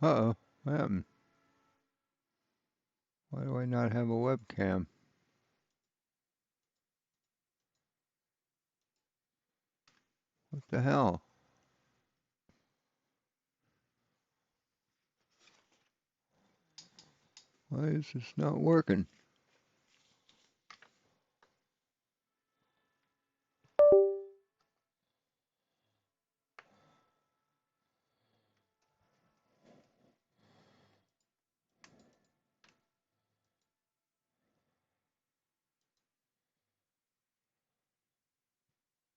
Uh-oh, what happened? Why do I not have a webcam? What the hell? Why is this not working?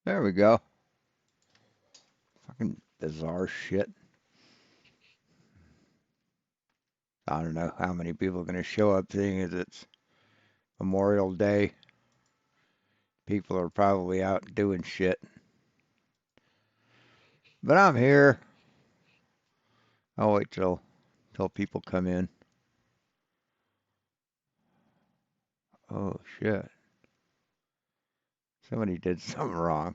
There we go. Fucking bizarre shit. I don't know how many people are going to show up seeing as it's Memorial Day. People are probably out doing shit. But I'm here. I'll wait till people come in. Oh shit. Somebody did something wrong.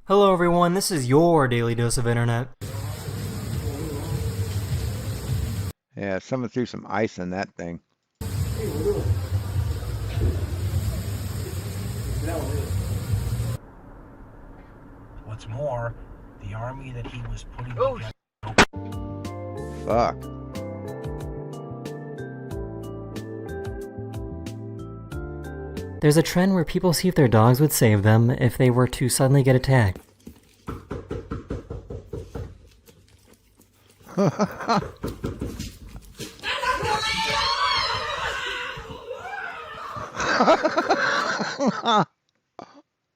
Hello everyone, this is your daily dose of internet. Yeah, someone threw some ice in that thing. What's more, the army that he was putting together. Fuck. There's a trend where people see if their dogs would save them if they were to suddenly get attacked.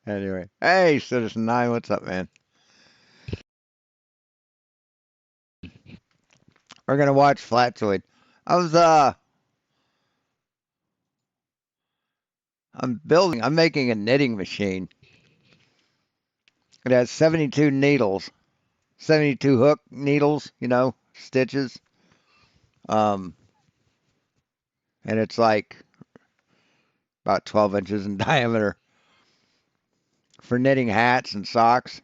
Anyway, hey, Citizen 9, what's up, man? We're gonna watch Fkatzoid. I'm making a knitting machine. It has 72 needles, 72 hook needles, stitches. And it's like about 12 inches in diameter for knitting hats and socks.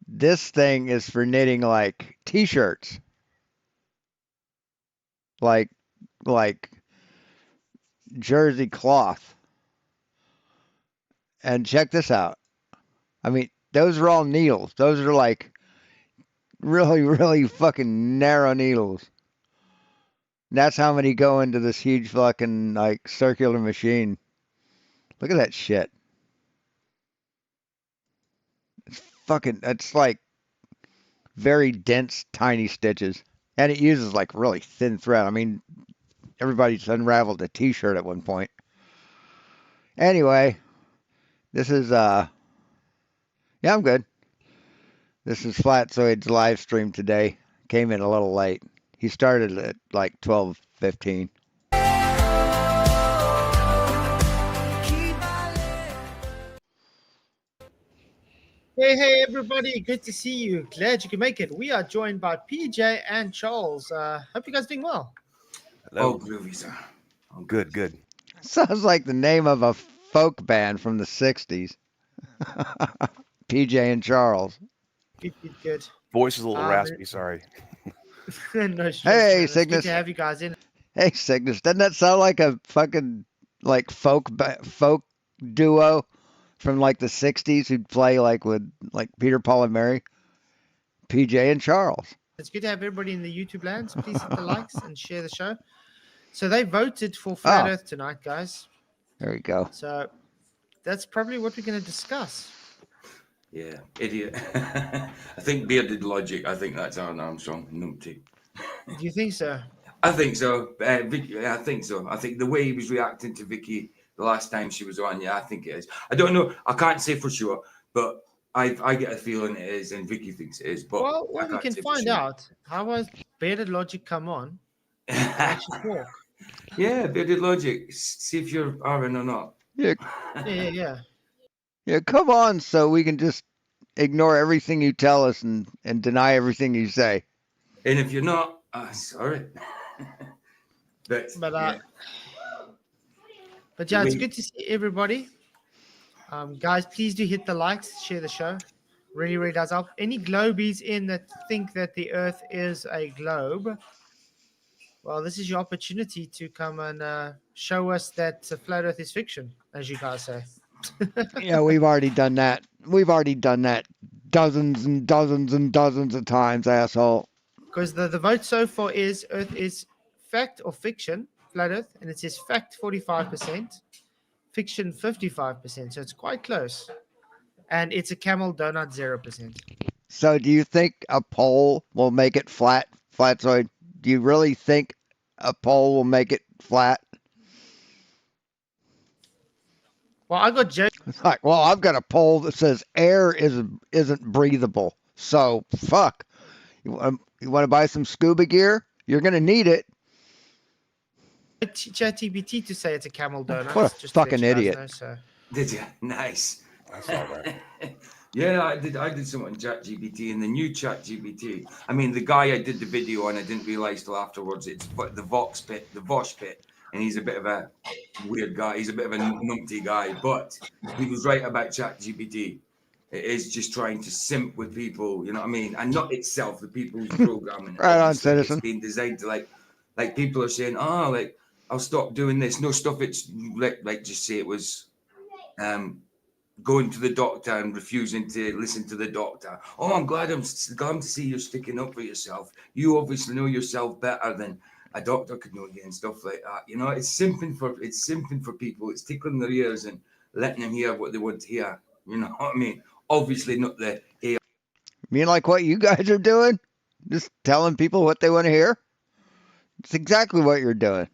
This thing is for knitting like t-shirts. Like jersey cloth. And check this out. I mean, those are all needles. Those are like really, really fucking narrow needles. And that's how many go into this huge fucking like circular machine. Look at that shit. It's like very dense, tiny stitches. And it uses like really thin thread. I mean, everybody's unraveled a t-shirt at one point. Anyway, this is yeah, I'm good. This is Fkatzoid'S live stream today. Came in a little late. He started at like 12:15. Hey, everybody. Good to see you. Glad you can make it. We are joined by PJ and Charles. Hope you guys are doing well. Hello. Oh, groovy, sir. Oh, good. Sounds like the name of a folk band from the 60s. PJ and Charles. Good. Voice is a little raspy, sorry. No stress, hey, man. Cygnus. Good to have you guys in. Hey, Cygnus. Doesn't that sound like a fucking like folk duo from like the 60s who'd play like with like Peter, Paul, and Mary? PJ and Charles. It's good to have everybody in the YouTube land. So please hit the likes and share the show. So they voted for Flat Earth tonight, guys. There we go. So that's probably what we're going to discuss. Yeah, idiot. I think bearded logic. I think that's Aaron Armstrong. Numpty. Do you think so? I think so. Vicky, I think so. I think the way he was reacting to Vicky the last time she was on, yeah, I think it is. I don't know. I can't say for sure, but I get a feeling it is, and Vicky thinks it is. But well we can find out. How has bearded logic come on and actually talk? Yeah, bearded logic. See if you're Aaron or not. Yeah. Yeah, come on, so we can just ignore everything you tell us and deny everything you say. And if you're not, sorry. But yeah, it's good to see everybody. Guys, please do hit the likes, share the show. Really, really does help. Any globies in that think that the Earth is a globe, well, this is your opportunity to come and show us that flat Earth is fiction, as you guys say. Yeah, we've already done that. We've already done that dozens and dozens and dozens of times, asshole. Because the vote so far is Earth is fact or fiction, flat Earth, and it says fact 45%, fiction 55%. So it's quite close. And it's a camel donut 0%. So do you think a poll will make it flat, Flatzoid? Do you really think a poll will make it flat? Well, I got Joe. It's like, well, I've got a poll that says air isn't breathable. So fuck. You want to buy some scuba gear? You're gonna need it. ChatGPT to say it's a camel donut. What a just to let fucking you guys idiot. know, so. Did you? Nice. I saw that. Yeah, I did something on ChatGPT, and the new ChatGPT. I mean, the guy I did the video on, I didn't realize till afterwards. It's the Vox pit, the Vosh pit, and he's a bit of a weird guy. He's a bit of a numpty guy, but he was right about ChatGPT. It is just trying to simp with people, you know what I mean? And not itself, the people who's programming it. Right on, Obviously, citizen. It's been designed to like people are saying, oh, like I'll stop doing this. No stuff. It's like just say it was, going to the doctor and refusing to listen to the doctor. Oh, I'm glad to see you're sticking up for yourself. You obviously know yourself better than a doctor could know you and stuff like that. You know, it's simping for people. It's tickling their ears and letting them hear what they want to hear. You know what I mean? Obviously not the You mean like what you guys are doing? Just telling people what they want to hear? It's exactly what you're doing.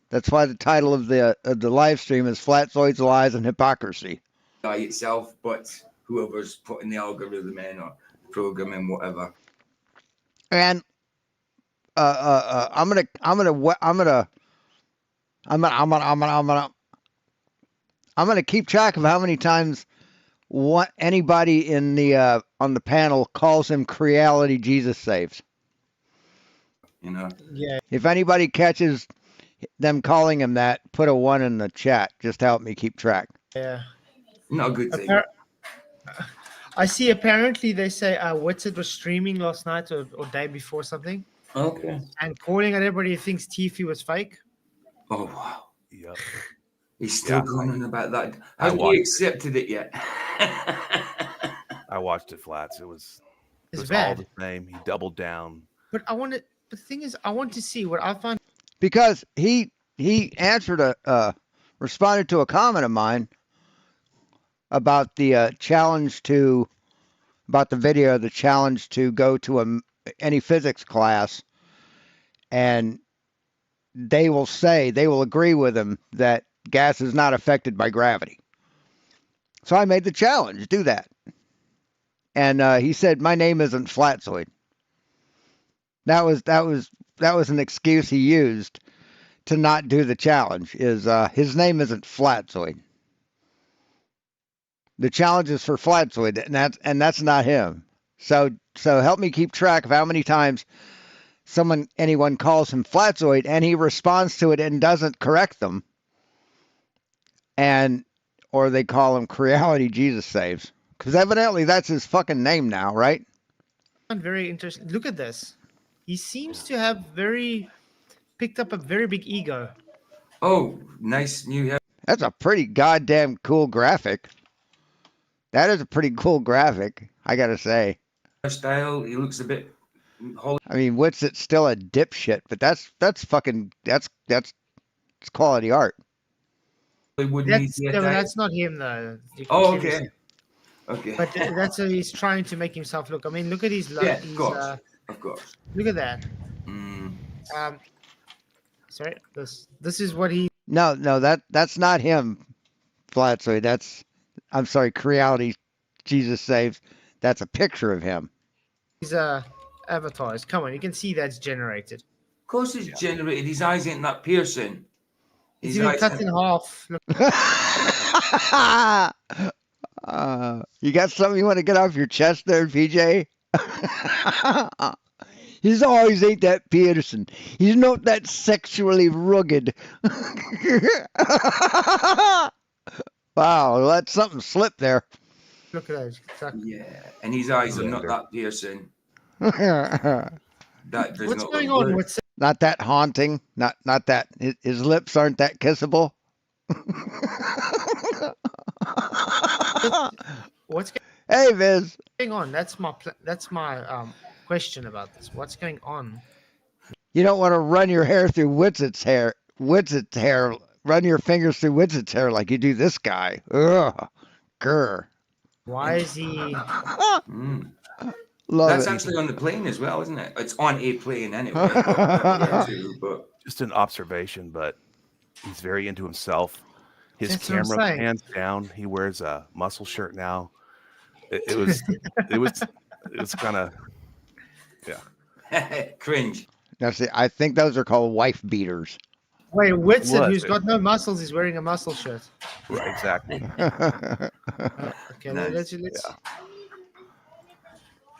That's why the title of the live stream is Flatzoid's Lies and Hypocrisy. AI itself, but whoever's putting the algorithm in or programming whatever. And I'm gonna keep track of how many times anybody in the on the panel calls him Creality Jesus Saves. You know? Yeah. If anybody catches them calling him that, put a 1 in the chat. Just to help me keep track. Yeah. Not a good thing. I see apparently they say Whatsit was streaming last night or day before something. Okay. And calling out everybody who thinks Tifu was fake. Oh, wow. Yep. He's still going on about that. I Hasn't he accepted it yet? I watched it, Flats. It was all bad. the same. He doubled down. But the thing is, I want to see what I find. Because he answered responded to a comment of mine about the about the video, the challenge to go to any physics class, and they will agree with him that gas is not affected by gravity. So I made the challenge, do that. And he said, my name isn't Flatzoid. That was an excuse he used to not do the challenge, is his name isn't Flatzoid. The challenge is for Flatzoid, and that's not him. So help me keep track of how many times anyone calls him Flatzoid and he responds to it and doesn't correct them. Or they call him Creality Jesus Saves. Because evidently that's his fucking name now, right? Very interesting. Look at this. He seems to have picked up a very big ego. Oh, nice new hair. That's a pretty goddamn cool graphic. That is a pretty cool graphic, I gotta say. Style. He looks a bit. I mean, Witsit's still a dipshit, but that's quality art. That's not him though. Oh, okay. Okay. But that's how he's trying to make himself look. I mean, look at his look. Yeah, of course. Look at that. Sorry. This is what he. No, that's not him, Flatzoid. I'm sorry, Creality Jesus Saves. That's a picture of him. His avatars. Come on, you can see that's generated. Of course, it's generated. His eyes ain't that piercing. He's even cut in half. Look. You got something you want to get off your chest there, PJ? His eyes ain't that piercing. He's not that sexually rugged. Wow, let something slip there. Look at that. It's like, Yeah, and his eyes are not Yeah. that piercing. Not That does what's not going look on? good. that haunting. Not that his lips aren't that kissable. What's Hey, Viz. going on? That's my question about this. What's going on? You don't want to run your hair through Witset's hair. Witset's hair. Run your fingers through Witset's hair like you do this guy. Ugh. Grr. Why is he? Mm. Love That's it. actually on the plane as well, isn't it? It's on a plane anyway. But Just an observation, but he's very into himself. His That's what I'm camera saying. pans down. He wears a muscle shirt now. It was kind of cringe. Now, see, I think those are called wife beaters. Wait, Whitson, was. who's got no muscles, is wearing a muscle shirt. right, exactly. Okay, Nice. let's.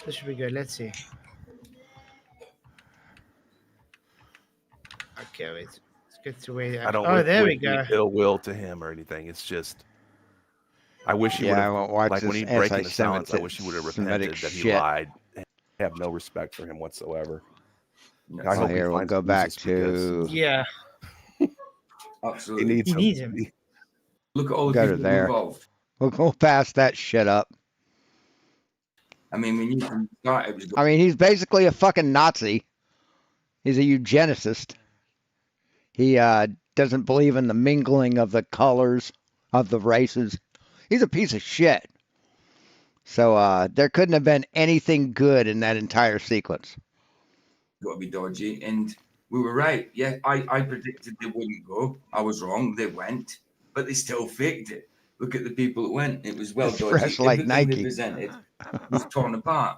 This should be good. Let's see. Okay, wait. Let's get to where. I don't. Oh, there we wish any go. Ill will to him or anything. It's just. I wish he would Yeah, I have. won't watch Like when this he break into anti-Semitic silence, I wish he would have repented that he shit. lied and have no respect for him whatsoever. I Well, hope he here we'll finds go back Jesus because to Yeah, he Absolutely. needs he him. needs him. Look at all the Go to people there. involved. We'll go past that shit up. I mean, when you start, it was I mean, he's basically a fucking Nazi. He's a eugenicist. He doesn't believe in the mingling of the colors of the races. He's a piece of shit. So there couldn't have been anything good in that entire sequence. got to be dodgy, and we were right. Yeah, I predicted they wouldn't go. I was wrong. They went, but they still faked it. Look at the people that went. It was well It's dodgy. fresh like Everything Nike. they presented was torn apart.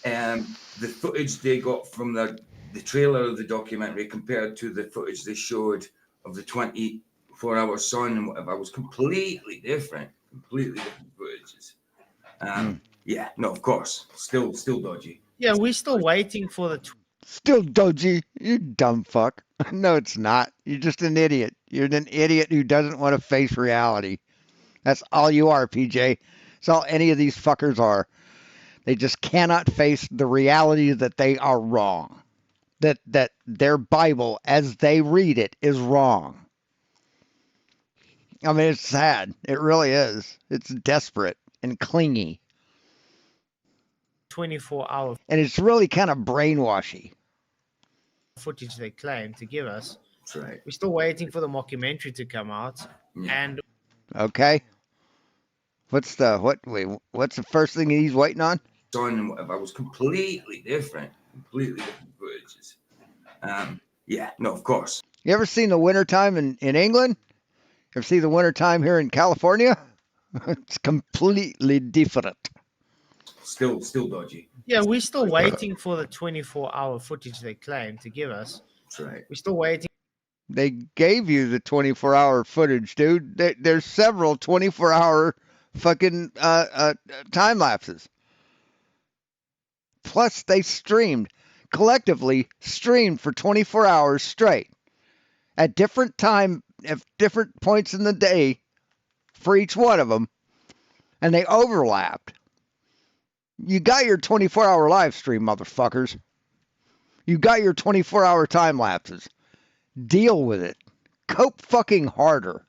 The footage they got from the trailer of the documentary compared to the footage they showed of the 24-hour sun and whatever was completely different. Completely different footages. Yeah, no, of course, still dodgy. Yeah, we're still waiting for the. Still dodgy, you dumb fuck. No, it's not. You're just an idiot. You're an idiot who doesn't want to face reality. That's all you are, PJ. That's all any of these fuckers are. They just cannot face the reality that they are wrong. That their Bible, as they read it, is wrong. I mean, it's sad. It really is. It's desperate and clingy. 24-hour And it's really kind of brainwashy. footage they claim to give us. That's right. We're still waiting for the mockumentary to come out, Yeah. and Okay? What's the first thing he's waiting on? Sun and whatever was completely different. Completely different footages. Yeah, no, of course. You ever seen the wintertime in England? Ever see the wintertime here in California? It's completely different. Still dodgy. yeah, we're still waiting for the 24-hour footage they claim to give us. That's right. We're still waiting. They gave you the 24-hour footage, dude. There's several 24-hour fucking time lapses. Plus, they collectively streamed for 24 hours straight at different points in the day for each one of them, and they overlapped. You got your 24-hour live stream, motherfuckers. You got your 24-hour time lapses. Deal with it. Cope fucking harder.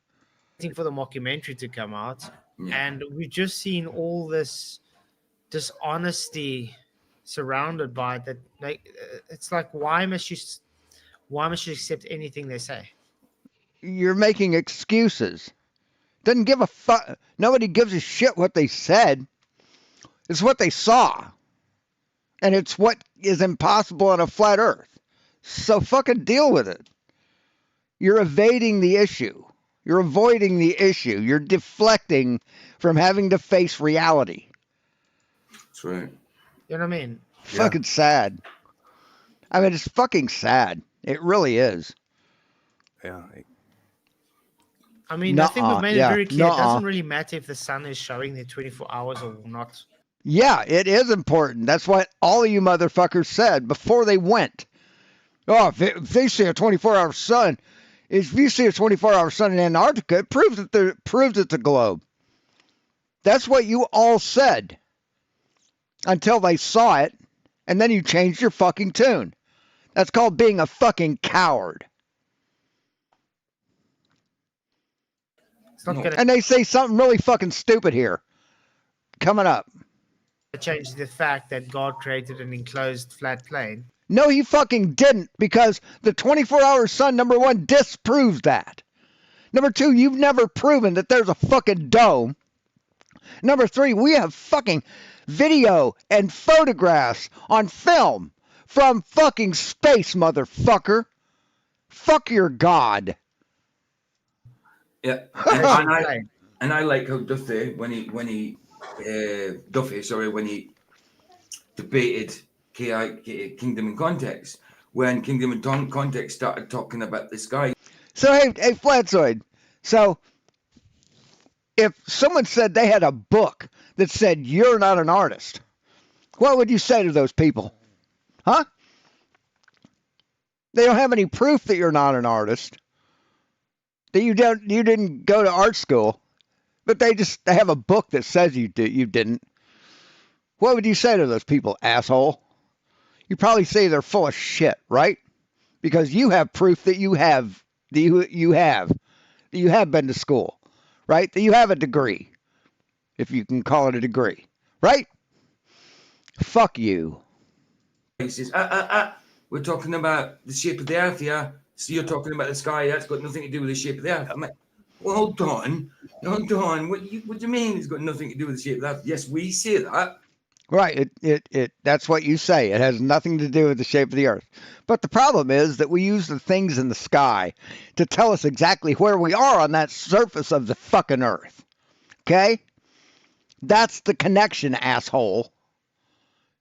Waiting for the mockumentary to come out, Yeah. and we've just seen all this dishonesty surrounded by that. Like, it's like, why must you accept anything they say? You're making excuses. Doesn't give a fuck. Nobody gives a shit what they said. It's what they saw. And it's what is impossible on a flat earth. So fucking deal with it. You're evading the issue. You're avoiding the issue. You're deflecting from having to face reality. That's right. You know what I mean? Yeah. Fucking sad. I mean, it's fucking sad. It really is. Yeah. I mean, I think we've made it yeah, very clear. It nuh-uh. doesn't really matter if the sun is showing their 24 hours or not. Yeah, it is important. That's what all of you motherfuckers said before they went. Oh, if they see a 24-hour sun, if you see a 24-hour sun in Antarctica, it proves it's a globe. That's what you all said until they saw it, and then you changed your fucking tune. That's called being a fucking coward. It's not No. going And they say something really fucking stupid here. Coming up. to change the fact that God created an enclosed flat plane. No, he fucking didn't, because the 24-hour sun, number one, disproves that. Number two, you've never proven that there's a fucking dome. Number three, we have fucking video and photographs on film from fucking space, motherfucker. Fuck your God. Yeah. And I like how Duffy, when he debated Kingdom in Context, when Kingdom in Context started talking about this guy. So, hey, Flatzoid. So, if someone said they had a book that said you're not an artist, what would you say to those people? Huh? They don't have any proof that you're not an artist. That you didn't go to art school, but they have a book that says you didn't. What would you say to those people, asshole? You probably say they're full of shit, right? Because you have proof that you have been to school, right? That you have a degree, if you can call it a degree, right? Fuck you. He says, we're talking about the shape of the earth here. So you're talking about the sky. That's got nothing to do with the shape of the earth. I'm like, well, hold on. What do you mean it's got nothing to do with the shape of the earth? Yes, we say that. Right. That's what you say. It has nothing to do with the shape of the earth. But the problem is that we use the things in the sky to tell us exactly where we are on that surface of the fucking earth. Okay? That's the connection, asshole.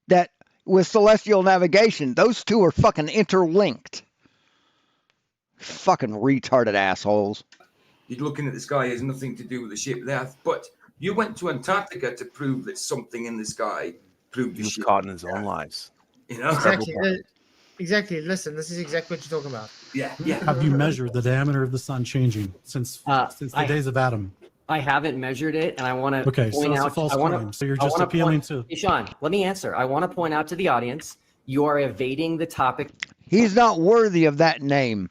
That with celestial navigation, those two are fucking interlinked. Fucking retarded assholes. You're looking at the sky has nothing to do with the shape of the earth. But you went to Antarctica to prove that something in the sky proved He the was shape. caught in his own lies. You know? Exactly. Listen, this is exactly what you're talking about. Yeah. Have you measured the diameter of the sun changing since the days of Adam? I haven't measured it, and I want to Okay, so point it's a out. false I wanna- claim. So you're I just wanna appealing point- to. Hey, Sean, let me answer. I want to point out to the audience you are evading the topic He's not worthy of that name.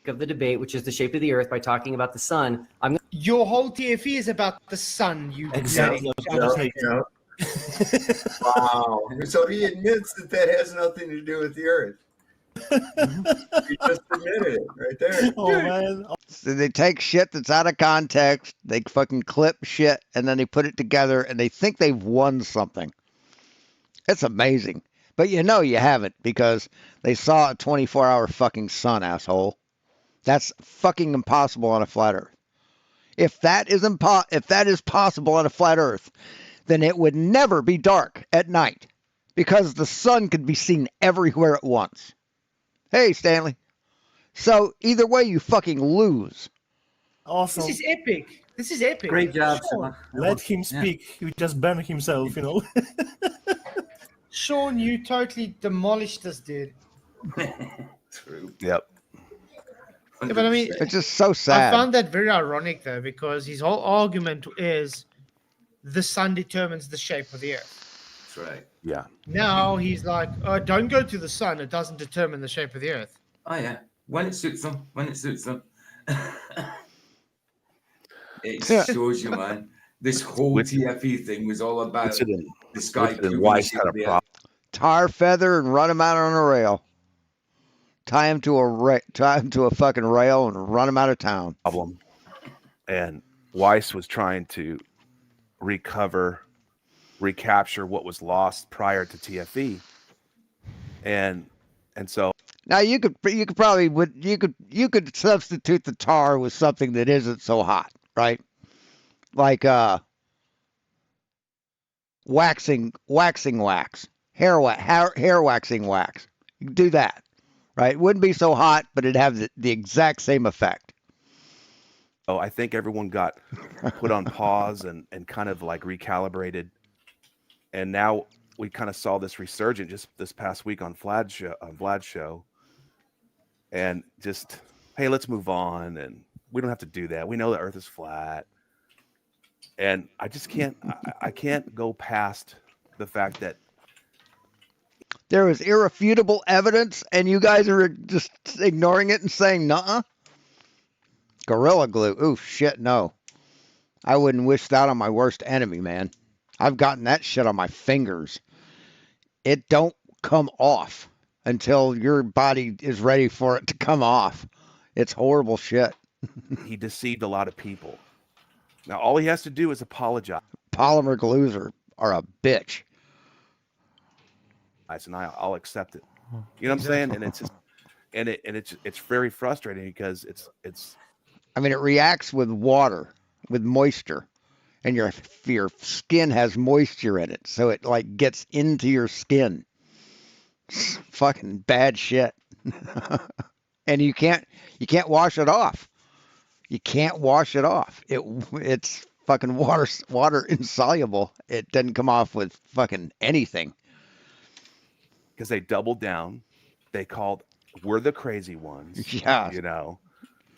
of the debate, which is the shape of the earth, by talking about the sun. Your whole TFE is about the sun, you Exactly. bloody- Wow. So he admits that has nothing to do with the earth. He just admitted it right there. Oh man! So they take shit that's out of context, they fucking clip shit, and then they put it together, and they think they've won something. It's amazing. But you know you haven't, because they saw a 24-hour fucking sun, asshole. That's fucking impossible on a flat earth. If that is possible on a flat earth, then it would never be dark at night, because the sun could be seen everywhere at once. Hey, Stanley. So either way, you fucking lose. Awesome. This is epic. This is epic. Great job, Sean. Sean. Let him speak. He just burned himself, you know. Sean, you totally demolished this dude. True. Yep. Yeah, but I mean, It's just so I sad. found that very ironic though, because his whole argument is the sun determines the shape of the earth. That's right. Yeah. Now he's like, oh, don't go to the sun. It doesn't determine the shape of the earth. Oh yeah. When it suits them. It shows you, man. This whole TFE thing was all about the sky. Weiss had a problem. Tar feather and run him out on a rail. Tie him to a fucking rail and run him out of town. And Weiss was trying to recapture what was lost prior to TFE, and so Now you could substitute the tar with something that isn't so hot, right? Like waxing wax, hair waxing wax. You can do that, right? It wouldn't be so hot, but it'd have the exact same effect. I think everyone got put on pause and kind of like recalibrated, and now we kind of saw this resurgence just this past week on Vlad's show, and just, hey, let's move on, and we don't have to do that. We know the Earth is flat, And I just can't. I can't go past the fact that There is irrefutable evidence, and you guys are just ignoring it and saying, "Nuh-uh." Gorilla glue. Ooh, shit, no. I wouldn't wish that on my worst enemy, man. I've gotten that shit on my fingers. It don't come off until your body is ready for it to come off. It's horrible shit. he deceived a lot of people. Now all he has to do is apologize, Polymer glues are a bitch. and I'll accept it. You know what I'm saying? And it's just, it's very frustrating because it's. I mean, it reacts with water, with moisture, and your skin has moisture in it, so it like gets into your skin. It's fucking bad shit. And you can't wash it off. You can't wash it off. It's fucking water insoluble. It doesn't come off with fucking anything. Because they doubled down. They called we're the crazy ones. Yeah. You know,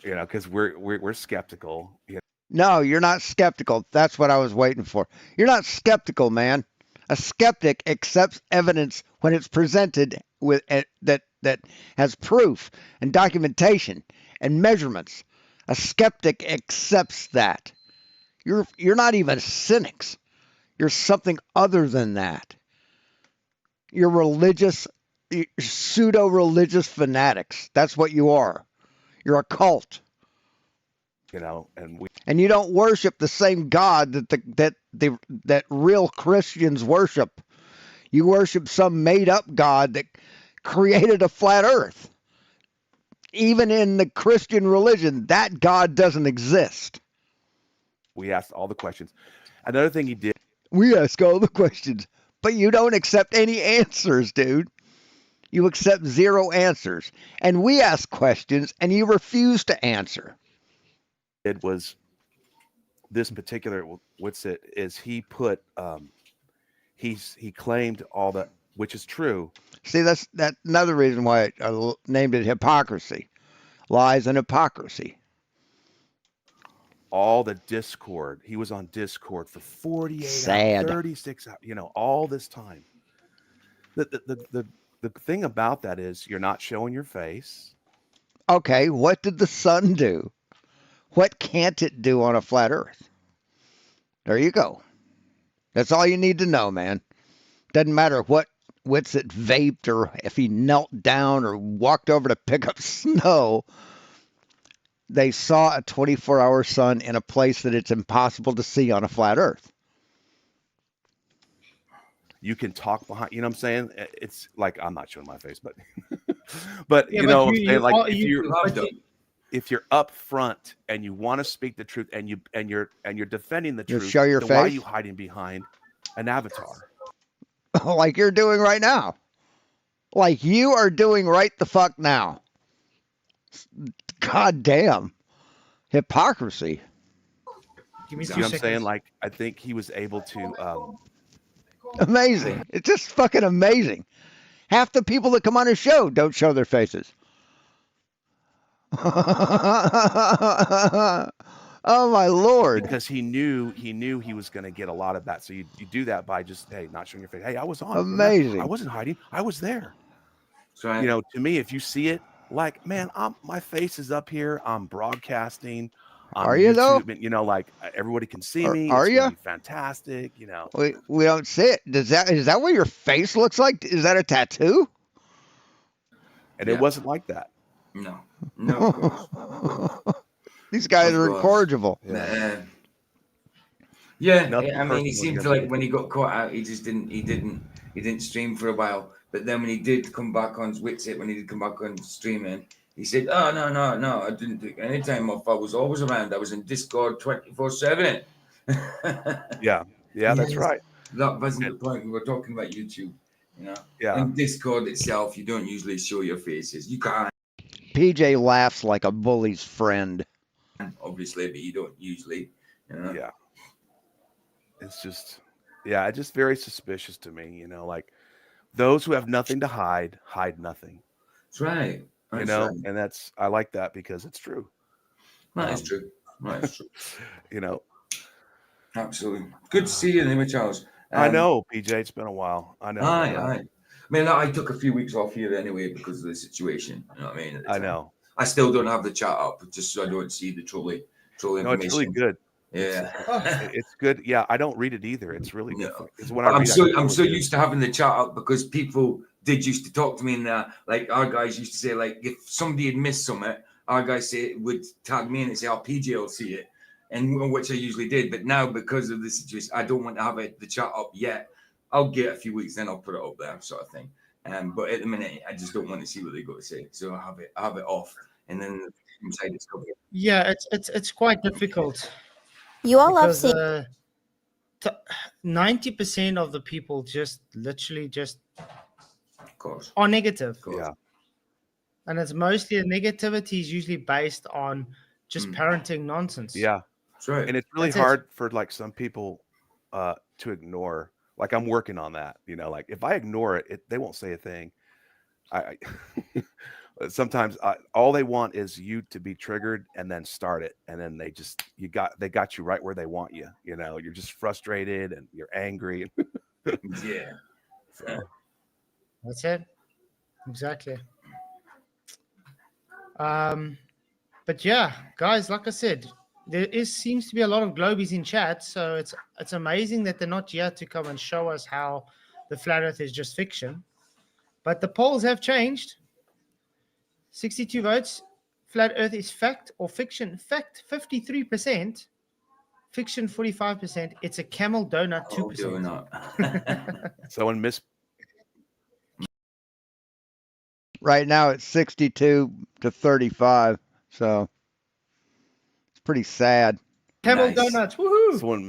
because we're skeptical. You know? No, you're not skeptical. That's what I was waiting for. You're not skeptical, man. A skeptic accepts evidence when it's presented with that has proof and documentation and measurements. A skeptic accepts that. You're not even cynics. You're something other than that. You're pseudo-religious fanatics. That's what you are. You're a cult. You know, and you don't worship the same God that real Christians worship. You worship some made-up God that created a flat Earth. Even in the Christian religion, that God doesn't exist. We asked all the questions. Another thing he did. We ask all the questions, but you don't accept any answers, dude. You accept zero answers. And we ask questions, and you refuse to answer. It was this particular Witsit is he put he claimed all that, which is true. See, that's another reason why I named it hypocrisy. Lies and hypocrisy. All the Discord. He was on Discord for 48 Sad. hours, 36 hours, all this time. The thing about that is you're not showing your face. Okay, what did the sun do? What can't it do on a flat Earth? There you go. That's all you need to know, man. Doesn't matter what Witsit vaped or if he knelt down or walked over to pick up snow. They saw a 24-hour sun in a place that it's impossible to see on a flat Earth. You can talk behind, you know what I'm saying? It's like, I'm not showing my face, but but Yeah, you but know, you- like you- if you're up front and you want to speak the truth and you're defending the You truth, show your then why are face? you hiding behind an avatar? Like you're doing right now. Like you are doing right the fuck now. God damn. Hypocrisy. Give me See 2 what I'm seconds. saying? Like, I think he was able to Amazing. It's just fucking amazing. Half the people that come on his show don't show their faces. Oh my Lord. because he knew he was going to get a lot of that. So you do that by just, hey, not showing your face. Hey, I was on. Amazing. I wasn't hiding. I was there. So To me, if you see it, like, man, my face is up here. I'm broadcasting. Are you though? And, like everybody can see me. Are it's you? gonna be fantastic. We don't see it. Is that what your face looks like? Is that a tattoo? And it wasn't like that. No, of course. These guys Of are course. incorrigible. Yeah, Nothing I mean, he personal seemed to against like when he got caught out, he didn't stream for a while. But then when he did come back on Witsit, when he did come back on streaming, he said, "Oh no, I didn't take any time off. I was always around. I was in Discord 24/7." Yeah, that's right. That wasn't the point. We were talking about YouTube, Yeah. In Discord itself, you don't usually show your faces. You can't, PJ laughs like a bully's friend. obviously, but you don't usually. Yeah. It's just very suspicious to me. Like those who have nothing to hide nothing. That's right. And I like that because it's true. That is true. That is true. Absolutely. Good to see you anyway, Charles. I know, PJ. It's been a while. I know. Aye. I mean, I took a few weeks off here anyway because of the situation. You know what I mean? I know. I still don't have the chat up just so I don't see the troll information. No, it's really good. Yeah, it's good. Yeah, I don't read it either. It's really good. It's when I'm so used to having the chat up because people did used to talk to me, and like our guys used to say, like if somebody had missed something, our guys would tag me in and say, "Oh, PJ will see it," and which I usually did. But now because of the situation, I don't want to have the chat up yet. I'll get a few weeks, then I'll put it up there, sort of thing. But at the minute, I just don't want to see what they got to say, so I have it off, and then inside it's covered. Yeah, it's quite difficult. You all love because seeing 90% of the people literally of course are negative. Yeah. And it's mostly the negativity is usually based on just parenting nonsense. Yeah. That's right. And it's really hard for like some people to ignore. Like I'm working on that, you know, like if I ignore it, they won't say a thing. I sometimes all they want is you to be triggered and then start it. And then they got you right where they want you. You know, you're just frustrated and you're angry. Yeah. So. That's it. Exactly. But yeah, guys, like I said, seems to be a lot of globies in chat. So it's amazing that they're not here to come and show us how the flat earth is just fiction. But the polls have changed. 62 votes. Flat earth is fact or fiction. Fact, 53%. Fiction, 45%. It's a camel donut, 2%. Someone missed. Right now it's 62 to 35. So it's pretty sad. Camel donuts, woohoo! Someone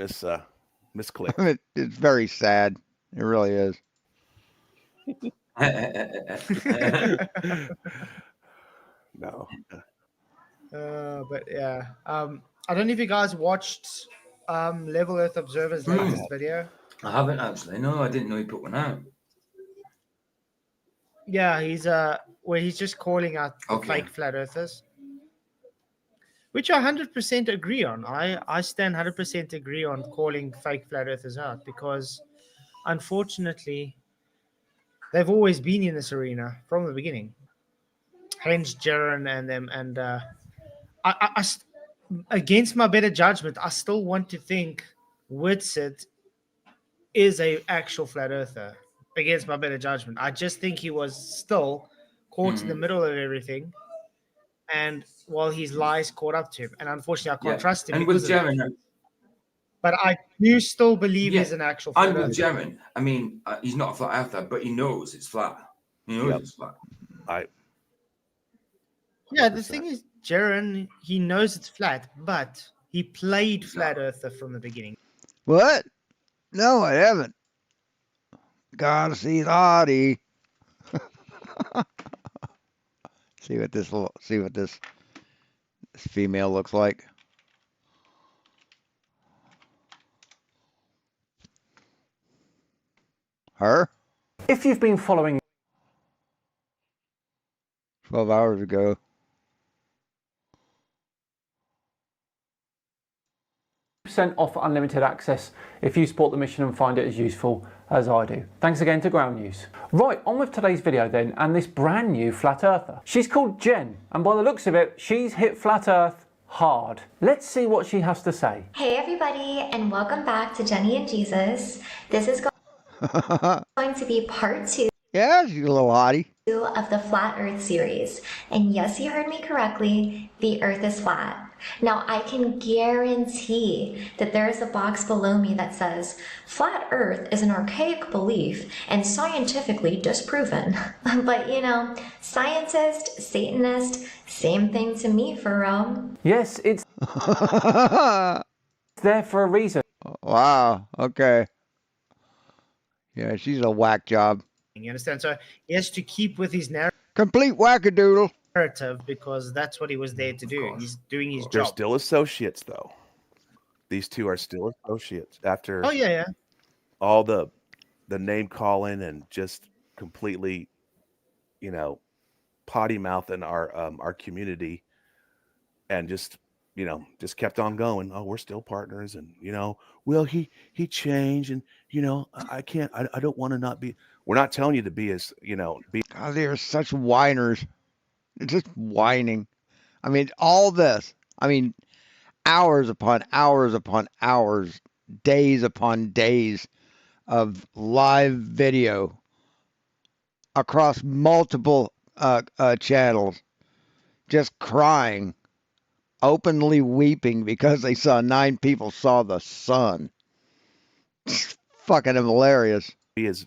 misclicked. I mean, it's very sad. It really is. No. But yeah, I don't know if you guys watched Level Earth Observer's latest video. I haven't actually. No, I didn't know he put one out. Yeah, he's where he's just calling out fake flat earthers, which I 100% agree on. I stand 100% agree on calling fake flat earthers out because, unfortunately, they've always been in this arena from the beginning. Hence Jaren and them, and I against my better judgment, I still want to think Whitsit is a actual flat earther. Against my better judgment, I just think he was still caught in the middle of everything, and while his lies caught up to him, and unfortunately, I can't trust him. And with Jaren, but I do still believe he's an actual flat earther. And with earther. Jaren, I mean, he's not a flat earther, but he knows it's flat. He knows it's flat. Yeah, the thing is, Jaren, he knows it's flat, but he played flat earther from the beginning. What? No, I haven't. Gotta see the hottie. see what this female looks like. Her? If you've been following 12 hours ago. Off unlimited access if you support the mission and find it as useful as I do. Thanks again to Ground News. Right, on with today's video then, and this brand new flat earther. She's called Jen, and by the looks of it, she's hit flat earth hard. Let's see what she has to say. Hey everybody, and welcome back to Jenny and Jesus. This is going to be part 2. Yeah, she's a little hottie. Of the Flat Earth series. And yes, you heard me correctly, the Earth is flat. Now, I can guarantee that there is a box below me that says, Flat Earth is an archaic belief and scientifically disproven. But you know, scientist, Satanist, same thing to me for real. Yes, it's there for a reason. Wow, okay. Yeah, she's a whack job. You understand? So he has to keep with his narrative. Complete wackadoodle. Because that's what he was there to do. He's doing his They're job. still associates, though. These two are still associates after. Oh yeah. All the name calling and just completely, you know, potty mouth in our community, and just you know, just kept on going. Oh, we're still partners, and you know, well, he changed, and you know, I can't, I don't want to not be. We're not telling you to be as, you know, be. Oh, they're such whiners. They're just whining. I mean, all this. I mean, hours upon hours upon hours, days upon days of live video across multiple channels, just crying, openly weeping because they saw 9 people saw the sun. Fucking hilarious. Be as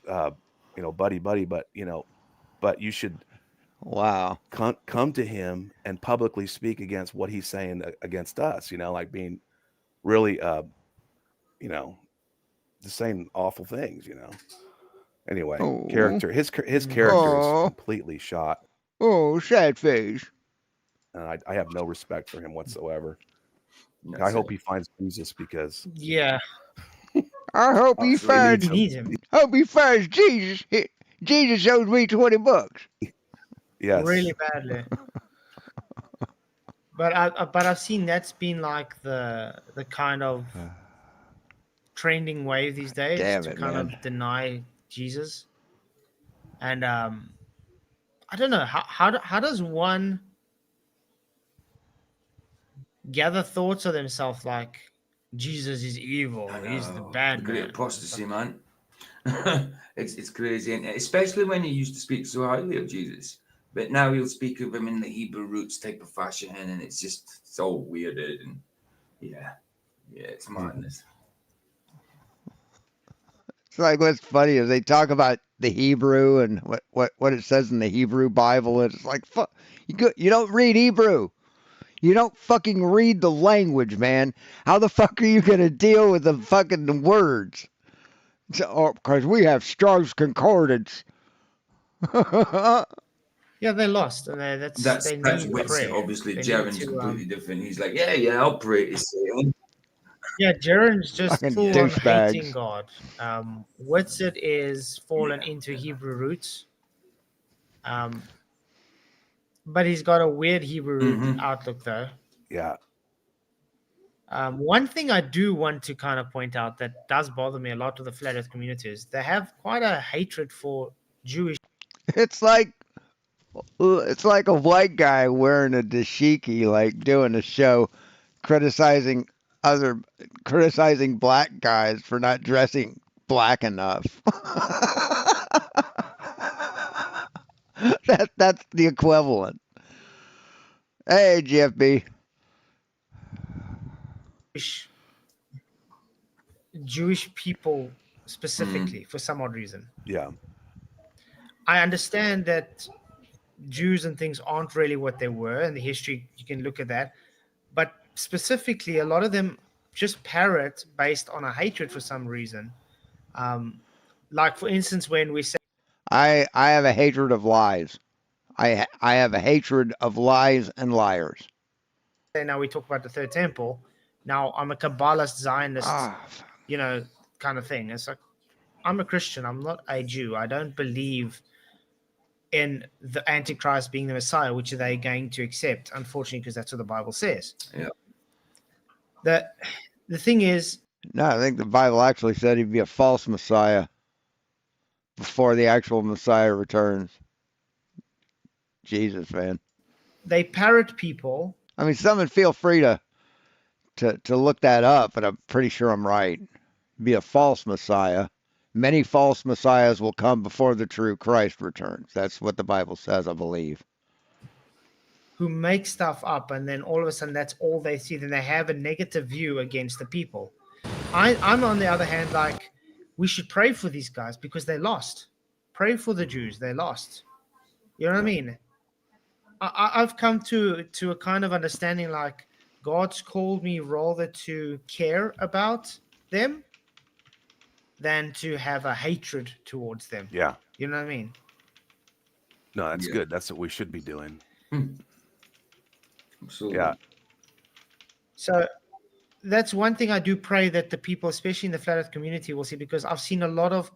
you know, buddy, but you know, but you should Wow. come to him and publicly speak against what he's saying against us, you know, like being really you know, just saying awful things, you know. Anyway, Oh. his character is completely shot. Oh, sad face. And I have no respect for him whatsoever. That's I hope it. he finds Jesus, because Yeah. I hope he finds him. Hope he finds Jesus. Jesus owes me $20. Yes. Really badly. But I've seen that's been like the kind of trending wave these days Damn to it, kind man. of deny Jesus. And I don't know how does one gather thoughts of themselves like Jesus is evil, he's the bad Great man. apostasy, man. It's crazy, and especially when he used to speak so highly of Jesus, but now he'll speak of him in the Hebrew roots type of fashion, and it's all weirded, and yeah, it's madness. It's like, what's funny is they talk about the Hebrew and what it says in the Hebrew Bible. And it's like, fuck, you don't read Hebrew. You don't fucking read the language, man. How the fuck are you gonna deal with the fucking words? Because we have Strong's Concordance. Yeah, they lost, and That's they need Witsit. prayer. Obviously, They need Jaren's to, completely different. He's like, yeah, I'll pray to Satan. Yeah, Jaren's just Fucking full on douchebags. hating God. Witsit is fallen into Hebrew roots. But he's got a weird Hebrew root outlook, though. Yeah. One thing I do want to kind of point out that does bother me a lot with the Flat Earth community is they have quite a hatred for Jewish. It's like a white guy wearing a dashiki, like doing a show, criticizing black guys for not dressing black enough. That's the equivalent. Hey, GFB. Jewish people specifically for some odd reason. Yeah. I understand that Jews and things aren't really what they were in the history. You can look at that. But specifically, a lot of them just parrot based on a hatred for some reason. Like, for instance, when we say, I have a hatred of lies. I have a hatred of lies and liars. Now we talk about the Third Temple. Now I'm a Kabbalist Zionist, kind of thing. It's like, I'm a Christian. I'm not a Jew. I don't believe in the Antichrist being the Messiah, which they're going to accept, unfortunately, because that's what the Bible says. Yeah. The thing is, no, I think the Bible actually said he'd be a false Messiah before the actual Messiah returns. Jesus, man. They parrot people. I mean, someone feel free to look that up, but I'm pretty sure I'm right. Be a false Messiah. Many false messiahs will come before the true Christ returns. That's what the Bible says, I believe. Who make stuff up, and then all of a sudden that's all they see. Then they have a negative view against the people. I'm on the other hand, like, we should pray for these guys because they lost. Pray for the Jews. They lost. You know what I mean? I've come to a kind of understanding, like, God's called me rather to care about them than to have a hatred towards them. Yeah. You know what I mean? No, that's good. That's what we should be doing. Absolutely. Yeah. So that's one thing I do pray that the people, especially in the Flat Earth community, will see, because I've seen a lot of,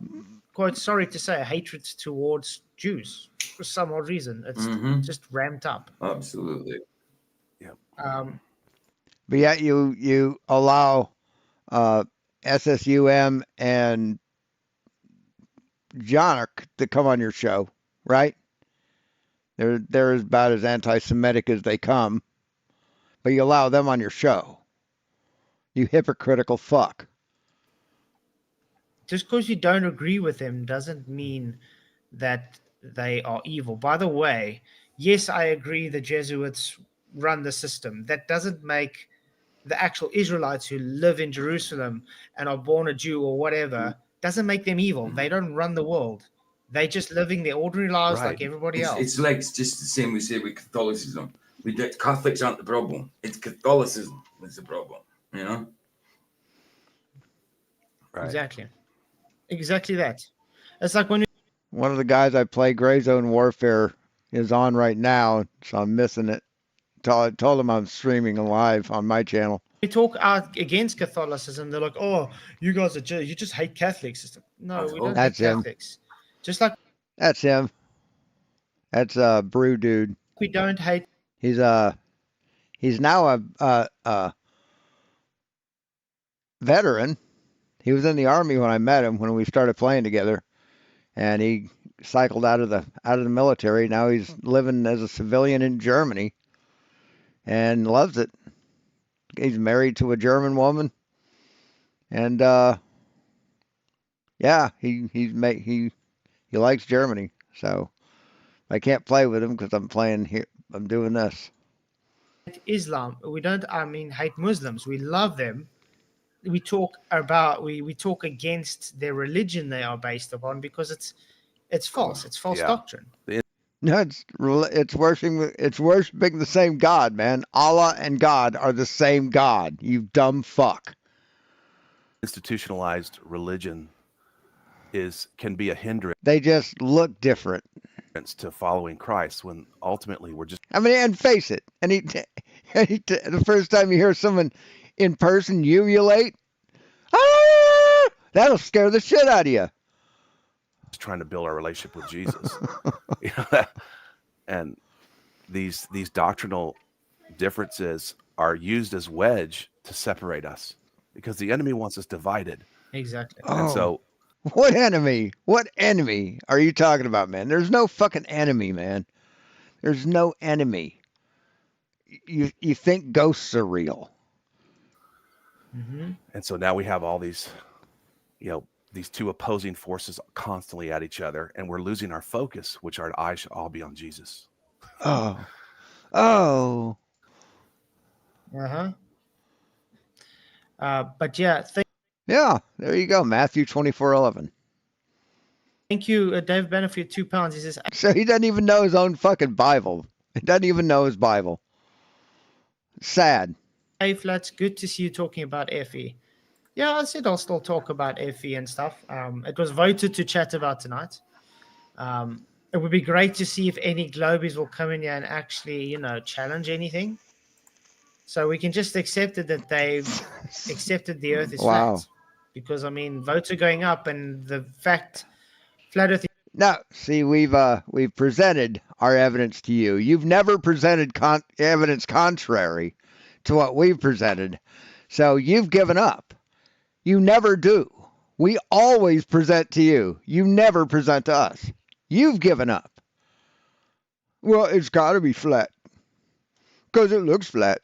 quite sorry to say, hatred towards Jews for some odd reason. It's just ramped up. Absolutely. Yeah. But yet you allow SSUM and Jonark to come on your show, right? They're about as anti-Semitic as they come, but you allow them on your show. You hypocritical fuck. Just because you don't agree with them doesn't mean that they are evil. By the way, yes, I agree the Jesuits run the system. That doesn't make the actual Israelites who live in Jerusalem and are born a Jew or whatever, doesn't make them evil. They don't run the world. They just living their ordinary lives like everybody else. It's like it's just the same we say with Catholicism. Catholics aren't the problem. It's Catholicism that's the problem. You know. Right. Exactly that. It's like when one of the guys I play Gray Zone Warfare is on right now, so I'm missing it. I told him I'm streaming live on my channel. we talk out against Catholicism, they're like, "Oh, you guys are you just hate Catholics." No, we don't hate Catholics. Just like that's him. That's Brew Dude. We don't hate. He's now a veteran. He was in the army when I met him when we started playing together, and he cycled out of the military. Now he's living as a civilian in Germany, and loves it. He's married to a German woman, and yeah, he likes Germany. So I can't play with him because I'm playing here. I'm doing this. Islam. We don't. Hate Muslims. We love them. We talk about we talk against their religion they are based upon because it's false. It's false doctrine. No, it's worshiping the same God, man. Allah and God are the same God. You dumb fuck. Institutionalized religion can be a hindrance. They just look different to following Christ when ultimately we're just. And face it. The first time you hear someone in person ululate, that'll scare the shit out of you. Just trying to build our relationship with Jesus. And these doctrinal differences are used as wedge to separate us because the enemy wants us divided. Exactly. And so what enemy? What enemy are you talking about, man? There's no fucking enemy, man. There's no enemy. You think ghosts are real. Mm-hmm. And so now we have all these, these two opposing forces constantly at each other, and we're losing our focus, which our eyes should all be on Jesus. Oh. But yeah. Yeah, there you go. Matthew 24:11. Thank you, Dave Banner, for your £2. He says. So he doesn't even know his own fucking Bible. He doesn't even know his Bible. Sad. Hey, Flats, good to see you talking about FE. Yeah, I said I'll still talk about FE and stuff. It was voted to chat about tonight. It would be great to see if any Globies will come in here and actually, challenge anything. So we can just accept it that they've accepted the Earth is flat. Because, votes are going up, and the fact flat Earth. Now, see, we've presented our evidence to you. You've never presented evidence contrary to what we've presented. So you've given up. You never do. We always present to you. You never present to us. You've given up. Well, it's got to be flat. Because it looks flat.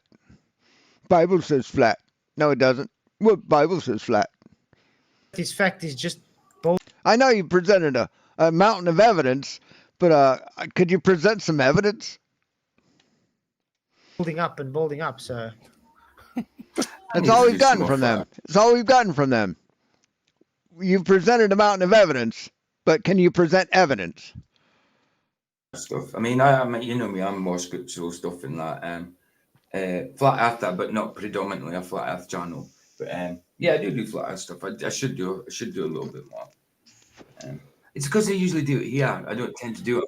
Bible says flat. No, it doesn't. Well, Bible says flat. This fact is just bold. I know you presented a mountain of evidence, but could you present some evidence? Building up, so. That's all we've gotten from them. It's all we've gotten from them. You've presented a mountain of evidence, but can you present evidence? Stuff. You know me, I'm more scriptural stuff in that. Flat Earth, but not predominantly a Flat Earth channel. But yeah, I do Flat Earth stuff. I should do a little bit more. It's because I usually do it here. I don't tend to do it.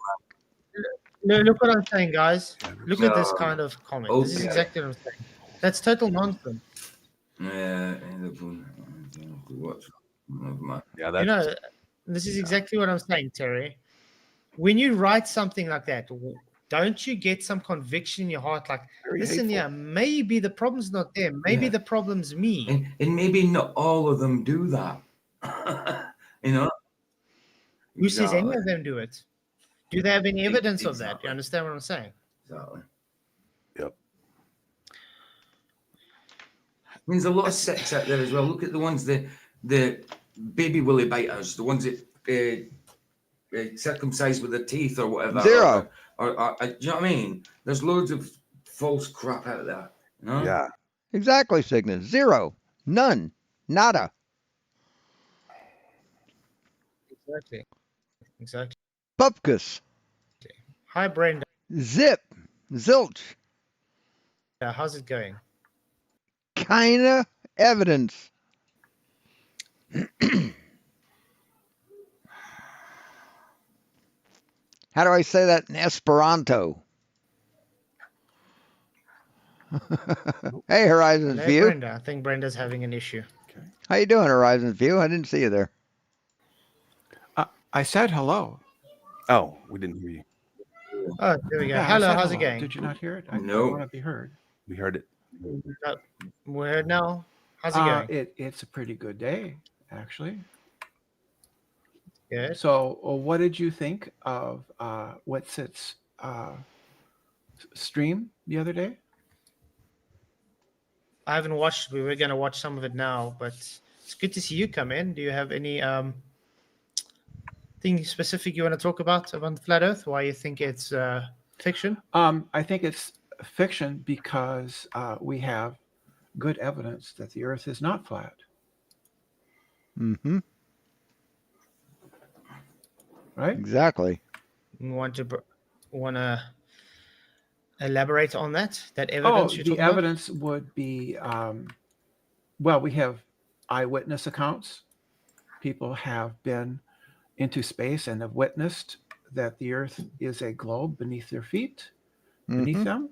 Look what I'm saying, guys. Look at this kind of comment. Okay. This is exactly what I'm saying. That's total nonsense. Yeah, this is exactly what I'm saying, Terry. When you write something like that, don't you get some conviction in your heart? Like, Very listen, hateful. yeah, maybe the problem's not them. Maybe Yeah. the problem's me. And maybe not all of them do that. You know? Who says any Exactly. of them do it? Do they have any evidence of that? Exactly. You understand what I'm saying? Exactly. Yep. I mean, there's a lot of sex out there as well. Look at the ones, the baby willy biters, the ones that circumcised with their teeth or whatever. Zero. Or do you know what I mean? There's loads of false crap out there. You know? Yeah. Exactly, Cygnus. Zero. None. Nada. Exactly. Exactly. Bupkus. Hi, Brenda. Zip. Zilch. How's it going? Kinda evidence. How do I say that in Esperanto? Hey, Horizons Hello, View. Brenda. I think Brenda's having an issue. How you doing, Horizons View? I didn't see you there. I said hello. Oh, we didn't hear you. Oh, there we go. Yeah, I Hello, said how's it hello. going? Did you not hear it? I No. want to be heard. We heard it. We're heard now. How's it going? It's a pretty good day, actually. Good. So, what did you think of Witsit's stream the other day? I haven't watched. We were going to watch some of it now, but it's good to see you come in. Do you have any thing specific you want to talk about the Flat Earth? Why you think it's fiction? I think it's fiction because we have good evidence that the Earth is not flat. Mm-hmm. Right? Exactly. You want to elaborate on that? That evidence you're The talking about? evidence would be, well, we have eyewitness accounts. People have been into space and have witnessed that the Earth is a globe beneath their feet, beneath them.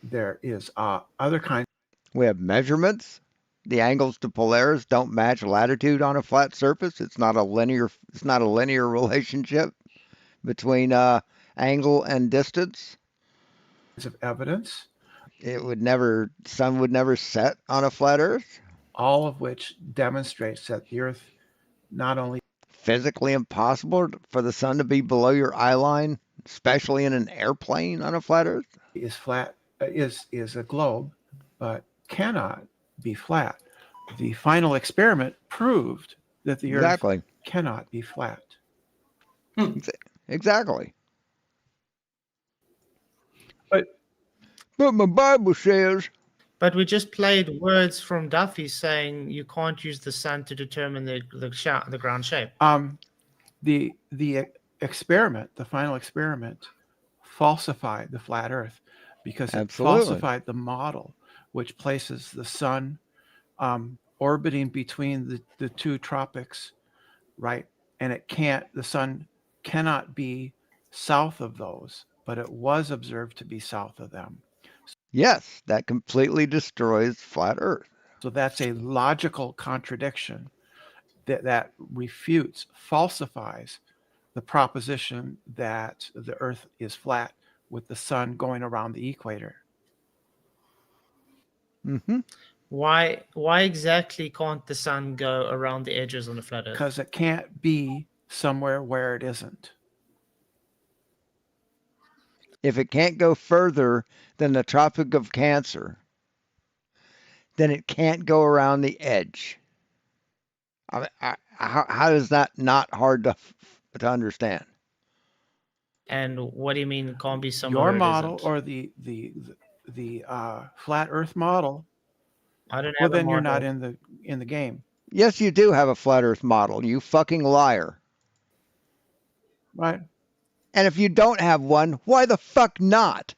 There is other kinds. We have measurements. The angles to Polaris don't match latitude on a flat surface. It's not a linear relationship between angle and distance. Of evidence. Sun would never set on a flat Earth. All of which demonstrates that the Earth not only physically impossible for the sun to be below your eye line, especially in an airplane on a flat Earth. Is flat is a globe, but cannot be flat. The final experiment proved that the Earth cannot be flat. Exactly. But my Bible says. But we just played words from Duffy saying you can't use the sun to determine the ground shape. The experiment, the final experiment, falsified the flat Earth because it falsified the model, which places the sun orbiting between the two tropics, right? And the sun cannot be south of those, but it was observed to be south of them. Yes, that completely destroys flat Earth. So that's a logical contradiction that refutes, falsifies the proposition that the Earth is flat with the sun going around the equator. Mm-hmm. Why exactly can't the sun go around the edges on the flat Earth? Because it can't be somewhere where it isn't. If it can't go further than the Tropic of Cancer, then it can't go around the edge. How is that not hard to understand? And what do you mean it can't be somewhere? Your model or the flat Earth model? I don't have. Well, then you're not in the game. Yes, you do have a flat Earth model. You fucking liar. Right. And if you don't have one, why the fuck not?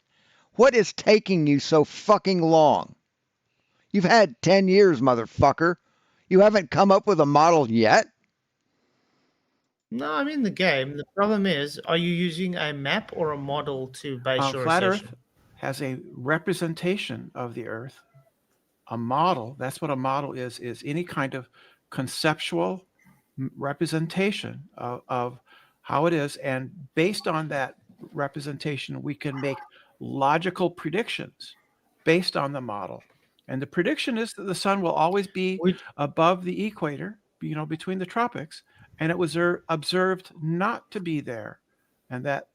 What is taking you so fucking long? You've had 10 years, motherfucker. You haven't come up with a model yet? No, I'm in the game. The problem is, are you using a map or a model to base your Flat assertion? Earth has a representation of the Earth. A model, that's what a model is any kind of conceptual representation of how it is. And based on that representation, we can make logical predictions based on the model. And the prediction is that the sun will always be above the equator, between the tropics, and it was observed not to be there. And that.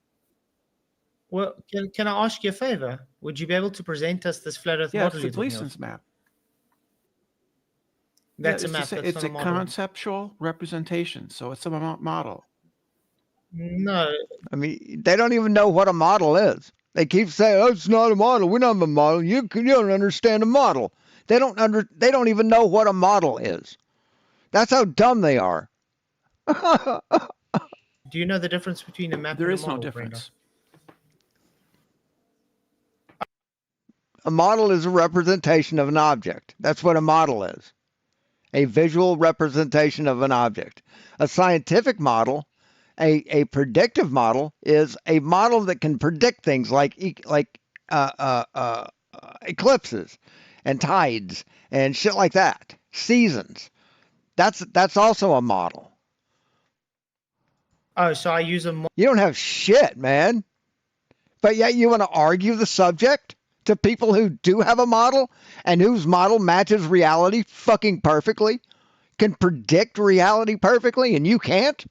Well, can I ask you a favor? Would you be able to present us this flat Earth model? It's the Gleason's map. That's a map. It's a conceptual representation, so it's a model. No. I mean, they don't even know what a model is. They keep saying, "Oh, it's not a model. We're not a model. You don't understand a model." They don't even know what a model is. That's how dumb they are. Do you know the difference between a map and a model? There is no difference. A model is a representation of an object. That's what a model is. A visual representation of an object. A scientific model, a predictive model, is a model that can predict things like eclipses and tides and shit like that. Seasons. That's also a model. Oh, so I use a model. You don't have shit, man. But yet you want to argue the subject to people who do have a model and whose model matches reality fucking perfectly, can predict reality perfectly, and you can't?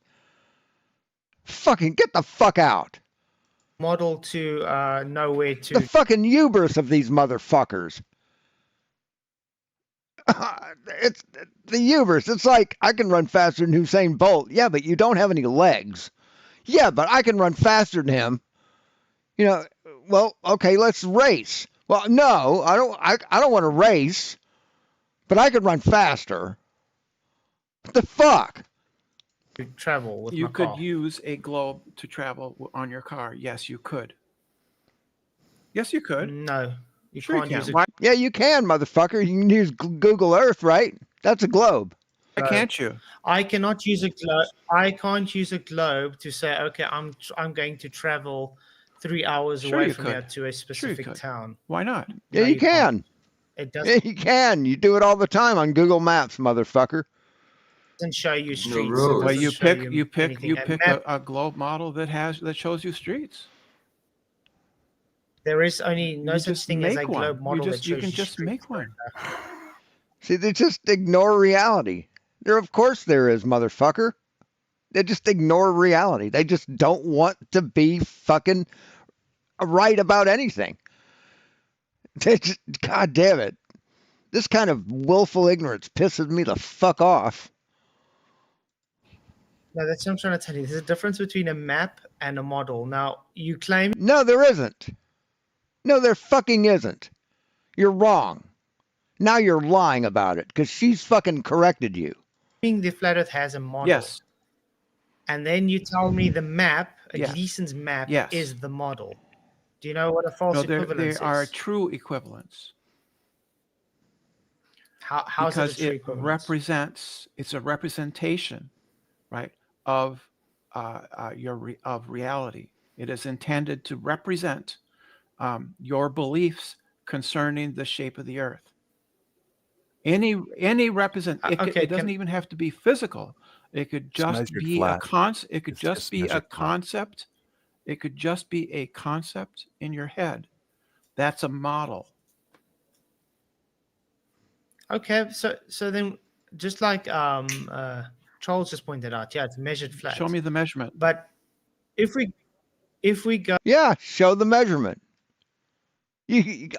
Fucking get the fuck out. Model to know where to. The fucking hubris of these motherfuckers. It's the hubris. It's like, I can run faster than Usain Bolt. Yeah, but you don't have any legs. Yeah, but I can run faster than him. Well, okay, let's race. Well, no, I don't want to race, but I could run faster. What the fuck? To travel with you my could car. use a globe to travel on your car. Yes, you could. Yes, you could. No, you Sure can't you use can. it. Yeah, you can, motherfucker. You can use Google Earth, right? That's a globe. Why can't you? I cannot use a globe. I can't use a globe to say, okay, I'm going to travel 3 hours Sure away you from could. here to a specific could. town. Why not? Yeah, No, you you can't. can. It Yeah, doesn't you can. You do it all the time on Google Maps, motherfucker. show you streets. roads. It Well, doesn't you show pick anything. a globe model that shows you streets. There is only no You such just thing as a make one. globe model that You shows can you just streets. make one. See, they just ignore reality. Of course there is, motherfucker. They just ignore reality. They just don't want to be fucking right about anything. They just, God damn it. This kind of willful ignorance pisses me the fuck off. No, that's what I'm trying to tell you. There's a difference between a map and a model. Now, you claim No, there isn't. No, there fucking isn't. You're wrong. Now you're lying about it because she's fucking corrected you. the flat Earth has a model. Yes. And then you tell me the map, a Yes. Gleason's map, Yes. is the model. Do you know what a false No, equivalence there are is? true equivalents. How's it a Because true it equivalence? it's a representation, right, of reality. It is intended to represent your beliefs concerning the shape of the Earth. It doesn't even have to be physical. It could just measured be flat. It could It's just just be a measured flat. concept. It could just be a concept in your head. That's a model. Okay, so then just like Charles just pointed out, yeah, it's measured flat. Show me the measurement. But if we go, Yeah, show the measurement.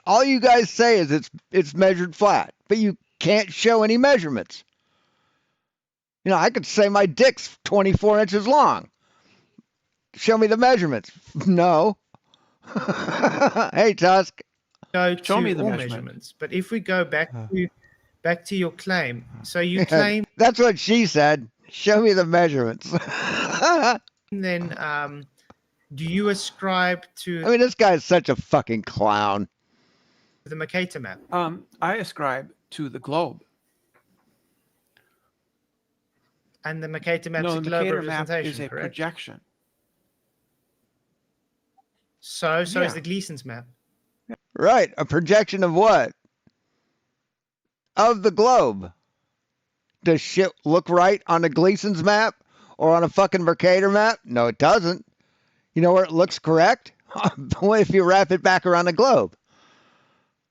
All you guys say is it's measured flat, but you can't show any measurements. I could say my dick's 24 inches long. Show me the measurements. No. Hey, Tusk. go Show to me the all measurement. measurements. But if we go back to your claim, so you claim That's what she said. Show me the measurements. then do you ascribe to I mean, this guy's such a fucking clown. the Mercator map? I ascribe to the globe. And the Mercator map's No, a the globe Mercator map representation, is a correct? projection. So is Yeah. the Gleason's map. Right. A projection of what? Of the globe. Does shit look right on a Gleason's map or on a fucking Mercator map? No, it doesn't. You know where it looks correct? What if you wrap it back around the globe?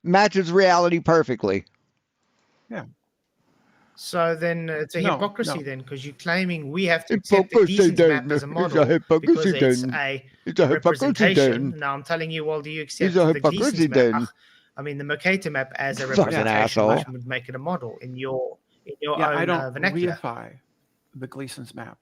Matches reality perfectly. Yeah. So then it's a hypocrisy then, because you're claiming we have to accept the Hypocrisy Gleason's map then. as a It's model a hypocrisy because it's then. a It's a hypocrisy representation. then. Now I'm telling you, well, do you accept It's a the hypocrisy Gleason's map? then. I mean, the Mercator map as a Fucking representation, asshole. which would make it a model in your own I don't vernacular. reify the Gleason's map.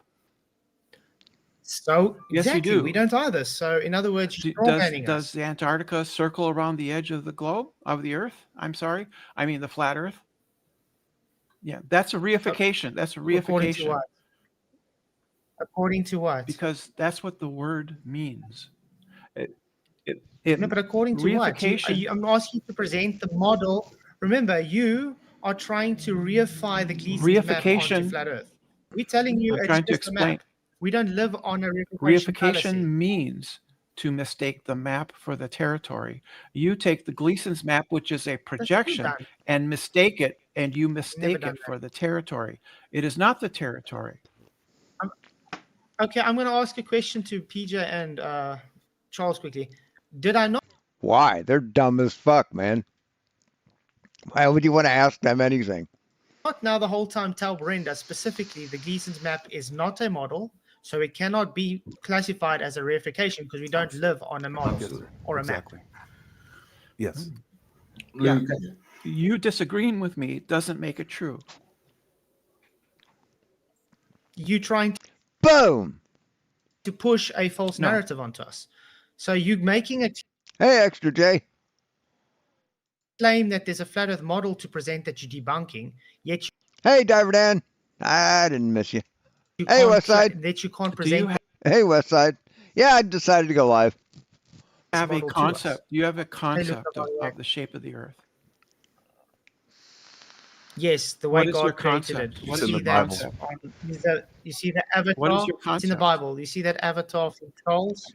So Yes, exactly, you do. we don't either. So in other words, you're strawmanning us. Does Antarctica circle around the edge of the globe, of the Earth? I'm sorry, I mean the flat Earth. Yeah, that's a reification. That's a According to reification. what? According to what? Because that's what the word means. No, but according to what? I'm asking you to present the model. Remember, you are trying to reify the Gleason's map onto flat Earth. We're telling you I'm it's trying to just a explain. map. We don't live on a reification fallacy. Reification means to mistake the map for the territory. You take the Gleason's map, which is a projection, and mistake it, and you mistake it for the territory. It is not the territory. Okay, I'm going to ask a question to PJ and Charles quickly. Did I not? Why? They're dumb as fuck, man. Why would you want to ask them anything? Not now the whole time tell Brenda specifically the Gleason's map is not a model, so it cannot be classified as a reification because we don't live on a model or a map. Yes. Yeah. You disagreeing with me doesn't make it true. You trying to boom to push a false narrative onto us. So you making a hey extra J claim that there's a flat Earth model to present that you're debunking, yet you, hey Diver Dan, I didn't miss you. Hey Westside, that you can't present. Hey Westside, yeah, I decided to go live. Have a concept. You have a concept of the shape of the Earth. Yes, the way God created it. What is your concept? You see the avatar. What is your concept? It's in the Bible. You see that avatar from Charles,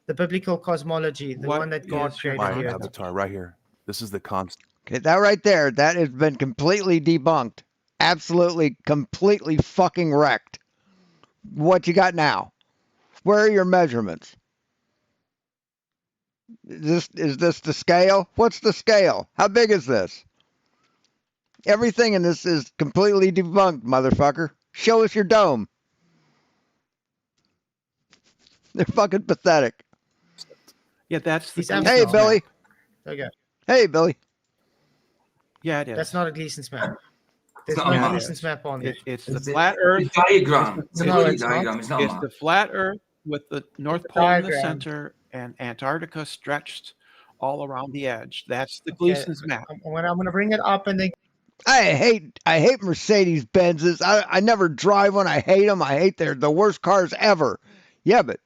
the biblical cosmology, the one that God created. My avatar right here. This is the concept. Okay, that right there, that has been completely debunked. Absolutely, completely fucking wrecked. What you got now? Where are your measurements? Is this the scale? What's the scale? How big is this? Everything in this is completely debunked, motherfucker. Show us your dome. They're fucking pathetic. Yeah, that's the. Hey, Billy. Okay. Hey, Billy. Yeah, it is. That's not a Gleason's map. There's no Gleason's map on it. It's the flat Earth diagram. It's the flat Earth with the North Pole in the center and Antarctica stretched all around the edge. That's the Gleason's map. When I'm going to bring it up and then. I hate Mercedes Benzes. I never drive one. I hate them. I hate they're the worst cars ever. Yeah, but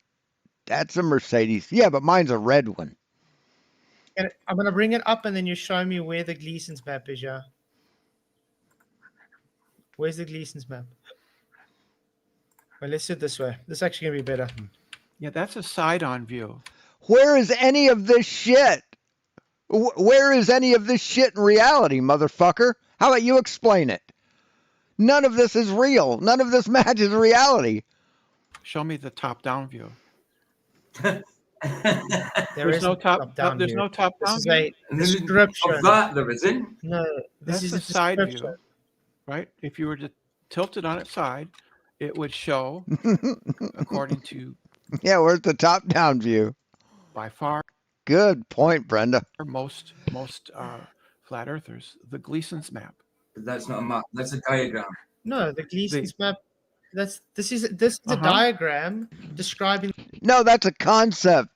that's a Mercedes. Yeah, but mine's a red one. And I'm going to bring it up and then you show me where the Gleason's map is, yeah? Where's the Gleason's map? Well, let's do it this way. This is actually going to be better. Yeah, that's a side-on view. Where is any of this shit? Where is any of this shit in reality, motherfucker? How about you explain it? None of this is real. None of this matches reality. Show me the top-down view. There's no top-down. There's no top-down view. This is a description. Of that, there isn't. No, this is a side view, right? If you were to tilt it on its side, it would show, according to. Yeah, where's the top-down view? By far. Good point, Brenda. Most flat earthers, the Gleason's map. That's not a map. That's a diagram. No, the Gleason's map. This is a diagram describing. No, that's a concept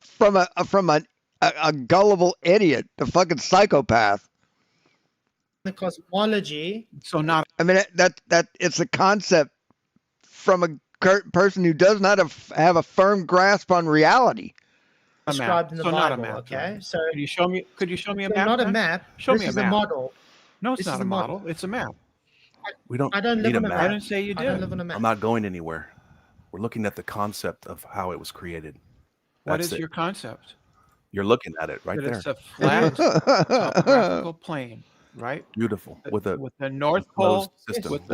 from a gullible idiot, the fucking psychopath. The cosmology. So not. I mean that it's a concept from a person who does not have a firm grasp on reality. Described in the Bible, not a map. Okay, so could you show me a map? Not a map. Show me a map. A model. No, it's not a model. It's a map. We don't. I don't need live on a map. I didn't say you did. I don't live on a map. I'm not going anywhere. We're looking at the concept of how it was created. What is your concept? You're looking at it right there. It's a flat topographical plane, right? Beautiful with the North Pole system, with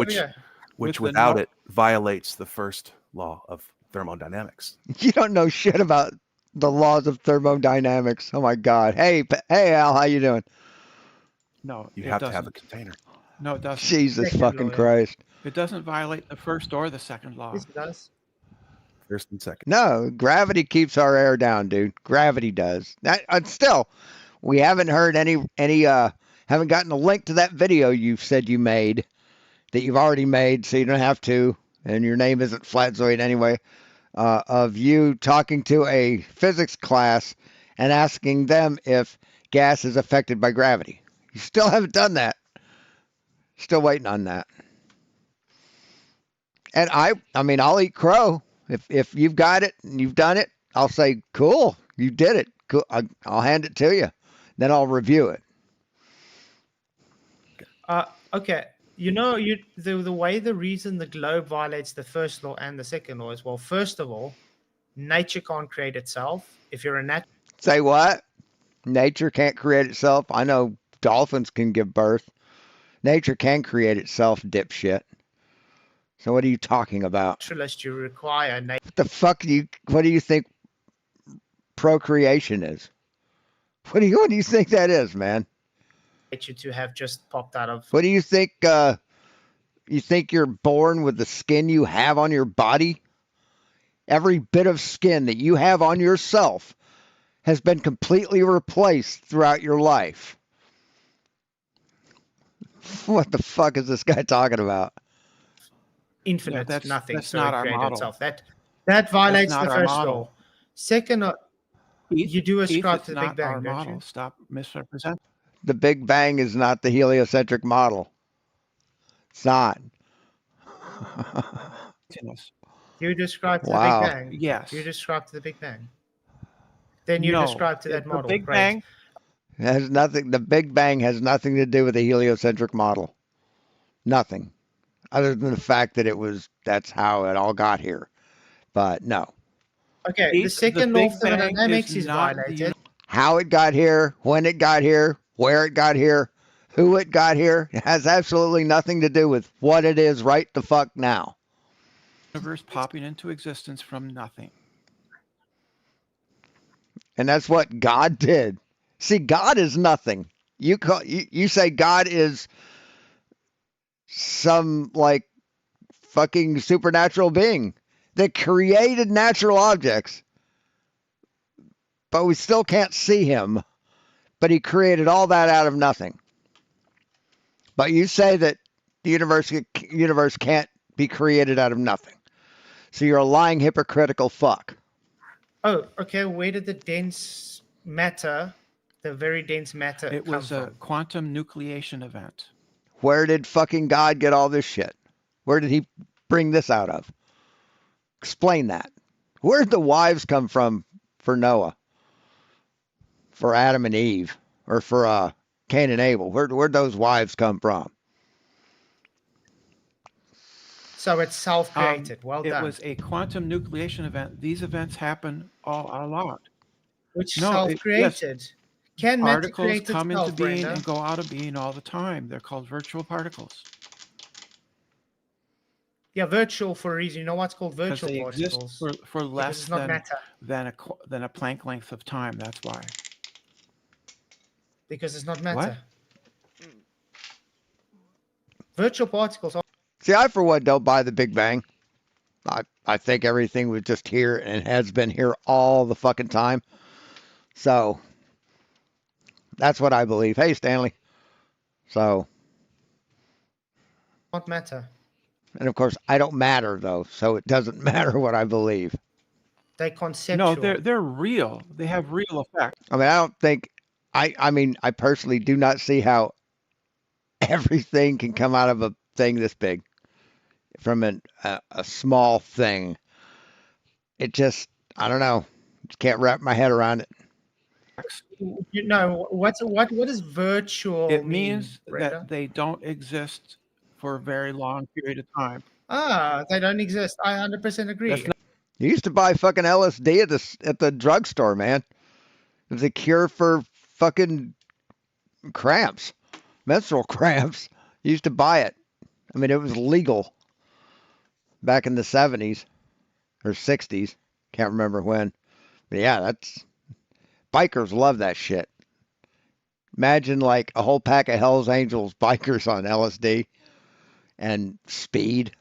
which without it violates the first law of thermodynamics. You don't know shit about the laws of thermodynamics. Oh my God. Hey, Al, how you doing? No, You it have doesn't. to have a container. No, it doesn't. Jesus fucking Christ. It doesn't violate the first or the second law. Yes, it does. First and second. No, gravity keeps our air down, dude. Gravity does. Still, we haven't heard haven't gotten a link to that video you said you made, that you've already made, so you don't have to, and your name isn't Flatzoid anyway, of you talking to a physics class and asking them if gas is affected by gravity. You still haven't done that. Still waiting on that. And I mean, I'll eat crow. If you've got it and you've done it, I'll say, cool, you did it. Cool. I'll hand it to you. Then I'll review it. Okay. The reason the globe violates the first law and the second law is, well, first of all, nature can't create itself. If you're a natural... Say what? Nature can't create itself? I know dolphins can give birth. Nature can create itself, dipshit. So what are you talking about? Naturalist, you require nature. What the fuck what do you think procreation is? What do you think that is, man? Nature to have just popped out of... What do you think? You think you're born with the skin you have on your body? Every bit of skin that you have on yourself has been completely replaced throughout your life. What the fuck is this guy talking about? Infinite, Yeah, nothing. That's So not it our created model. itself. That violates the not our first model. law. Second, you do ascribe to the Big Bang, our don't model. you? Stop misrepresenting. The Big Bang is not the heliocentric model. It's not. You describe to Wow. the Big Bang. Yes. You describe to the Big Bang. Then you No, describe to that the model. Big Great. Bang. It has nothing. The Big Bang has nothing to do with the heliocentric model. Nothing, other than the fact that that's how it all got here. But no. Okay, the second law of thermodynamics is violated. How it got here, when it got here, where it got here, who it got here, it has absolutely nothing to do with what it is right the fuck now. Universe popping into existence from nothing. And that's what God did. See, God is nothing. You say God is some like fucking supernatural being that created natural objects, but we still can't see him. But he created all that out of nothing. But you say that the universe can't be created out of nothing. So you're a lying, hypocritical fuck. Oh, okay. Where did the dense matter, the very dense matter, It come was a from? quantum nucleation event. Where did fucking God get all this shit? Where did he bring this out of? Explain that. Where did the wives come from for Noah? For Adam and Eve? Or for Cain and Abel? Where'd those wives come from? So it's self-created. Well It done. was a quantum nucleation event. These events happen a lot. Which No, self-created? Can matter Particles create come itself, into being Brenda? and go out of being all the time. They're called virtual particles. Yeah, virtual for a reason. You know what's called Because virtual they particles? exist for Because less it's not matter. than a Planck length of time. That's why. Because it's not matter. What? Virtual particles are... See, I for one don't buy the Big Bang. I think everything was just here and has been here all the fucking time. So that's what I believe. Hey, Stanley. So. not matter. And of course, I don't matter though, so it doesn't matter what I believe. They're conceptual. No, they're real. They have real effect. I mean, I don't think. I personally do not see how everything can come out of a thing this big from a small thing. It just, I don't know. Just can't wrap my head around it. You know, what does virtual It mean, means Brenda? that they don't exist for a very long period of time. They don't exist. I 100% agree. You used to buy fucking LSD at the drugstore, man. It was a cure for fucking cramps, menstrual cramps. You used to buy it. I mean, it was legal back in the 70s. or 60s. Can't remember when. But yeah, that's bikers love that shit. Imagine like a whole pack of Hell's Angels bikers on LSD and speed.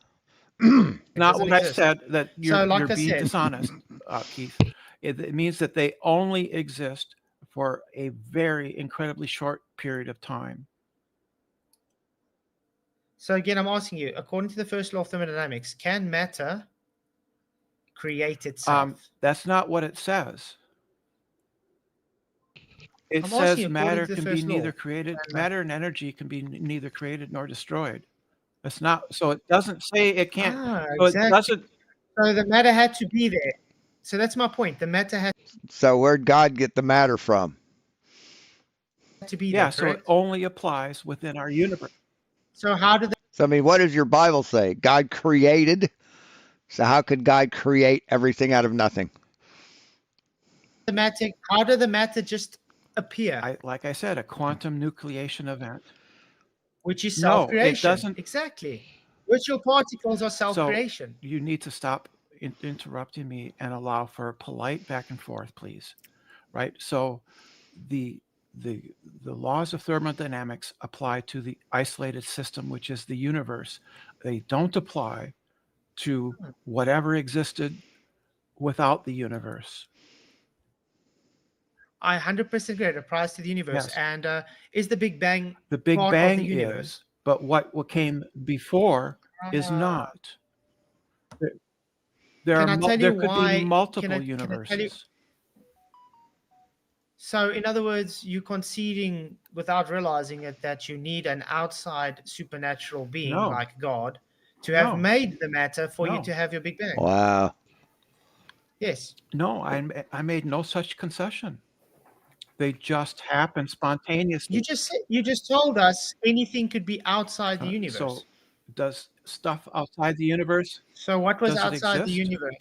Not what I said. That So, like you're I being said- dishonest, Keith. It means that they only exist for a very incredibly short period of time. So again, I'm asking you, according to the first law of thermodynamics, can matter create itself? That's not what it says. It I'm asking says you, according matter to the can be first law. neither created, matter and energy can be neither created nor destroyed. That's not, so it doesn't say it can't. So Exactly. it doesn't. So the matter had to be there. So that's my point. The matter had So where'd God get the matter from? to be Yeah, there, so it correct? only applies within our universe. So how did So I mean, what does your Bible say? God created. So how could God create everything out of nothing? how did the matter just appear? Like I said, a quantum nucleation event. Which is No, self-creation. it doesn't. Exactly. Virtual particles are self-creation. So you need to stop interrupting me and allow for polite back and forth, please. Right? So the laws of thermodynamics apply to the isolated system, which is the universe. They don't apply to whatever existed without the universe. I 100% agree. It applies to the universe. Yes. And is the Big Bang The Big part Bang of the universe? is, but what came before is not. There could be multiple universes. So, in other words, you're conceding without realizing it that you need an outside supernatural being No. like God to have No. made the matter for you No. to have your Big Bang. Wow. Yes. No, I made no such concession. They just happen spontaneously. You just told us anything could be outside the universe. So does stuff outside the universe? So what was does it outside the exist? universe?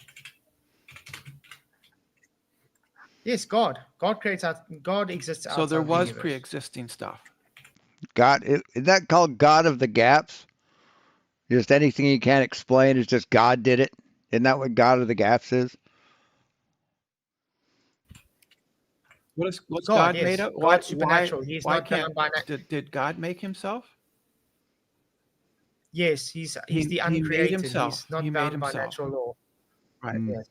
Yes, God. God exists outside So there the was universe. pre-existing stuff. God, is that called God of the gaps? Just anything you can't explain is just God did it. Isn't that what God of the gaps is? What's God, God yes. made up? God's supernatural. He's why not bound by did God make himself? Yes, he's the He made uncreated. himself. He's not He made bound by himself. natural law. Right. Yes.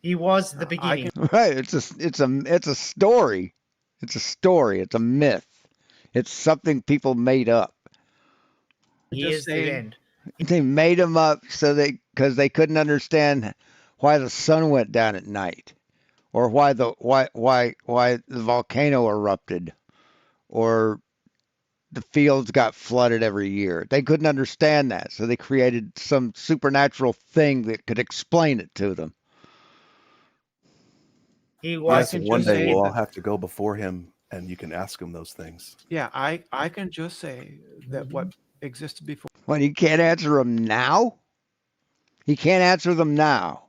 He was the beginning. Right. It's a story. It's a story. It's a myth. It's something people made up. He is the end. They made them up because they couldn't understand why the sun went down at night, or why the volcano erupted, or the fields got flooded every year. They couldn't understand that, so they created some supernatural thing that could explain it to them. He was. Yes, one day we'll all have to go before him, and you can ask him those things. Yeah, I can just say that what existed before. Well, you can't answer them now? He can't answer them now.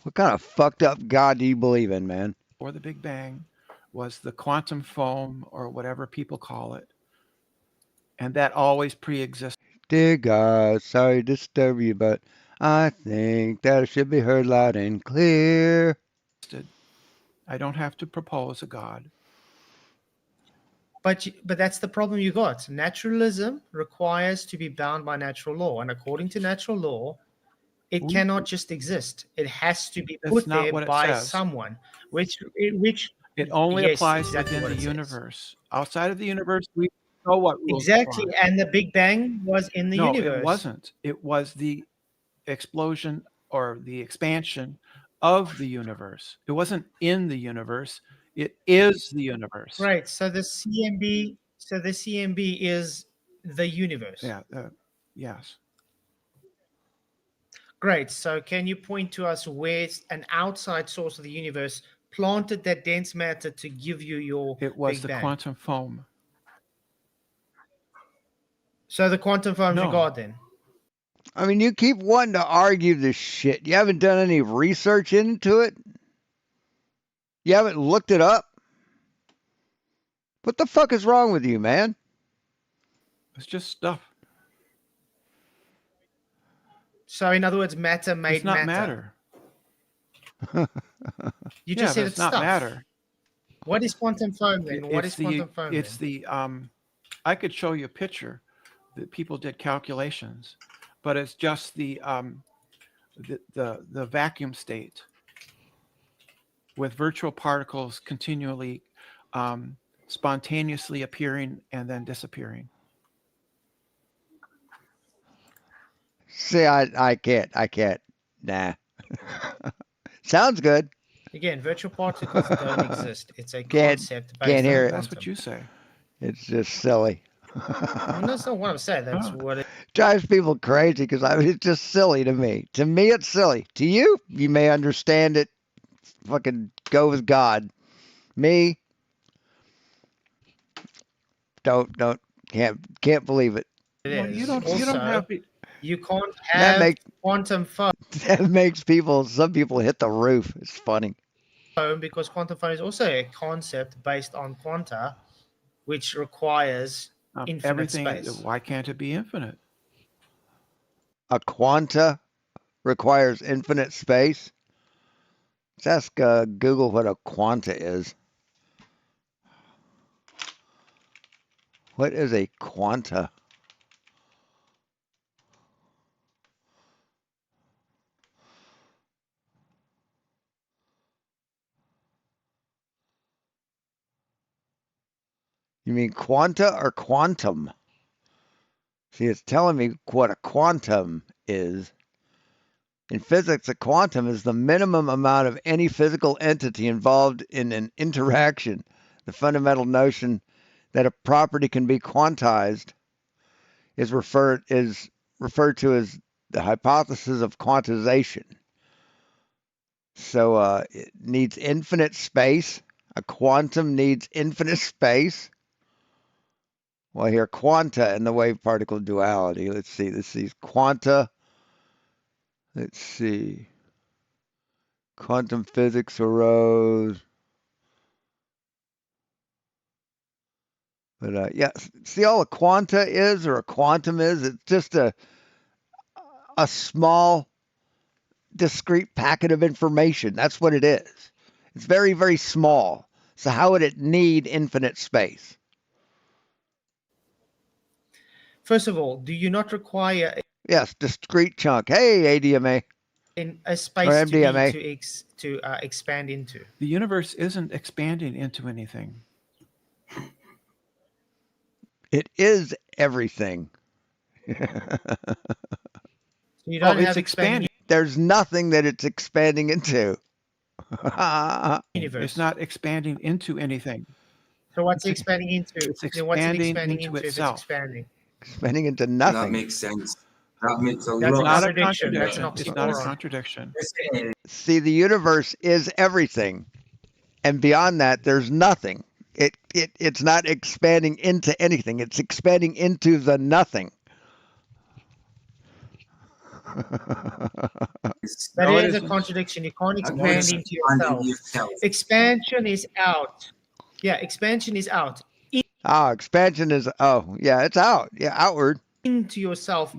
What kind of fucked up God do you believe in, man? Before the Big Bang was the quantum foam, or whatever people call it. And that always pre-existed. Dear God, sorry to disturb you, but I think that it should be heard loud and clear. I don't have to propose a God. But that's the problem you got. Naturalism requires to be bound by natural law, and according to natural law, it cannot just exist. It has to be put there by someone, which it only yes, applies exactly within what the it universe. Outside of the universe, we know what rules exactly. apply. And the Big Bang was in the universe. No, it wasn't. It was the explosion or the expansion of the universe. It wasn't in the universe. It is the universe. Right. So the CMB is the universe. Yeah. Yes. Great. So can you point to us where an outside source of the universe planted that dense matter to give you your It was Big the Bang? quantum foam. So the quantum foam is God then? I mean, you keep wanting to argue this shit. You haven't done any research into it? You haven't looked it up? What the fuck is wrong with you, man? It's just stuff. So in other words, matter made It's not matter. matter. You just said it's it's not stuff. matter. What is quantum foam then? What is quantum foam? It's then? the I could show you a picture that people did calculations, but it's just the vacuum state with virtual particles continually spontaneously appearing and then disappearing. See, I can't. Nah. Sounds good. Again, virtual particles don't exist. It's a Can't concept. Can't hear it. That's what you say. It's just silly. Well, that's not what I'm saying. That's what it Drives people crazy because it's just silly to me. To me, it's silly. To you, you may understand it. Fucking go with God. Me, can't believe it. Well, is. you don't have you can't have quantum foam That makes some people hit the roof. It's funny. because quantum foam is also a concept based on quanta, which requires infinite everything. space. Why can't it be infinite? A quanta requires infinite space. Let's ask Google what a quanta is. What is a quanta? You mean quanta or quantum? See, it's telling me what a quantum is. In physics, a quantum is the minimum amount of any physical entity involved in an interaction. The fundamental notion that a property can be quantized is referred to as the hypothesis of quantization. So it needs infinite space. A quantum needs infinite space. Well, here, quanta and the wave-particle duality. Let's see. This is quanta. Let's see. Quantum physics arose. But yeah, see all a quanta is or a quantum is? It's just a small, discrete packet of information. That's what it is. It's very, very small. So how would it need infinite space? First of all, do you not require Yes, discrete chunk. Hey, ADMA. in a space Or to be MDMA. to expand into? The universe isn't expanding into anything. It is everything. You don't it's have expanding. There's nothing that it's expanding into. universe. It's not expanding into anything. So what's it expanding into? It's Then what's it expanding expanding into into itself. if it's expanding? Expanding into That nothing. makes sense. That makes a That's lot not of a contradiction. That's an It's not a oxymoron. contradiction. See, the universe is everything. And beyond that, there's nothing. It's not expanding into anything. It's expanding into the nothing. That is a contradiction. You can't expand into yourself. Expansion is out. Yeah, expansion is out. Expansion is, it's out. Yeah, outward. Into yourself.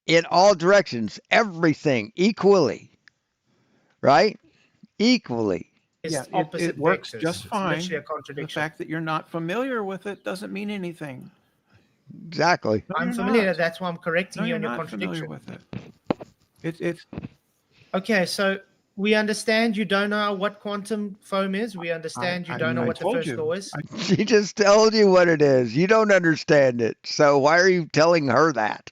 In all directions, everything equally. Right? Equally. Yeah, it works just fine. The fact that you're not familiar with it doesn't mean anything. Exactly. No, I'm familiar. That's why I'm correcting you on your not contradiction. familiar with it. It's okay. So we understand you don't know what quantum foam is. We understand you don't know what the first law is. She just told you what it is. You don't understand it. So why are you telling her that?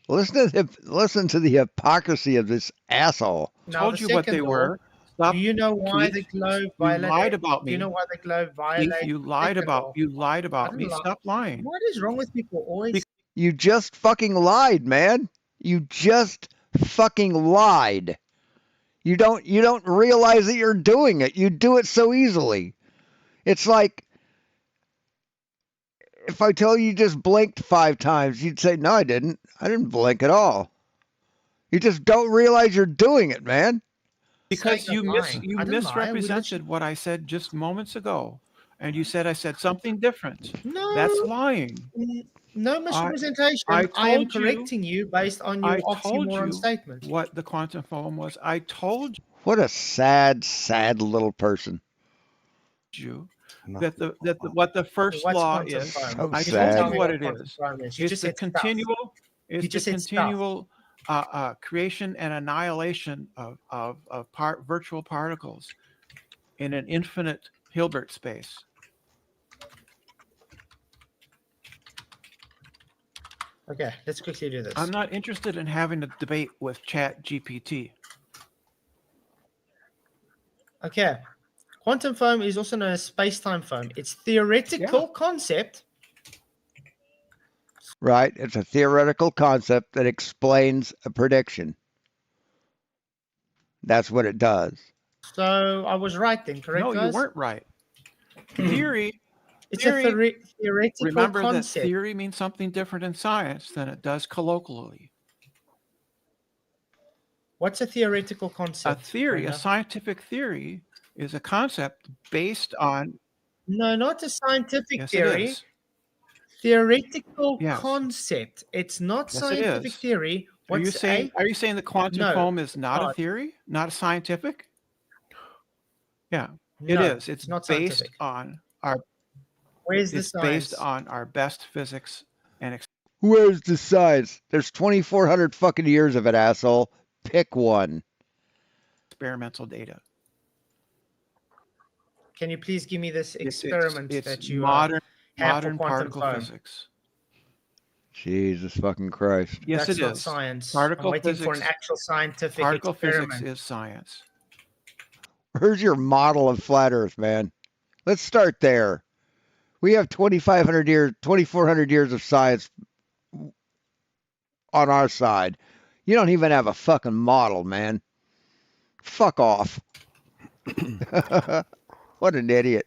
Listen to the hypocrisy of this asshole. Now, told you what they were. Do you know why the globe violated? You lied about me. Do you know why the globe violated? You lied about me. Stop lying. What is wrong with people always? You just fucking lied, man. You just fucking lied. You don't realize that you're doing it. You do it so easily. It's like if I tell you just blinked 5 times, you'd say, "No, I didn't. I didn't blink at all." You just don't realize you're doing it, man. Because you misrepresented what I said just moments ago, and you said I said something different. No, that's lying. No misrepresentation. I am correcting you based on your oxymoron statement. What the quantum foam was. I told What a sad, sad little person. you that what the first law is. So I sad. told you what it is. It's the continual. It's the continual creation and annihilation of virtual particles in an infinite Hilbert space. Okay, let's quickly do this. I'm not interested in having a debate with Chat GPT. Okay. Quantum foam is also known as space-time foam. It's theoretical concept. Right. It's a theoretical concept that explains a prediction. That's what it does. So I was right then, correct, No, guys? you weren't right. Theory. It's a theoretical Remember concept. that theory means something different in science than it does colloquially. What's a theoretical concept? A theory, a scientific theory, is a concept based on... No, not a scientific Yes, theory. it is. Theoretical Yes. concept. It's not Yes, scientific it is. theory. Are you saying the quantum No, foam is not God. a theory, not a scientific? Yeah, it No, is. It's not based scientific. on our... Where's the It's science? based on our best physics and Where's the science? There's 2,400 fucking years of it, asshole. Pick one. experimental data. Can you please give me this experiment It's that you modern have for quantum particle foam? physics. Jesus fucking Christ. Yes, That's it not is. science. Particle I'm waiting for an physics- actual scientific Particle experiment. physics is science. Where's your model of flat Earth, man? Let's start there. We have 2,500 years, 2,400 years of science on our side. You don't even have a fucking model, man. Fuck off. What an idiot.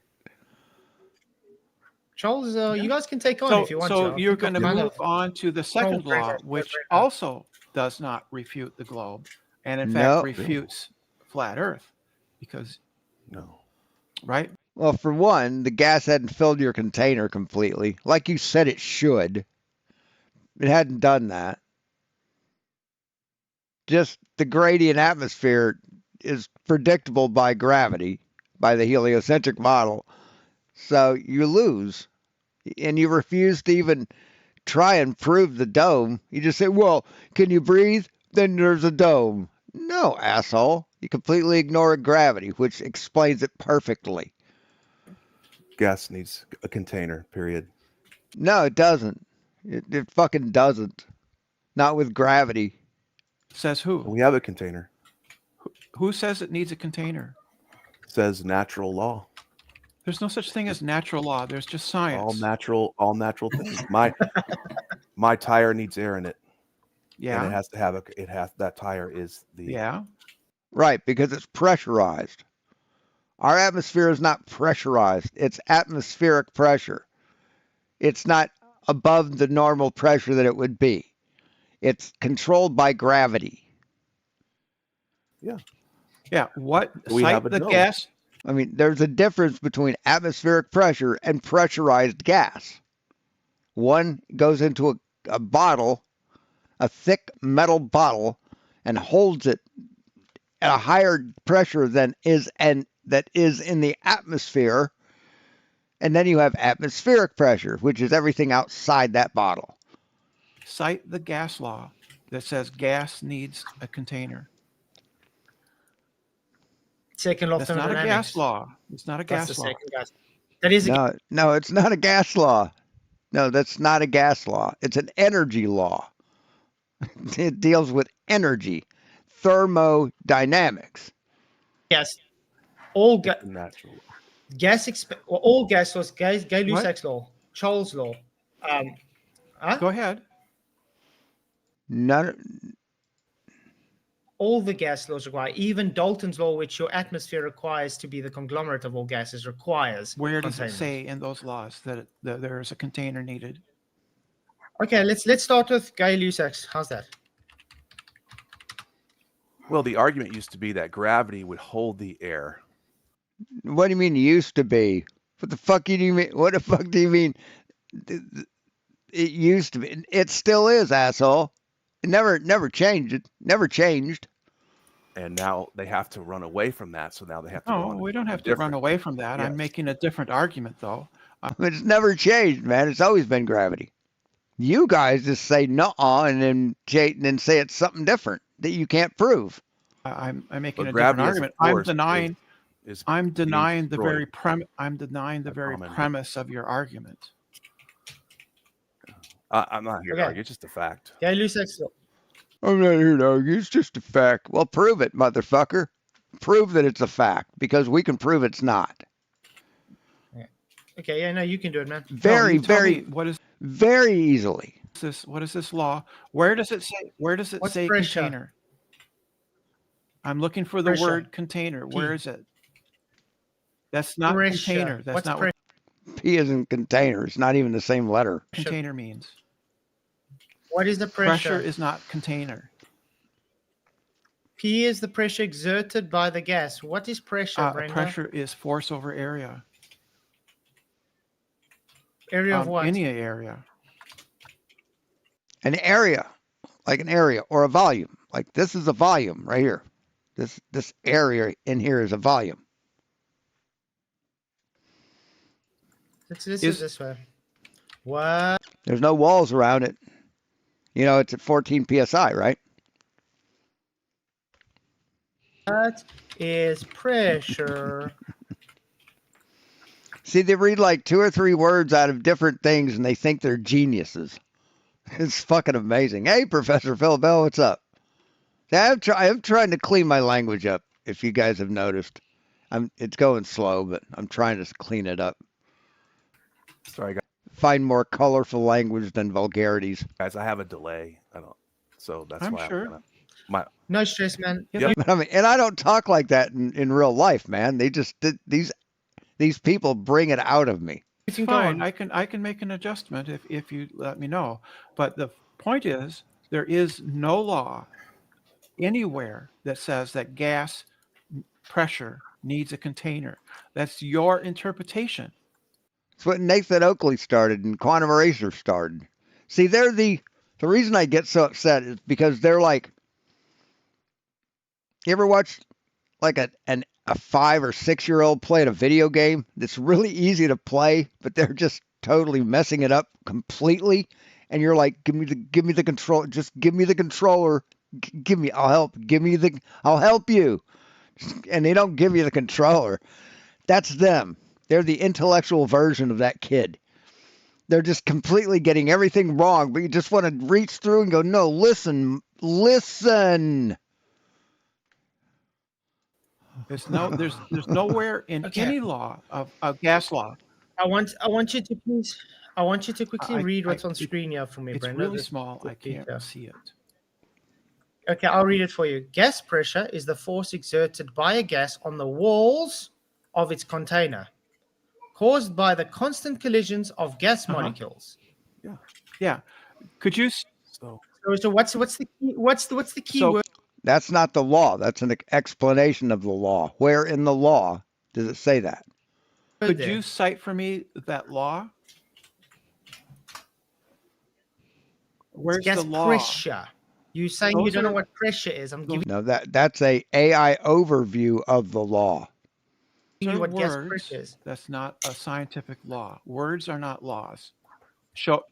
Charles, you guys can take on if you want to. So I you're think going to I've kind move of on to the second very law, much which right now. also does not refute the globe, and in fact No. refutes flat Earth, because right? Well, for one, the gas hadn't filled your container completely, like you said it should. It hadn't done that. Just the gradient atmosphere is predictable by gravity, by the heliocentric model. So you lose. And you refuse to even try and prove the dome. You just say, well, can you breathe? Then there's a dome. No, asshole. You completely ignore gravity, which explains it perfectly. Gas needs a container, period. No, it doesn't. It fucking doesn't. Not with gravity. Says who? We have a container. Who says it needs a container? Says natural law. There's no such thing as natural law. There's just science. All natural things. My tire needs air in it. Yeah. And it has to have that tire is the Yeah. Right, because it's pressurized. Our atmosphere is not pressurized. It's atmospheric pressure. It's not above the normal pressure that it would be. It's controlled by gravity. Yeah. Yeah. What We cite have a the dome. gas? I mean, there's a difference between atmospheric pressure and pressurized gas. One goes into a bottle, a thick metal bottle, and holds it at a higher pressure than is in the atmosphere. And then you have atmospheric pressure, which is everything outside that bottle. Cite the gas law that says gas needs a container. Second law of That's not a thermodynamics. gas law. It's not a That's gas the law. second gas. That is a No, it's not a gas law. No, that's not a gas law. It's an energy law. It deals with energy, thermodynamics. gas. All natural. all gas laws. Gay-Lussac's law. Charles' law. Go ahead. None. All the gas laws require, even Dalton's law, which your atmosphere requires to be the conglomerate of all gases, requires. Where does it containment. say in those laws that there is a container needed? Okay, let's start with Gay-Lussac's. How's that? Well, the argument used to be that gravity would hold the air. What do you mean used to be? What the fuck do you mean? What the fuck do you mean? It used to be. It still is, asshole. It never changed. It never changed. And now they have to run away from that. So now they have to. No, we don't have to run away from that. Yes. I'm making a different argument, though. It's never changed, man. It's always been gravity. You guys just say nuh-uh and then say it's something different that you can't prove. I'm making a different argument. I'm denying the very premise of your argument. I'm not here to argue. It's just a fact. Yeah, loose X. I'm not here to argue. It's just a fact. Well, prove it, motherfucker. Prove that it's a fact, because we can prove it's not. Okay, yeah, no, you can do it, man. Very easily. What is this law? Where does it say? Where does it say pressure? Container? I'm looking for the word container. Where is it? That's not Pressure. container. That's not what P isn't container. It's not even the same letter. container means. What is the pressure? Pressure is not container. P is the pressure exerted by the gas. What is pressure, Brenda? Pressure is force over area. Area of what? Any area. An area, like an area or a volume. Like this is a volume right here. This area in here is a volume. This is this way. What? There's no walls around it. You know, it's at 14 psi, right? What is pressure? See, they read like 2 or 3 words out of different things and they think they're geniuses. It's fucking amazing. Hey, Professor Phil Bell, what's up? I'm trying to clean my language up, if you guys have noticed. It's going slow, but I'm trying to clean it up. Sorry, guys. Find more colorful language than vulgarities. Guys, I have a delay. So that's I'm why sure. No stress, man. Yep. I mean, and I don't talk like that in real life, man. They just these people bring it out of me. It's fine. I can make an adjustment if you let me know. But the point is, there is no law anywhere that says that gas pressure needs a container. That's your interpretation. It's what Nathan Oakley started and Quantum Eraser started. See, they're the reason I get so upset is because they're like, you ever watch like a 5 or 6 year old playing a video game that's really easy to play, but they're just totally messing it up completely, and you're like, give me the control, just give me the controller, I'll help you, and they don't give you the controller. That's them. They're the intellectual version of that kid. They're just completely getting everything wrong, but you just want to reach through and go, no, listen. There's nowhere in any law of gas law. I want you to quickly read what's on screen here for me, It's Brenda. really small. I can't see it. Okay, I'll read it for you. Gas pressure is the force exerted by a gas on the walls of its container, caused by the constant collisions of gas molecules. Yeah. Could you? So what's the key word? That's not the law. That's an explanation of the law. Where in the law does it say that? Could you cite for me that law? Where's gas the law? pressure. You saying you don't know what pressure is? I'm giving No, that's a AI overview of the law. you what gas Words, pressure is. that's not a scientific law. Words are not laws.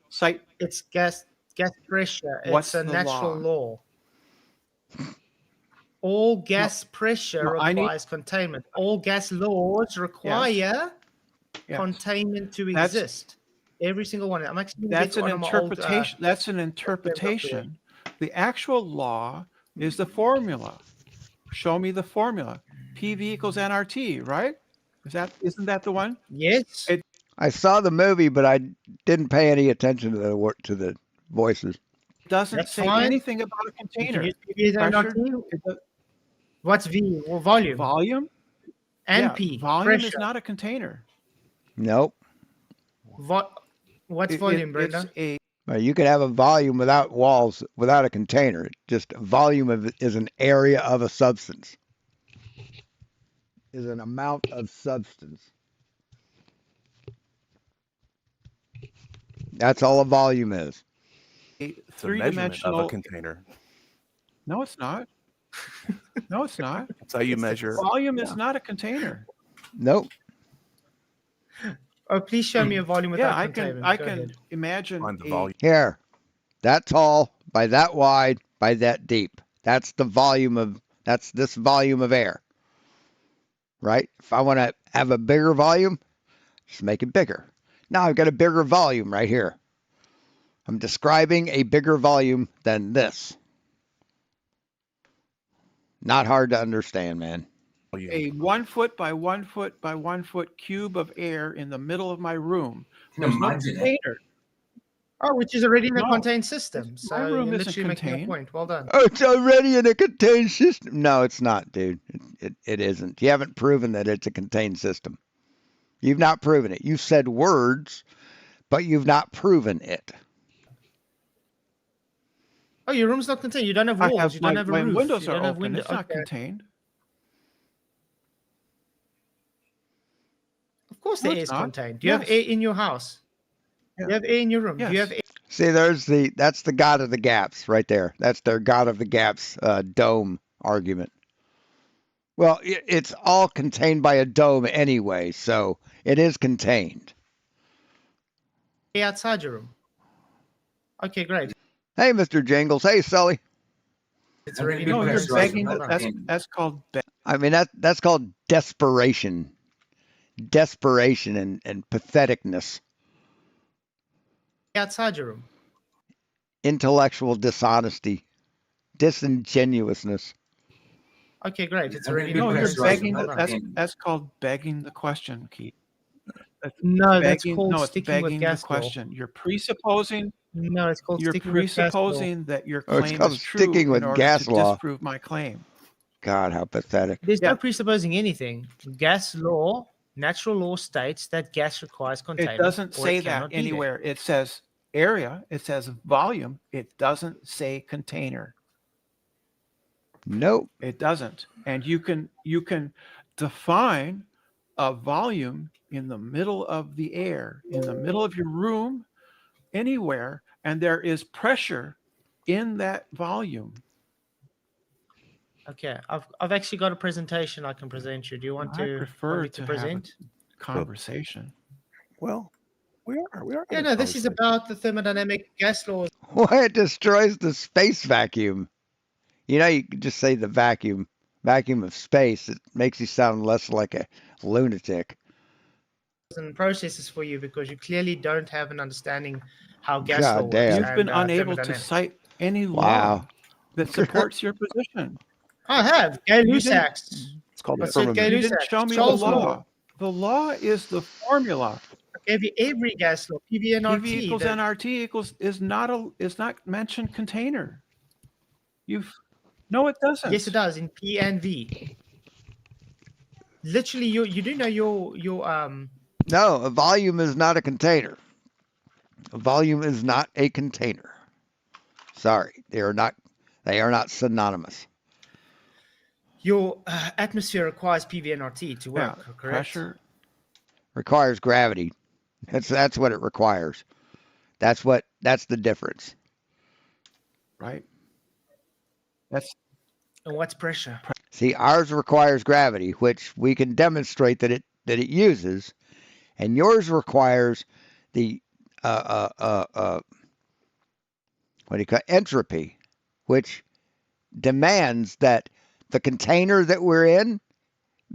Cite. It's gas pressure. What's It's a the natural law. All gas pressure requires containment. All gas laws require containment to exist. Every single one. I'm actually That's an interpretation. That's an interpretation. The actual law is the formula. Show me the formula. PV equals nRT, right? Isn't that the one? Yes. I saw the movie, but I didn't pay any attention to the voices. It doesn't say anything about a container. What's V? Well, volume. Volume? And P. Volume pressure. is not a container. Nope. What's volume, Brenda? You can have a volume without walls, without a container. Just volume is an area of a substance. Is an amount of substance. That's all a volume is. It's a measurement of a container. No, it's not. No, it's not. That's how you measure. Volume is not a container. Nope. Oh, please show me a volume without Yeah, containment. I Go can ahead. imagine Find the a volume. Here, that tall by that wide by that deep. That's the volume of. That's this volume of air. Right? If I want to have a bigger volume, just make it bigger. Now I've got a bigger volume right here. I'm describing a bigger volume than this. Not hard to understand, man. a 1 foot by 1 foot by 1 foot cube of air in the middle of my room. There's no container. Oh, which is already in a No. contained system. So My room you're isn't literally making a contained. point. Well done. Oh, it's already in a contained system. No, it's not, dude. It isn't. You haven't proven that it's a contained system. You've not proven it. You've said words, but you've not proven it. Oh, your room's not contained. You don't have I walls. have You don't have a my roof. windows you are don't have open. window. It's not Okay. contained. Of course, No, there it's is not. contained. Do you have Yes. air in your house? Yeah. Do you have air in your room? Do you Yes. have air? See, that's the God of the gaps right there. That's their God of the gaps dome argument. Well, it's all contained by a dome anyway, so it is contained. outside your room? Okay, great. Hey, Mr. Jingles. Hey, Sully. It's already No, you're contained. begging. Well done. That's called I mean, that's called desperation. Desperation and patheticness. outside your room. Intellectual dishonesty. Disingenuousness. Okay, great. It's I already think No, you're That's begging. right. That's called begging the question, Keith. No, that's Begging, called no, it's sticking with begging the gas law. question. You're presupposing. No, it's called You're sticking with gas law. presupposing that your Oh, it's claim called is true sticking with in order gas to law. disprove my claim. God, how pathetic. There's Yeah. no presupposing anything. Gas law, natural law states that gas requires containment. It doesn't or say it that cannot be there. anywhere. It says area. It says volume. It doesn't say container. Nope. It doesn't. And you can define a volume in the middle of the air, in the middle of your room, anywhere, and there is pressure in that volume. Okay, I've actually got a presentation I can present you. Do you want I to prefer want me to to have a present? conversation. Well, we are. Yeah, having no, a this is conversation. about the thermodynamic gas laws. Why it destroys the space vacuum. You know, you could just say the vacuum of space. It makes you sound less like a lunatic. And processes for you because you clearly don't have an understanding how gas God law works. damn. You've been and, unable to thermodynamics. cite any law Wow. that supports your position. I have. Gay You Lussac's. It's called I the said firmament. Gay You didn't Lussac. show me the Charles law. The law is the formula. I gave you every gas law. PV and PV RT. equals that- nRT equals is not mentioned container. No, it doesn't. Yes, it does in P and V. Literally, you do know your No, a volume is not a container. A volume is not a container. Sorry, they are not synonymous. your atmosphere requires PV and RT to work. Correct. Pressure. Requires gravity. That's what it requires. That's the difference. Right. That's And what's pressure? See, ours requires gravity, which we can demonstrate that it uses, and yours requires the what do you call it? Entropy, which demands that the container that we're in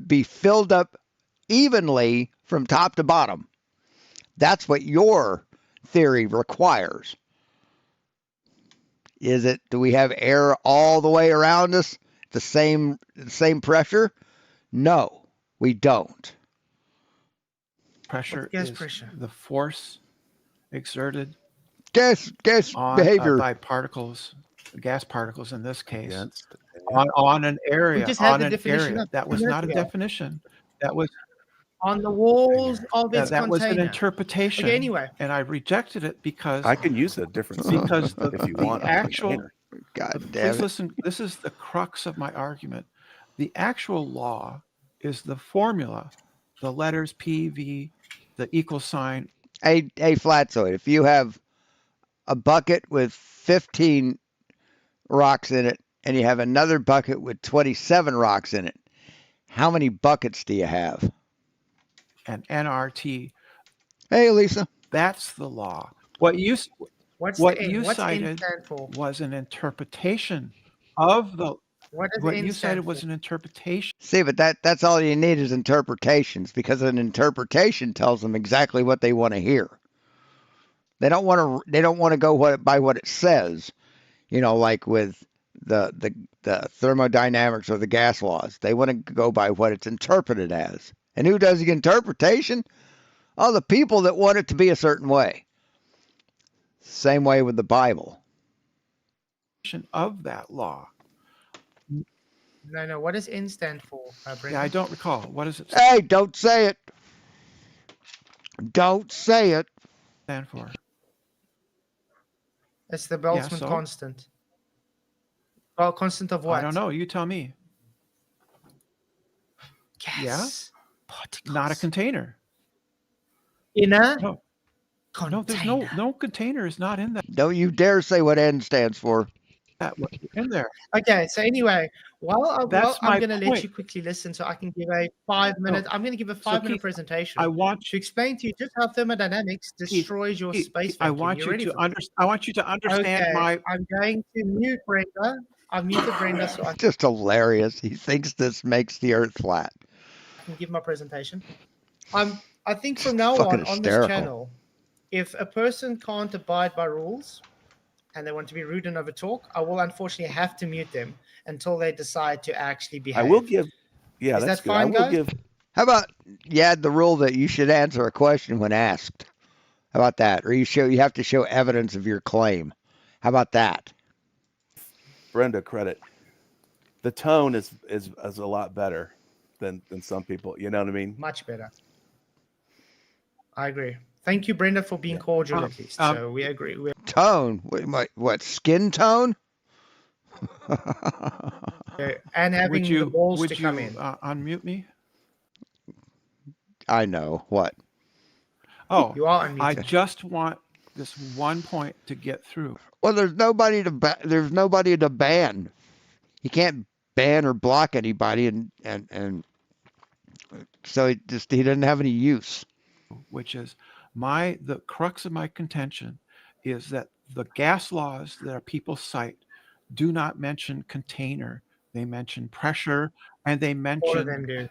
be filled up evenly from top to bottom. That's what your theory requires. Do we have air all the way around us, the same pressure? No, we don't. pressure Gas is pressure. the force exerted Gas on behavior. by particles, gas particles in this case, Against. on an area. just had On the an definition area. up That was 2 not a minutes ago. definition. That was On the walls of its that was an container. interpretation. Okay, anyway. And I rejected it because I can use a different because the, if you the want. actual God damn please it. listen, this is the crux of my argument. The actual law is the formula, the letters P, V, the equal sign. a flatzoid. If you have a bucket with 15 rocks in it and you have another bucket with 27 rocks in it, how many buckets do you have? An NRT. Hey, Lisa. That's the law. What you What's cited stand for? was an interpretation of the. What you cited was an interpretation. See, but that's all you need is interpretations, because an interpretation tells them exactly what they want to hear. They don't want to go by what it says. You know, like with the thermodynamics or the gas laws. They want to go by what it's interpreted as. And who does the interpretation? Oh, the people that want it to be a certain way. Same way with the Bible. Of that law. No. What does N stand for? Yeah, I don't recall. What does it Hey, don't say it. Don't say it. stand for? It's the Boltzmann so? constant. Well, constant of what? I don't know. You tell me. Gas. Yeah. Particles. Not a container. In a No. container. No, there's no container is not in that. Don't you dare say what N stands for. That was in there. Okay, so anyway, I'm That's going to my let point. you quickly listen so I can give a 5-minute. I'm going to give a 5-minute presentation. I want to explain to you just how thermodynamics destroys your space I vacuum. want You you ready to for this? understand. I want you to understand Okay, my. I'm going to mute Brenda. I've muted Brenda so I Just hilarious. He thinks this makes the Earth flat. can give my presentation. I think from now Fucking on hysterical. this channel, if a person can't abide by rules and they want to be rude and over talk, I will unfortunately have to mute them until they decide to actually behave. I will give. Yeah, Is that's that good. fine, I will guys? give. How about you add the rule that you should answer a question when asked? How about that? Or you have to show evidence of your claim. How about that? Brenda credit. The tone is a lot better than some people. You know what I mean? Much better. I agree. Thank you, Brenda, for being cordial at least. So we agree. Tone? What skin tone? And having the balls would to you come in. Unmute me? I know. What? Oh, you are unmuted. I just want this one point to get through. Well, there's nobody to ban. He can't ban or block anybody, and so he doesn't have any use. Which is the crux of my contention is that the gas laws that people cite do not mention container. They mention pressure and they mention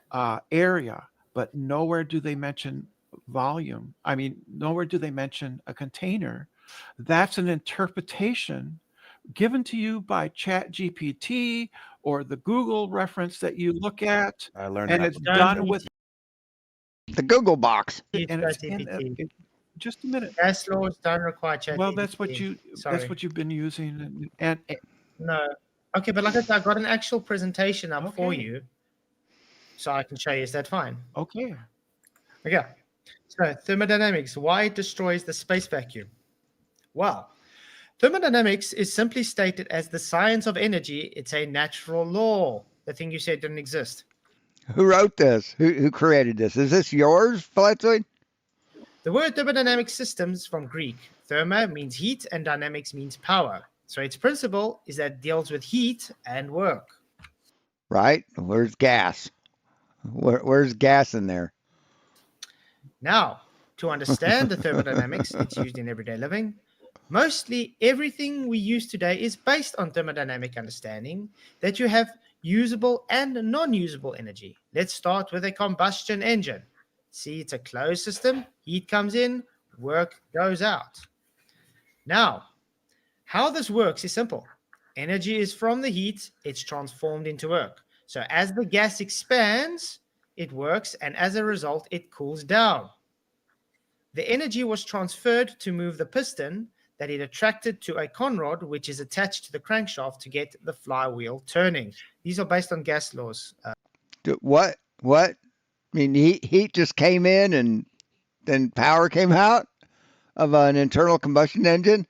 area, but nowhere do they mention volume. I mean, nowhere do they mention a container. That's an interpretation given to you by ChatGPT or the Google reference that you look at. I learned and that it's one. done with the Google box. and it's just a minute. Gas laws don't require ChatGPT. Well, that's what you've been using, and no. Okay, but like I said, I got an actual presentation up for you, so I can show you. Is that fine? Okay. Okay. So thermodynamics, why it destroys the space vacuum? Well, thermodynamics is simply stated as the science of energy. It's a natural law. The thing you said didn't exist. Who wrote this? Who created this? Is this yours, Fkatzoid? The word thermodynamic systems from Greek. Therma means heat and dynamics means power. So its principle is that it deals with heat and work. Right? Where's gas? Where's gas in there? Now, to understand the thermodynamics, it's used in everyday living. Mostly everything we use today is based on thermodynamic understanding that you have usable and non-usable energy. Let's start with a combustion engine. See, it's a closed system. Heat comes in, work goes out. Now, how this works is simple. Energy is from the heat, it's transformed into work. So as the gas expands, it works, and as a result, it cools down. The energy was transferred to move the piston that it attracted to a conrod, which is attached to the crankshaft to get the flywheel turning. These are based on gas laws. What? I mean, heat just came in and then power came out of an internal combustion engine?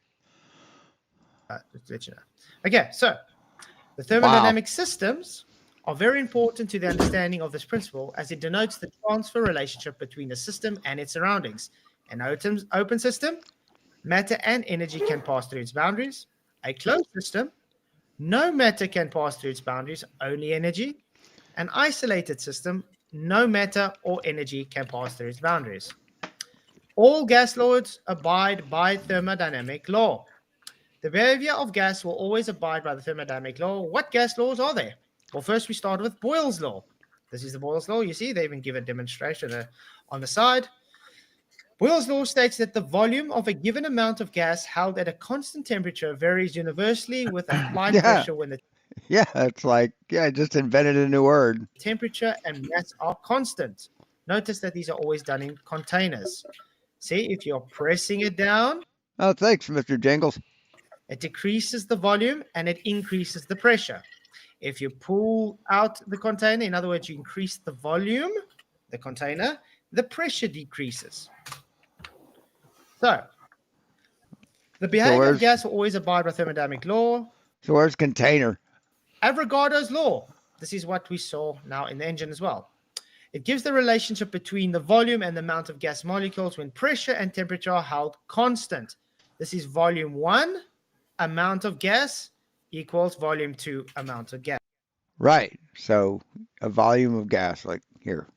Just to let you know. Okay, so the thermodynamic systems are very important to the understanding of this principle as it denotes the transfer relationship between the system and its surroundings. An open system, matter and energy can pass through its boundaries. A closed system, no matter can pass through its boundaries, only energy. An isolated system, no matter or energy can pass through its boundaries. All gas laws abide by thermodynamic law. The behavior of gas will always abide by the thermodynamic law. What gas laws are there? Well, first we start with Boyle's law. This is the Boyle's law. You see, they even give a demonstration on the side. Boyle's law states that the volume of a given amount of gas held at a constant temperature varies universally with applied pressure when the it's like, I just invented a new word. temperature and mass are constant. Notice that these are always done in containers. See, if you're pressing it down. Oh, thanks, Mr. Jingles. It decreases the volume and it increases the pressure. If you pull out the container, in other words, you increase the volume, the container, the pressure decreases. So, the behavior of gas will always abide by thermodynamic law. So where's container? Avogadro's law. This is what we saw now in the engine as well. It gives the relationship between the volume and the amount of gas molecules when pressure and temperature are held constant. This is volume 1, amount of gas, equals volume 2, amount of gas. Right. So a volume of gas, like here.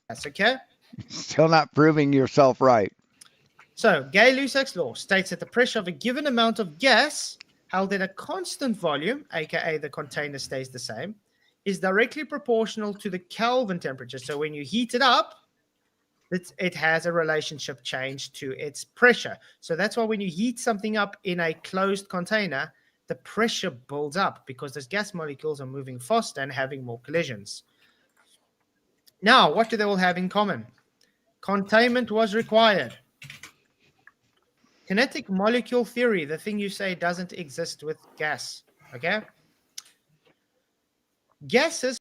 That's okay. Still not proving yourself right. So Gay-Lussac's law states that the pressure of a given amount of gas held at a constant volume, aka the container stays the same, is directly proportional to the Kelvin temperature. So when you heat it up, it has a relationship change to its pressure. So that's why when you heat something up in a closed container, the pressure builds up because those gas molecules are moving faster and having more collisions. Now, what do they all have in common? Containment was required. Kinetic molecule theory, the thing you say doesn't exist with gas, okay? Gases.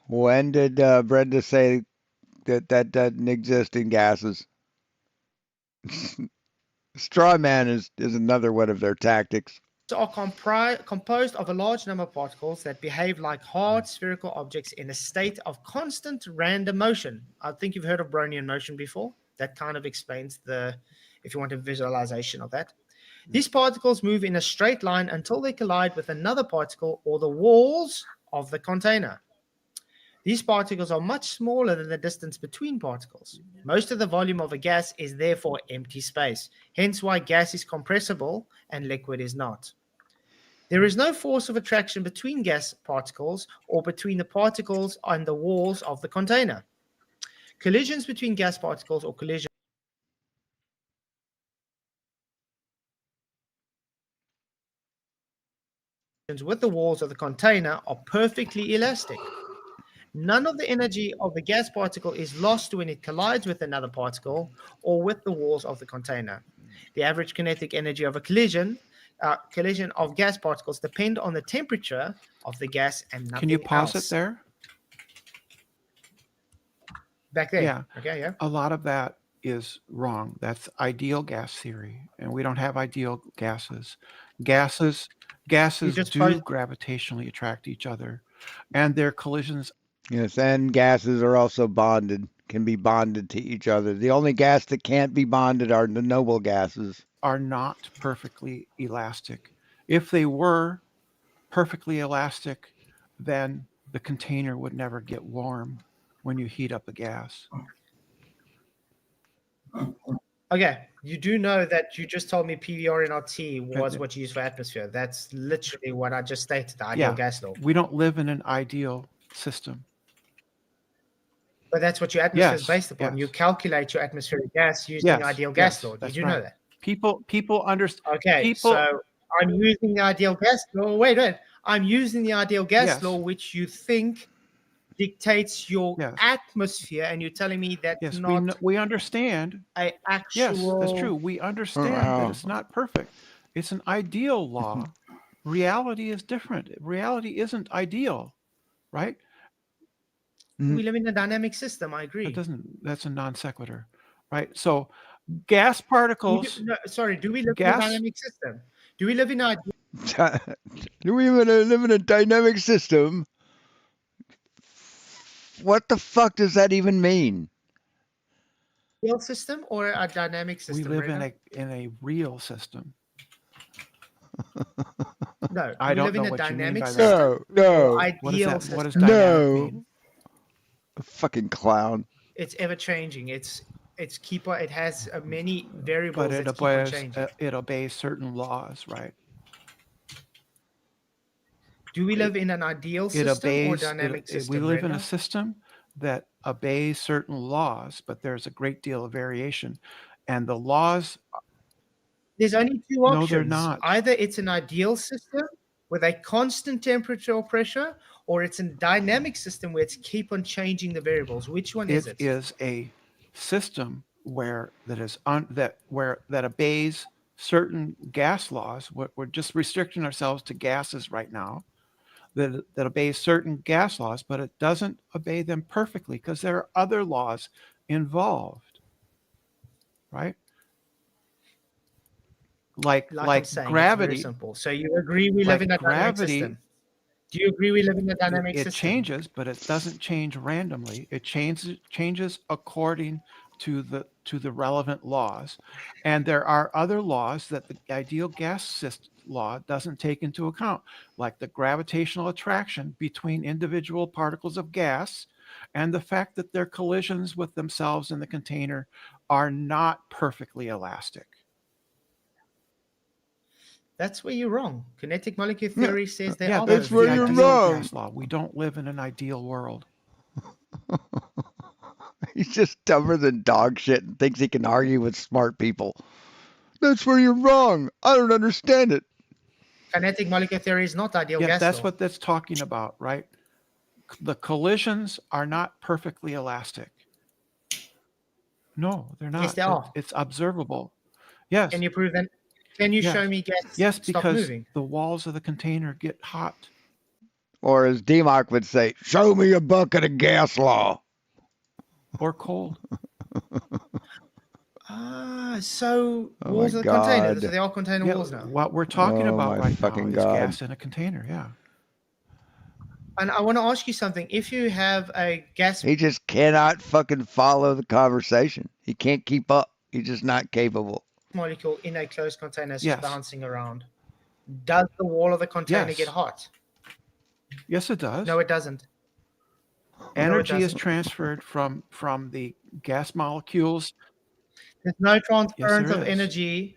When did Brenda say that doesn't exist in gases? Straw man is another one of their tactics. Are composed of a large number of particles that behave like hard spherical objects in a state of constant random motion. I think you've heard of Brownian motion before. That kind of explains if you want a visualization of that. These particles move in a straight line until they collide with another particle or the walls of the container. These particles are much smaller than the distance between particles. Most of the volume of a gas is therefore empty space, hence why gas is compressible and liquid is not. There is no force of attraction between gas particles or between the particles and the walls of the container. Collisions between gas particles or collisions with the walls of the container are perfectly elastic. None of the energy of the gas particle is lost when it collides with another particle or with the walls of the container. The average kinetic energy of a collision of gas particles depend on the temperature of the gas and nothing else. Can you pause it there? Back there? Yeah. Okay, yeah. A lot of that is wrong. That's ideal gas theory, and we don't have ideal gases. Gases do gravitationally attract each other, and their collisions. Yes, and gases are also bonded, can be bonded to each other. The only gas that can't be bonded are the noble gases. Are not perfectly elastic. If they were perfectly elastic, then the container would never get warm when you heat up a gas. Okay, you do know that you just told me PVR-NRT was what you use for atmosphere. That's literally what I just stated, the ideal gas law. We don't live in an ideal system. But that's what your atmosphere is based upon. You calculate your atmospheric gas using the ideal gas law. Did you know that? People understand. Okay, so I'm using the ideal gas law. Wait. I'm using the ideal gas law, which you think dictates your atmosphere, and you're telling me that's not. We understand. Actual. Yes, that's true. We understand that it's not perfect. It's an ideal law. Reality is different. Reality isn't ideal, right? We live in a dynamic system. I agree. That's a non sequitur, right? So, gas particles. Do we live in a dynamic system? Do we live in a? Do we live in a dynamic system? What the fuck does that even mean? ideal system or a dynamic system? We live Rena? in a real system. No, I we don't live in know a what you mean dynamic by that. system. No. Or What is ideal that? system. What does dynamic mean? No. A fucking clown. It's ever changing. It's keep on. It has many variables But it that keep on obeys changing. it obeys certain laws, right? Do we live in an ideal It system or obeys. dynamic system? We live in Rena? a system that obeys certain laws, but there's a great deal of variation, and the laws. There's only two No, options. they're not. Either it's an ideal system with a constant temperature or pressure, or it's a dynamic system where it's keep on changing the variables. Which one is it? It is a system where that obeys certain gas laws. We're just restricting ourselves to gases right now. That obeys certain gas laws, but it doesn't obey them perfectly because there are other laws involved, right? Like I'm saying, gravity. it's very simple. So you agree we live in a dynamic system? Do you agree we live in a dynamic system? It changes, but it doesn't change randomly. It changes according to the relevant laws, and there are other laws that the ideal gas system law doesn't take into account, like the gravitational attraction between individual particles of gas, and the fact that their collisions with themselves in the container are not perfectly elastic. That's where you're wrong. Kinetic molecule theory says they are. That's where you're wrong. Gas law. We don't live in an ideal world. He's just dumber than dog shit and thinks he can argue with smart people. That's where you're wrong. I don't understand it. Kinetic molecule theory is not ideal gas That's law. what that's talking about, right? The collisions are not perfectly elastic. No, they're not. Yes, they are. It's observable. Yes. Can you prove that? Can you show me gas Yes, stop because moving? the walls of the container get hot. Or as D-Mock would say, show me a bucket of gas law. Or cold. So walls of the container. So they are container walls now. What we're talking about right now is God. gas in a container, yeah. And I want to ask you something. If you have a gas... He just cannot fucking follow the conversation. He can't keep up. He's just not capable. Molecule in a closed container is just bouncing around. Does the wall of the container get hot? Yes, it does. No, it doesn't. Energy is transferred from the gas molecules. There's no transference of energy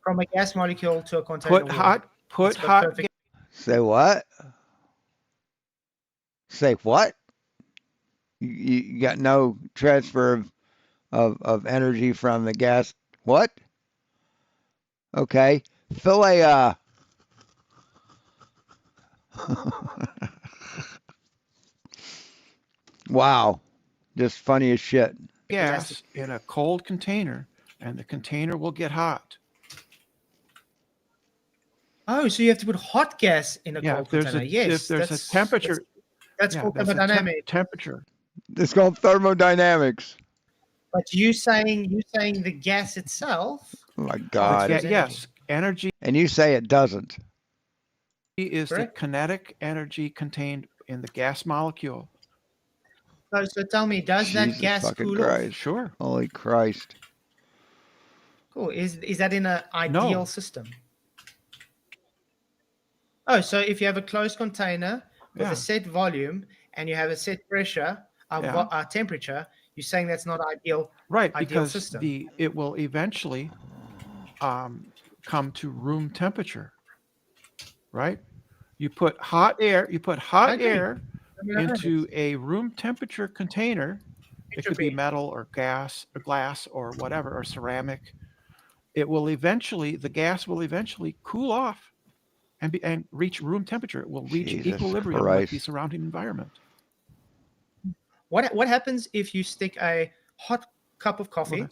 from a gas molecule to a container wall. Put hot. Say what? Say what? You got no transfer of energy from the gas. What? Okay. Fill a wow. Just funny as shit. Gas in a cold container, and the container will get hot. Oh, so you have to put hot gas in a cold container. Yes. If there's a temperature. That's called thermodynamics. Temperature. It's called thermodynamics. But you saying the gas itself. Oh my God. Yes. Energy. And you say it doesn't. Is the kinetic energy contained in the gas molecule. So tell me, does that gas cool off? Sure. Holy Christ. Cool. Is that in an ideal system? Oh, so if you have a closed container with a set volume and you have a set pressure, temperature, you're saying that's not ideal. Right, ideal because system. it will eventually come to room temperature. Right? You put hot air into a room temperature container. It could be metal or gas or glass or whatever, or ceramic. The gas will eventually cool off and reach room temperature. It will reach equilibrium with the surrounding environment. What happens if you stick a hot cup of coffee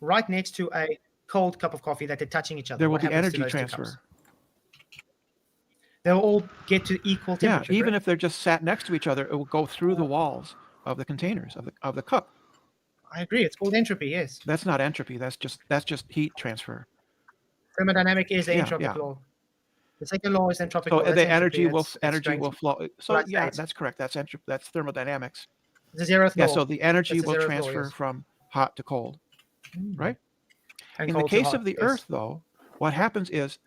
right next to a cold cup of coffee that they're touching each other? There will be energy transfer. They'll all get to equal temperature. Yeah, even if they're just sat next to each other, it will go through the walls of the containers of the cup. I agree. It's called entropy. Yes. That's not entropy. That's just heat transfer. Thermodynamic is the entropic law. The second law is entropic law. So the energy will flow. So that's correct. That's thermodynamics. The zeroth law. Yeah. So the energy will transfer from hot to cold, right? And In the cold to case hot, of the yes. Earth, though, what happens is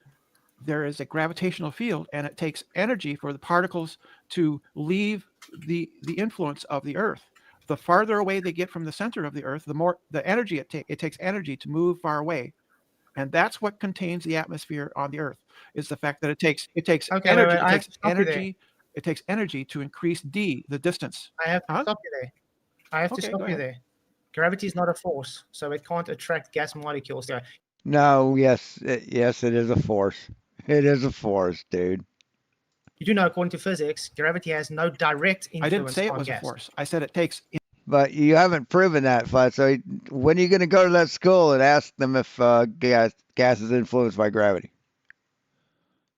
there is a gravitational field, and it takes energy for the particles to leave the influence of the Earth. The farther away they get from the center of the Earth, the more the energy it takes energy to move far away, and that's what contains the atmosphere on the Earth. Is the fact that it takes Okay, energy. wait, It I have takes to stop you there. energy. It takes energy to increase d, the distance. I have to stop you there. I have to Okay, stop go you ahead. there. Gravity is not a force, so it can't attract gas molecules there. No, yes, yes, it is a force. It is a force, dude. You do know, according to physics, gravity has no direct influence I didn't say it on was a gas. force. I said it takes. But you haven't proven that, Flat. So when are you going to go to that school and ask them if gas is influenced by gravity?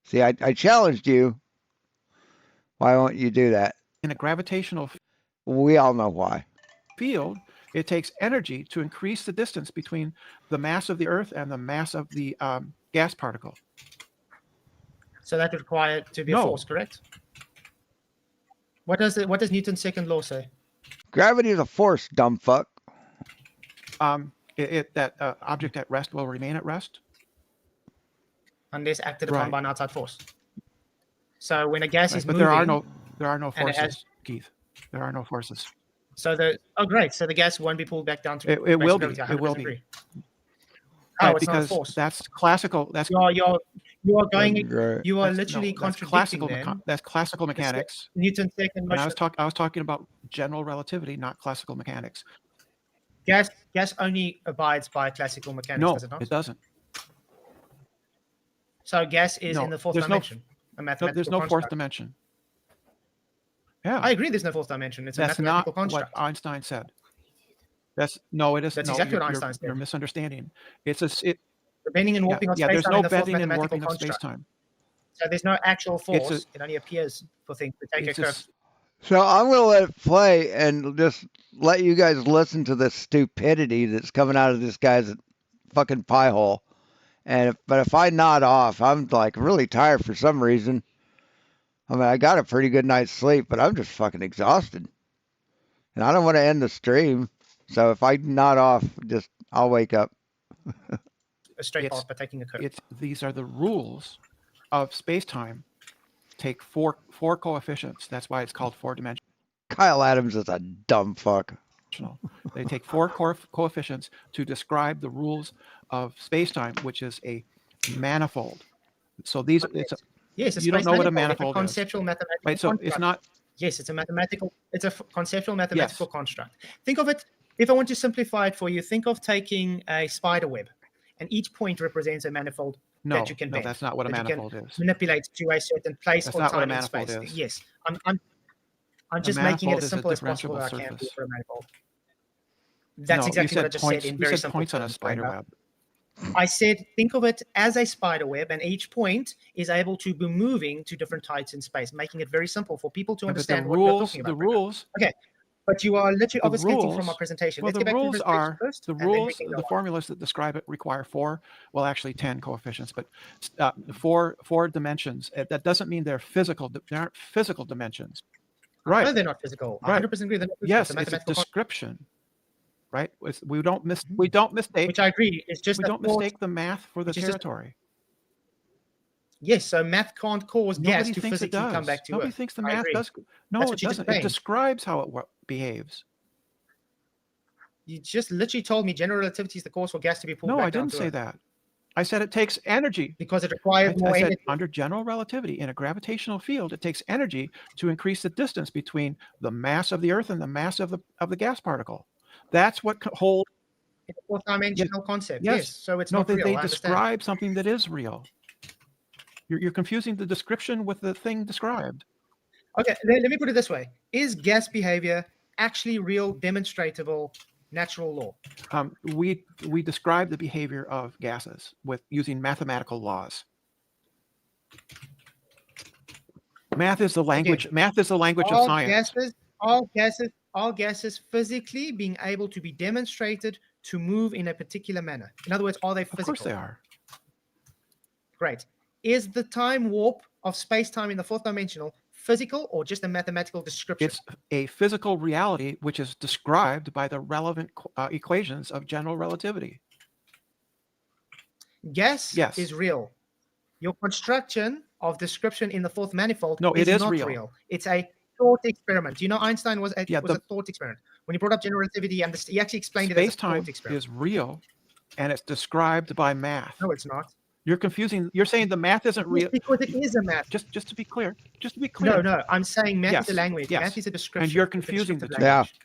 See, I challenged you. Why won't you do that? In a gravitational We all know why. field, it takes energy to increase the distance between the mass of the Earth and the mass of the gas particle. So that would require it to be a force, correct? What does Newton's second law say? Gravity is a force, dumb fuck. That object at rest will remain at rest unless acted upon by an outside force. So when a gas is but moving, there are no forces, Keith. There are no forces. So great. So the gas won't be pulled back down to it will be. gravity. It will be. Agree. Right, it's because not a force. That's classical. That's you are going. You are literally contradicting them. That's classical mechanics. Newton's second motion. I was talking about general relativity, not classical mechanics. Gas only abides by classical mechanics. No, does it not? It doesn't. So gas is in the fourth dimension. There's no fourth dimension. Yeah, I agree. There's no fourth dimension. It's a that's mathematical not construct. what Einstein said. It is. That's exactly what Einstein said. You're misunderstanding. The bending and warping of space-time. There's no in the fourth bending and mathematical warping of construct. space-time. So there's no actual force. It only appears for things to take a curve. So I'm going to let it play and just let you guys listen to the stupidity that's coming out of this guy's fucking pie hole. But if I nod off, I'm like really tired for some reason. I mean, I got a pretty good night's sleep, but I'm just fucking exhausted. And I don't want to end the stream. So if I nod off, I'll wake up. A straight path by taking a curve. These are the rules of space-time. Take four coefficients. That's why it's called four-dimensional. Kyle Adams is a dumb fuck. They take four coefficients to describe the rules of space-time, which is a manifold. So these, you don't know what a manifold is. Conceptual mathematical right? So construct. it's not. Yes, it's a conceptual mathematical construct. Think of it. If I want to simplify it for you, think of taking a spider web, and each point represents a manifold that you can bend. No, that's not what a manifold is. Manipulate to a certain place that's or not time what a and space. manifold is. Yes, I'm just making it as simple as possible that I can surface. for a manifold. That's exactly what I just said in very simple points on a terms. spider web. I said, think of it as a spider web, and each point is able to be moving to different heights in space, making it very simple for people to understand what we're talking about. The rules. Okay, but you are literally obfuscating from our presentation. Well, Let's get back to the rules, the formulas that describe it require 10 coefficients, but four dimensions. That doesn't mean they're physical. They aren't physical dimensions. Right? No, they're not physical. I 100% agree. Yes, it's a description. Right? We don't mistake. Which I agree. It's just we don't mistake the math for the territory. Yes, so math can't cause gas to physically come back to Nobody Earth. thinks the math does. No, it doesn't. It describes how it behaves. You just literally told me general relativity is the cause for gas to be pulled back down. No, I didn't say that. I said it takes energy. Because it requires more energy. Under general relativity, in a gravitational field, it takes energy to increase the distance between the mass of the Earth and the mass of the gas particle. That's what holds. It's a fourth-dimensional concept. Yes. So it's not real. They describe something that is real. You're confusing the description with the thing described. Okay, let me put it this way. Is gas behavior actually real, demonstrable, natural law? We describe the behavior of gases using mathematical laws. Math is the language. Okay. Math is the language of science. All gases physically being able to be demonstrated to move in a particular manner. In other words, are they physical? Of course they are. Great. Is the time warp of space-time in the fourth dimensional physical or just a mathematical description? It's a physical reality which is described by the relevant equations of general relativity. Gas Yes. is real. Your construction of description in the fourth manifold it is not real. It's a thought experiment. Do you know Einstein was a the thought experiment? When he brought up general relativity, he actually explained it as a space-time thought experiment. is real, and it's described by math. No, it's not. You're confusing. You're saying the math isn't real. Because it is a math. Just to be clear. Just to be clear. No. I'm saying math Yes, is a language. yes. Math is a description. And you're It's a confusing the two. descriptive language.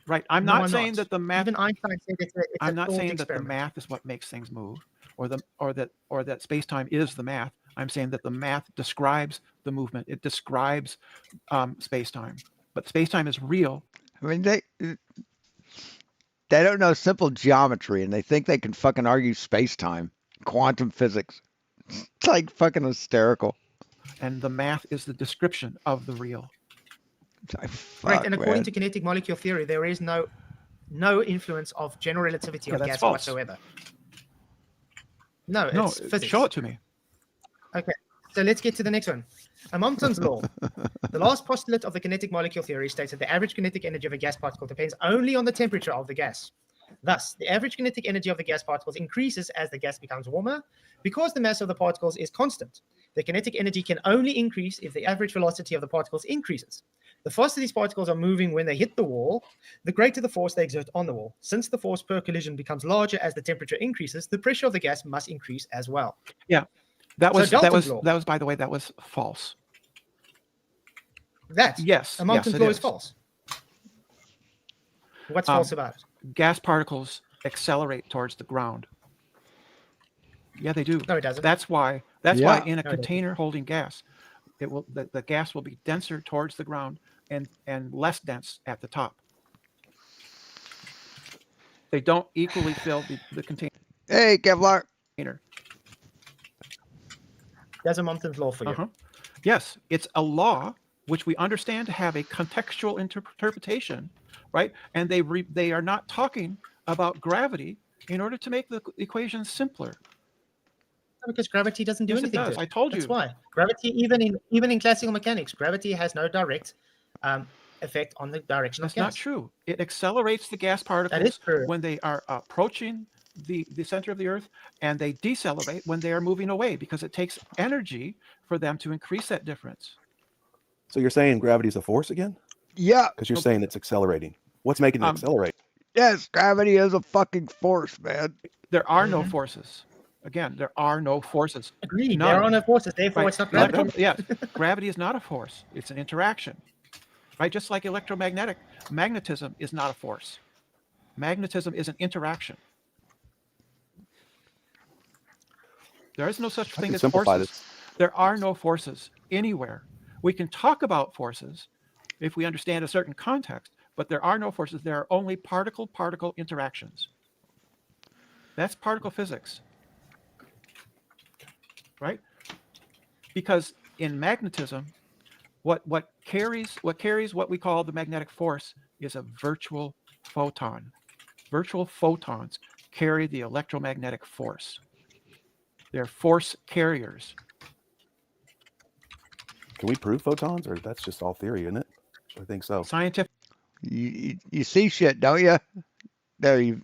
Right. I'm No, not I'm saying not. that the math. Even Einstein said it's I'm a not thought saying experiment. that the math is what makes things move, or that space-time is the math. I'm saying that the math describes the movement. It describes space-time. But space-time is real. I mean, they don't know simple geometry, and they think they can fucking argue space-time, quantum physics. It's like fucking hysterical. And the math is the description of the real. Right, and according to kinetic molecule theory, there is no influence of general relativity on that's gas false. whatsoever. No, No, it's physics. show it to me. Okay, so let's get to the next one. Amonton's law. The last postulate of the kinetic molecule theory states that the average kinetic energy of a gas particle depends only on the temperature of the gas. Thus, the average kinetic energy of the gas particles increases as the gas becomes warmer because the mass of the particles is constant. The kinetic energy can only increase if the average velocity of the particles increases. The faster these particles are moving when they hit the wall, the greater the force they exert on the wall. Since the force per collision becomes larger as the temperature increases, the pressure of the gas must increase as well. Yeah, that was Dalton's law. by the way, that was false. Yes, Amonton's law is false. What's false about it? Gas particles accelerate towards the ground. Yeah, they do. No, it doesn't. That's why in a container holding gas, the gas will be denser towards the ground and less dense at the top. They don't equally fill the container. Hey, Kevlar. There's Amonton's law for you. Yes, it's a law which we understand to have a contextual interpretation, right? And they are not talking about gravity in order to make the equations simpler. Because gravity doesn't do Yes, it anything. does. To it. I told you. That's why gravity, even in classical mechanics, gravity has no direct effect on the direction That's of gas. not true. It accelerates the gas particles when they are approaching the center of the Earth, and they decelerate when they are moving away because it takes energy for them to increase that difference. So you're saying gravity is a force again? Yeah. Because you're saying it's accelerating. What's making it accelerate? Yes, gravity is a fucking force, man. There are no forces. Again, there are no forces. Agreed. There are no forces. Therefore, it's not gravity. Yeah, gravity is not a force. It's an interaction. Right? Just like magnetism is not a force. Magnetism is an interaction. There is no such thing as forces. There are no forces anywhere. We can talk about forces if we understand a certain context, but there are no forces. There are only particle-particle interactions. That's particle physics. Right? Because in magnetism, what carries what we call the magnetic force is a virtual photon. Virtual photons carry the electromagnetic force. They're force carriers. Can we prove photons, or that's just all theory, isn't it? I think so. Scientific. You see shit, don't you? There,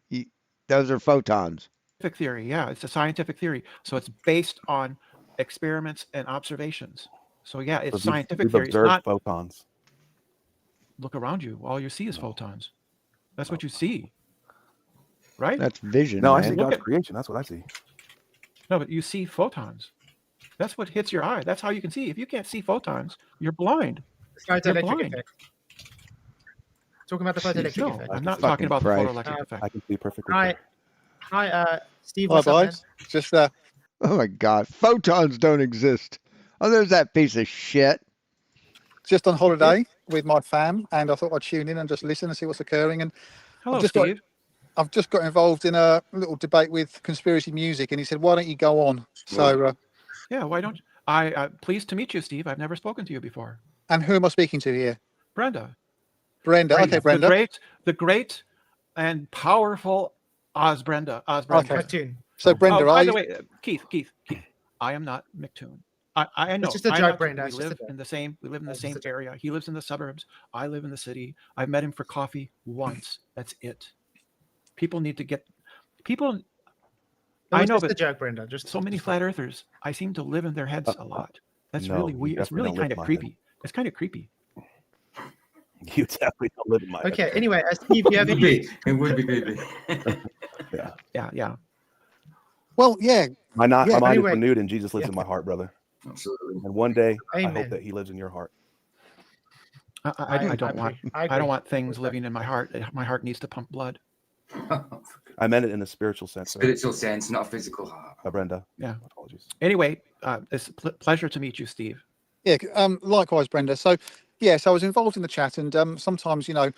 those are photons. Theory, yeah, it's a scientific theory. So it's based on experiments and observations. So yeah, it's scientific theory. It's not photons. Look around you. All you see is photons. That's what you see. Right? That's vision. No, man. I see God's creation. That's what I see. No, but you see photons. That's what hits your eye. That's how you can see. If you can't see photons, you're blind. You're blind. Talking about the photoelectric effect. I'm not talking about the photoelectric effect. I can see perfectly. Hi, Steve. Hi, What's up, man? guys. Just Oh my God, photons don't exist. Oh, there's that piece of shit. Just on holiday with my fam, and I thought I'd tune in and just listen and see what's occurring. And hello, Steve. I've just got involved in a little debate with conspiracy music, and he said, "Why don't you go on?" So, yeah, why don't I? Pleased to meet you, Steve. I've never spoken to you before. And who am I speaking to here? Brenda. Okay, Brenda. The great and powerful Brenda. Okay. So, Brenda, by the way, Keith, I am not McToon. I know. It's just a I joke, know. Brenda. We It's just a live joke. in the same. We live in the It's just same a joke. area. He lives in the suburbs. I live in the city. I've met him for coffee once. That's it. People need to get people. No, I it's know, just a but joke, Brenda. so many flat earthers. I seem to live in their heads a lot. That's No, really you weird. It's definitely really don't live kind in of my head. creepy. It's kind of creepy. You definitely don't live in my head. Okay. Anyway, Steve, you have It would any? be. It would be creepy. Yeah. Well, yeah. My mind is Anyway, renewed and Jesus lives yeah. in my heart, brother. Absolutely. And one day, I hope Amen. that he lives in your heart. I don't want. I agree. don't want things living in my heart. My heart needs to pump blood. I meant it in a spiritual sense. Spiritual sense, not a physical heart. Brenda. Yeah. Apologies. Anyway, it's a pleasure to meet you, Steve. Yeah, likewise, Brenda. So, yes, I was involved in the chat, and sometimes, you know,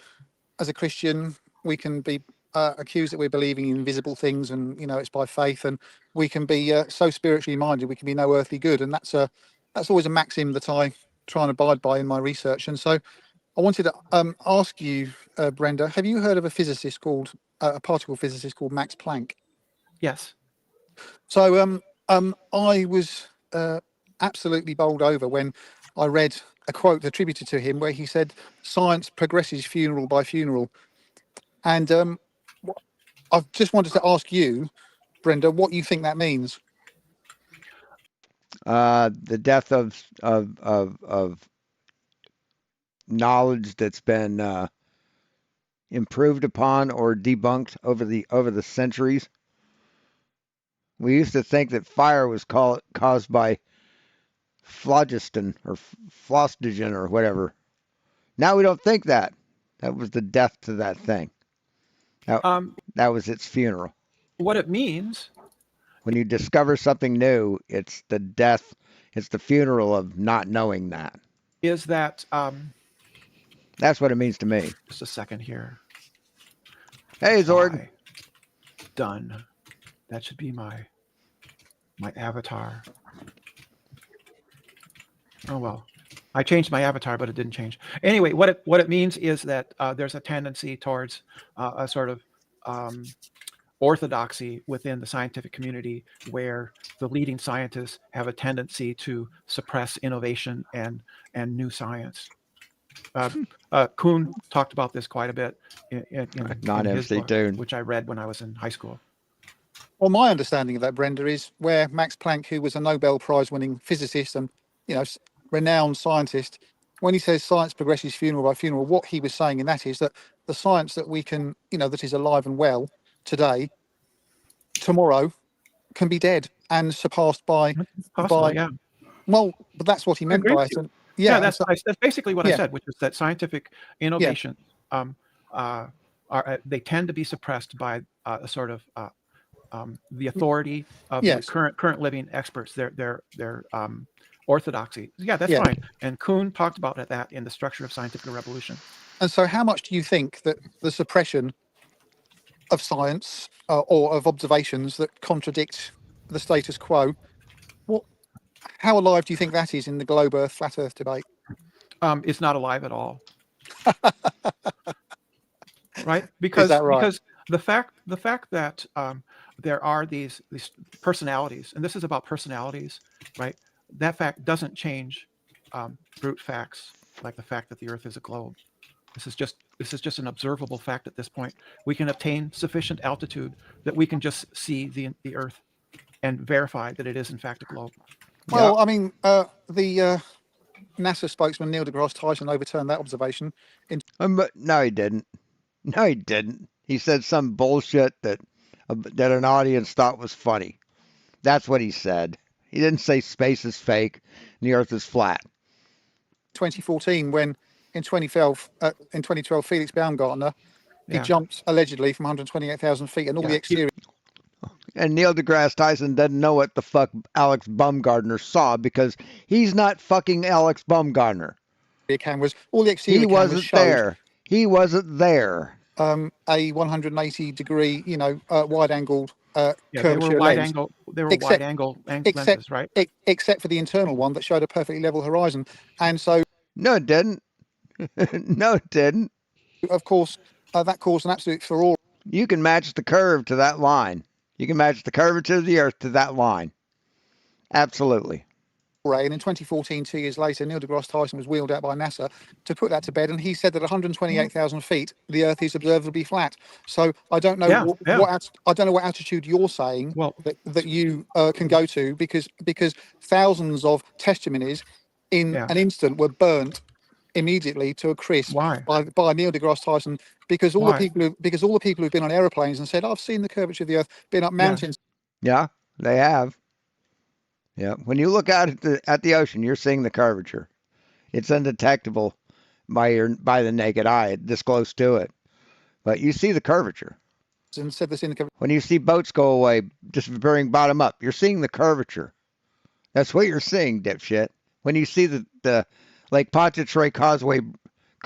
as a Christian, we can be accused that we're believing in invisible things, and you know, it's by faith, and we can be so spiritually minded, we can be no earthly good, and that's always a maxim that I try and abide by in my research. And so, I wanted to ask you, Brenda, have you heard of a physicist called a particle physicist called Max Planck? Yes. So, I was absolutely bowled over when I read a quote attributed to him where he said, "Science progresses funeral by funeral." And I just wanted to ask you, Brenda, what you think that means. The death of knowledge that's been improved upon or debunked over the centuries. We used to think that fire was caused by phlogiston or phlostogen or whatever. Now we don't think that. That was the death to that thing. That was its funeral. What it means, when you discover something new, it's the death, it's the funeral of not knowing that. Is that that's what it means to me. Just a second here. Hey, Zord. Done. That should be my avatar. Oh well, I changed my avatar, but it didn't change. Anyway, what it means is that there's a tendency towards a sort of orthodoxy within the scientific community, where the leading scientists have a tendency to suppress innovation and new science. Kuhn talked about this quite a bit in his book, which I read when I was in high school. Well, my understanding of that, Brenda, is where Max Planck, who was a Nobel Prize-winning physicist and renowned scientist, when he says science progresses funeral by funeral, what he was saying in that is that the science that we can, that is alive and well today, tomorrow can be dead and surpassed by. Yeah. Well, but that's what he meant by it. And, that's basically what I said, which is that scientific innovation, they tend to be suppressed by a sort of the authority of the current living experts. Their orthodoxy. Yeah, that's fine. And Kuhn talked about that in The Structure of Scientific Revolution. And so, how much do you think that the suppression of science or of observations that contradict the status quo, how alive do you think that is in the globe Earth, flat Earth debate? It's not alive at all. Right? Because is that right? Because the fact that there are these personalities, and this is about personalities, right? That fact doesn't change brute facts, like the fact that the Earth is a globe. This is just an observable fact at this point. We can obtain sufficient altitude that we can just see the Earth and verify that it is in fact a globe. Well, I mean, the NASA spokesman Neil deGrasse Tyson overturned that observation. But no, he didn't. No, he didn't. He said some bullshit that an audience thought was funny. That's what he said. He didn't say space is fake and the Earth is flat. 2014, when in 2012, Felix Baumgartner, he jumped allegedly from 128,000 feet, and all the exterior. And Neil deGrasse Tyson doesn't know what the fuck Alex Baumgartner saw because he's not fucking Alex Baumgartner. Cameras, all the exterior he cameras wasn't showed, there. He wasn't there. A 180 degree, wide angled they were wide angle. They were wide angle lenses, right? Except for the internal one that showed a perfectly level horizon, and so no, it didn't. No, it didn't. Of course, that caused an absolute furore. You can match the curve to that line. You can match the curvature of the Earth to that line. Absolutely. Ray, and in 2014, 2 years later, Neil deGrasse Tyson was wheeled out by NASA to put that to bed, and he said that 128,000 feet, the Earth is observably flat. So I don't know I don't know what attitude you're saying that you can go to, because thousands of testimonies in an instant were burnt immediately to a crisp by Neil deGrasse Tyson, because all the people who've been on aeroplanes and said, I've seen the curvature of the Earth, been up mountains. Yeah, they have. Yeah, when you look out at the ocean, you're seeing the curvature. It's undetectable by the naked eye, this close to it, but you see the curvature. And said this in the when you see boats go away, disappearing bottom up, you're seeing the curvature. That's what you're seeing, dipshit. When you see the Lake Pontchartrain Causeway,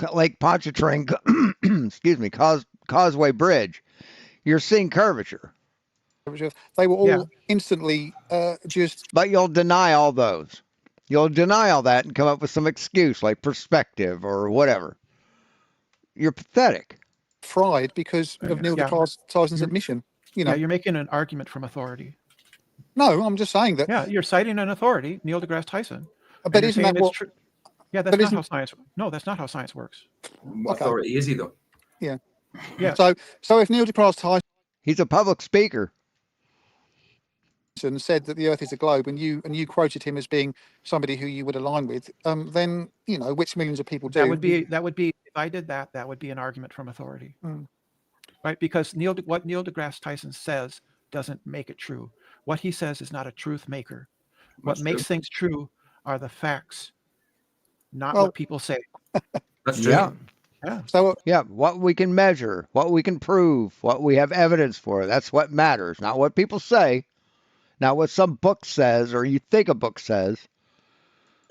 excuse me, Causeway Bridge, you're seeing curvature. They were all instantly just. But you'll deny all those. You'll deny all that and come up with some excuse like perspective or whatever. You're pathetic. Fried because of Neil deGrasse Tyson's admission. You know, you're making an argument from authority. No, I'm just saying that. Yeah, you're citing an authority, Neil deGrasse Tyson. But isn't that what? Yeah, that's not how science. No, that's not how science works. What authority is he though? Yeah. Yeah. So if Neil deGrasse Tyson, he's a public speaker, said that the Earth is a globe, and you quoted him as being somebody who you would align with, then which millions of people do. That would be if I did that, that would be an argument from authority, right? Because what Neil deGrasse Tyson says doesn't make it true. What he says is not a truth maker. What makes things true are the facts, not what people say. That's true. Yeah. So what we can measure, what we can prove, what we have evidence for, that's what matters, not what people say. Not what some book says or you think a book says.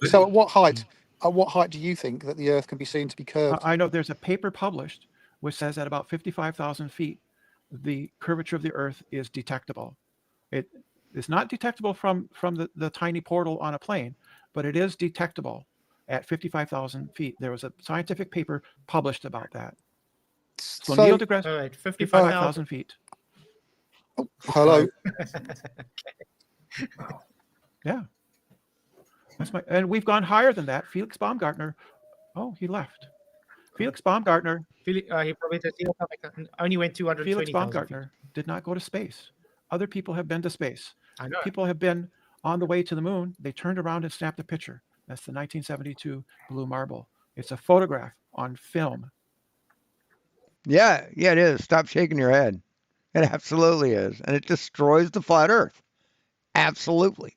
So at what height do you think that the Earth can be seen to be curved? I know there's a paper published which says at about 55,000 feet, the curvature of the Earth is detectable. It is not detectable from the tiny portal on a plane, but it is detectable at 55,000 feet. There was a scientific paper published about that. So Neil deGrasse, 55,000 feet. Oh, hello. Yeah. And we've gone higher than that. Felix Baumgartner. Oh, he left. Felix Baumgartner. He probably only went 220,000. Felix Baumgartner did not go to space. Other people have been to space. I know. People have been on the way to the moon. They turned around and snapped a picture. That's the 1972 Blue Marble. It's a photograph on film. Yeah, it is. Stop shaking your head. It absolutely is. And it destroys the flat Earth. Absolutely.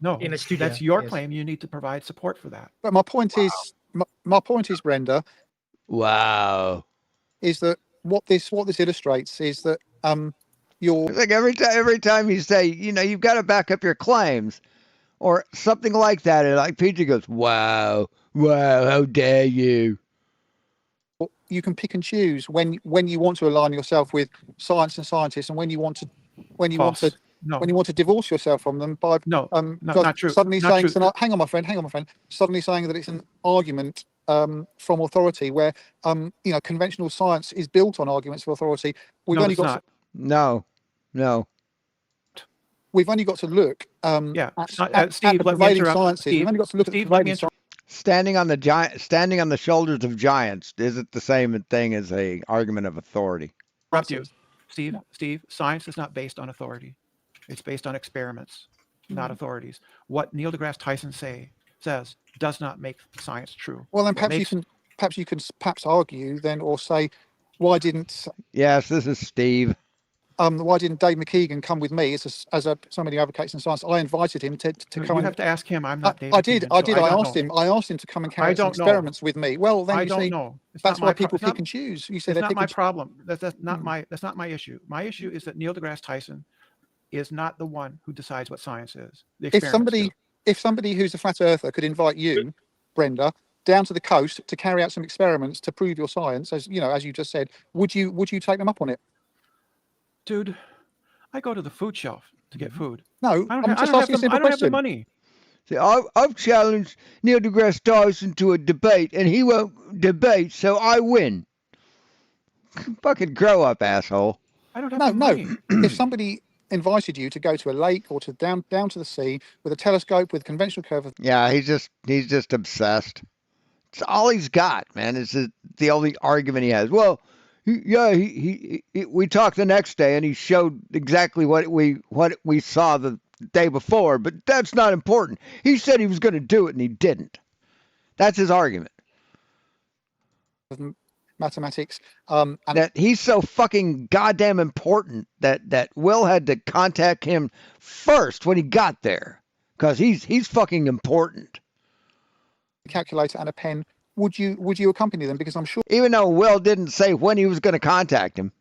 No, in a studio, that's your claim. You need to provide support for that. But my point is, Brenda. Wow. Is that what this illustrates is that you're like every time you say, you've got to back up your claims or something like that, and like PG goes, wow, how dare you? You can pick and choose when you want to align yourself with science and scientists, and when you want to divorce yourself from them by not true. Suddenly not saying, true. hang on, my friend. Suddenly saying that it's an argument from authority, where conventional science is built on arguments of authority. We've only got no. We've only got to look at Steve, the prevailing sciences. We've only got to look at the prevailing sciences. Standing on the shoulders of giants isn't the same thing as a argument of authority. Steve, science is not based on authority. It's based on experiments, not authorities. What Neil deGrasse Tyson says does not make science true. Well, then perhaps you can argue then, or say, why didn't? Yes, this is Steve. Why didn't Dave McKeegan come with me as somebody who advocates in science? I invited him to come. You have to ask him. I'm not Dave. I did. I asked him to come and carry out some experiments with me. Well, then I don't know. That's why people pick and choose. You said it's not my problem. That's not my issue. My issue is that Neil deGrasse Tyson is not the one who decides what science is. If somebody who's a flat earther could invite you, Brenda, down to the coast to carry out some experiments to prove your science, as you just said, would you take them up on it? Dude, I go to the food shelf to get food. No, I don't have the money. See, I've challenged Neil deGrasse Tyson to a debate, and he won't debate, so I win. Fucking grow up, asshole. I don't have the money. If somebody invited you to go to a lake or to down to the sea with a telescope with conventional curve. Yeah, he's just obsessed. It's all he's got, man. It's the only argument he has. Well, we talked the next day, and he showed exactly what we saw the day before, but that's not important. He said he was going to do it, and he didn't. That's his argument. Mathematics. And that he's so fucking goddamn important that Will had to contact him first when he got there, because he's fucking important. Calculator and a pen. Would you accompany them? Because I'm sure, even though Will didn't say when he was going to contact him,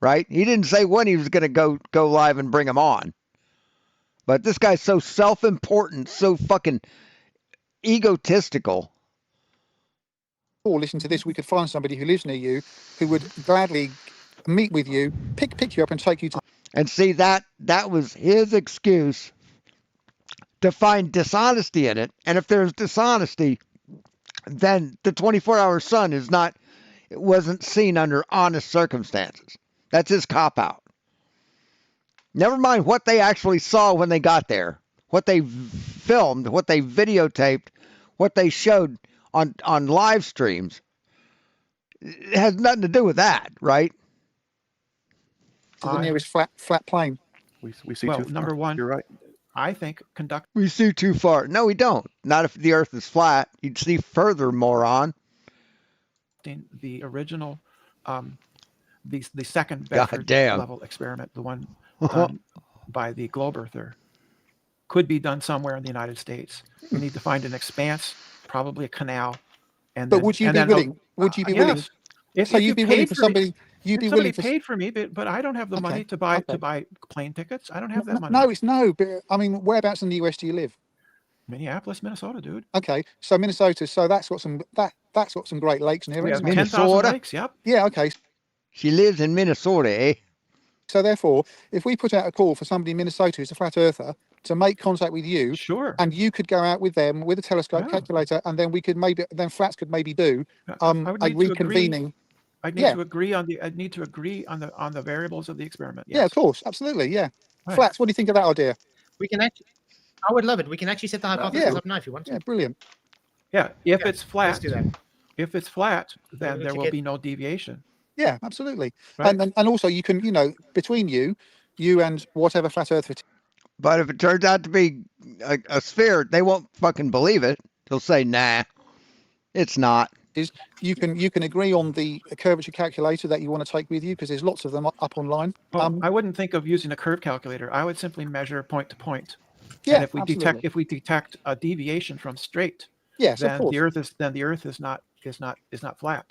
right? He didn't say when he was going to go live and bring him on. But this guy's so self-important, so fucking egotistical. or listen to this, we could find somebody who lives near you who would gladly meet with you, pick you up and take you to. And see, that was his excuse to find dishonesty in it. And if there's dishonesty, then the 24-hour sun wasn't seen under honest circumstances. That's his cop-out. Never mind what they actually saw when they got there, what they filmed, what they videotaped, what they showed on live streams. It has nothing to do with that, right? To the nearest flat plane. We see well, too far. number one, You're right. I think We see too far. No, we don't. Not if the Earth is flat. You'd see further, moron. The original, the second God damn. level experiment, the one done by the globe earther, could be done somewhere in the United States. We need to find an expanse, probably a canal, and. But then, would you and be then, willing? Would you be willing? Yes. If, So if you'd be you willing paid for for me- somebody? You'd if be somebody willing for. paid for me, but I don't have the money to buy plane tickets. I don't have that money. No, it's no. But I mean, whereabouts in the US do you live? Minneapolis, Minnesota, dude. Okay, so Minnesota. So that's got some that's got some great lakes near We it. have isn't it? 10,000 lakes. Yep. Yeah. Okay. She lives in Minnesota, eh? So therefore, if we put out a call for somebody in Minnesota who's a flat earther to make contact with you, sure, and you could go out with them with a telescope calculator, and then flats could maybe do I would a need to agree. reconvening. I need to agree on the. I need to agree on the variables of the experiment. Yeah, of course, absolutely. Yeah. Right. Flats. What do you think of that idea? We can actually. I would love it. We can actually set the hypothesis up now if you want to. Yeah, brilliant. Yeah, if it's flat, let's do that. If it's flat, then We'll there check will it. be no deviation. Yeah, absolutely. Right. And also you can, between you and whatever flat earth. But if it turns out to be a sphere, they won't fucking believe it. They'll say, nah, it's not. Is you can agree on the curvature calculator that you want to take with you, because there's lots of them up online. Well, I wouldn't think of using a curve calculator. I would simply measure point to point. Yeah, and if we detect a deviation from straight, yes, then of course. the Earth is not flat,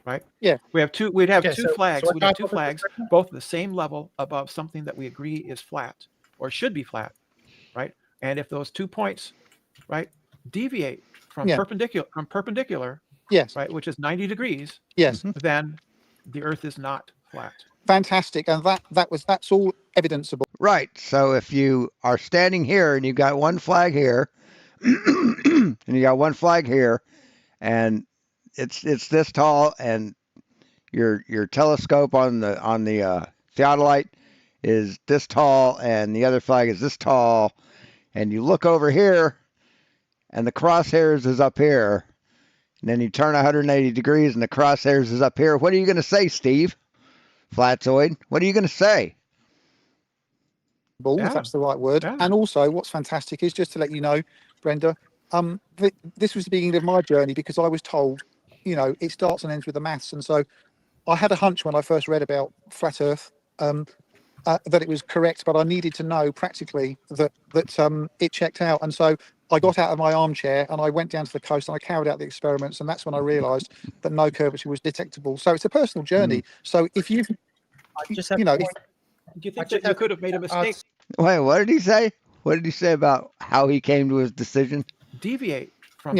right? Yeah. We'd have Okay, two so flags. what We'd have two hypothesis? flags, both at the same level above something that we agree is flat or should be flat, right? And if those 2 points, right, deviate from perpendicular, yes, right, which is 90 degrees, yes, then the Earth is not flat. Fantastic, and that's all evidenceable. Right. So if you are standing here and you got one flag here, and you got one flag here, and it's this tall, and your telescope on the theodolite is this tall, and the other flag is this tall, and you look over here, and the crosshairs is up here, and then you turn 180 degrees, and the crosshairs is up here. What are you going to say, Steve? Flatzoid? What are you going to say? If that's the right word. Yeah. And also, what's fantastic is, just to let you know, Brenda, this was the beginning of my journey, because I was told, it starts and ends with the maths, and so I had a hunch when I first read about flat Earth that it was correct, but I needed to know practically that it checked out, and so I got out of my armchair and I went down to the coast and I carried out the experiments, and that's when I realised that no curvature was detectable. So it's a personal journey. So if you, I just have Do you think that you could have made a mistake? Wait, what did he say? What did he say about how he came to his decision? Deviate from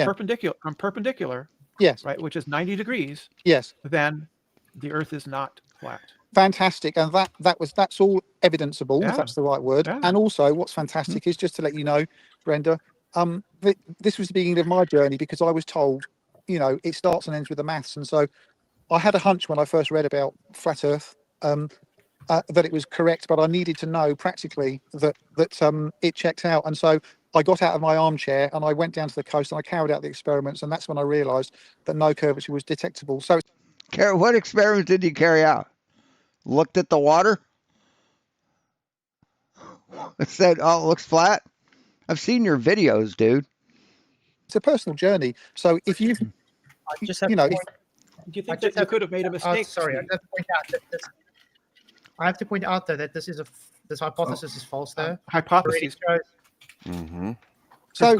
perpendicular, yes, right, which is 90 degrees, yes, then the Earth is not flat. fantastic, and that's all evidenceable, if that's the right word. Yeah. And also, what's fantastic is, just to let you know, Brenda, this was the beginning of my journey, because I was told, it starts and ends with the maths, and so I had a hunch when I first read about flat Earth that it was correct, but I needed to know practically that it checked out. And so I got out of my armchair and I went down to the coast and I carried out the experiments, and that's when I realised that no curvature was detectable. So, What experiment did you carry out? Looked at the water? It said, "Oh, it looks flat." I've seen your videos, dude. It's a personal journey. So if you, you know, Do you think that you could have made a mistake? Sorry, I have to point out that this. I have to point out though that this hypothesis is false. Though hypothesis. Mm-hmm. So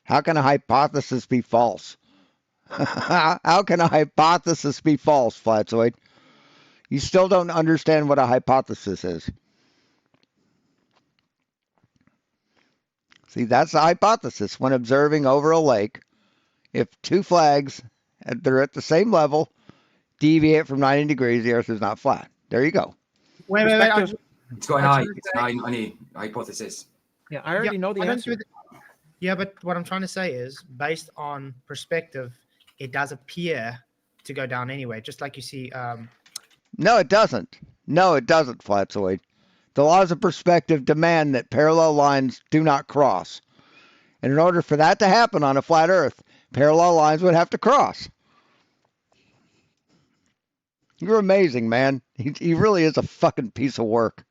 how can a hypothesis be false? How can a hypothesis be false, Fkatzoid? You still don't understand what a hypothesis is. See, that's a hypothesis. When observing over a lake, if two flags, they're at the same level, deviate from 90 degrees, the Earth is not flat. There you go. Wait. It's got high. It's high on a hypothesis. Yeah, I already know the answer. Yeah, but what I'm trying to say is, based on perspective, it does appear to go down anyway, just like you see. No, it doesn't. No, it doesn't, Fkatzoid. The laws of perspective demand that parallel lines do not cross. And in order for that to happen on a flat Earth, parallel lines would have to cross. You're amazing, man. He really is a fucking piece of work.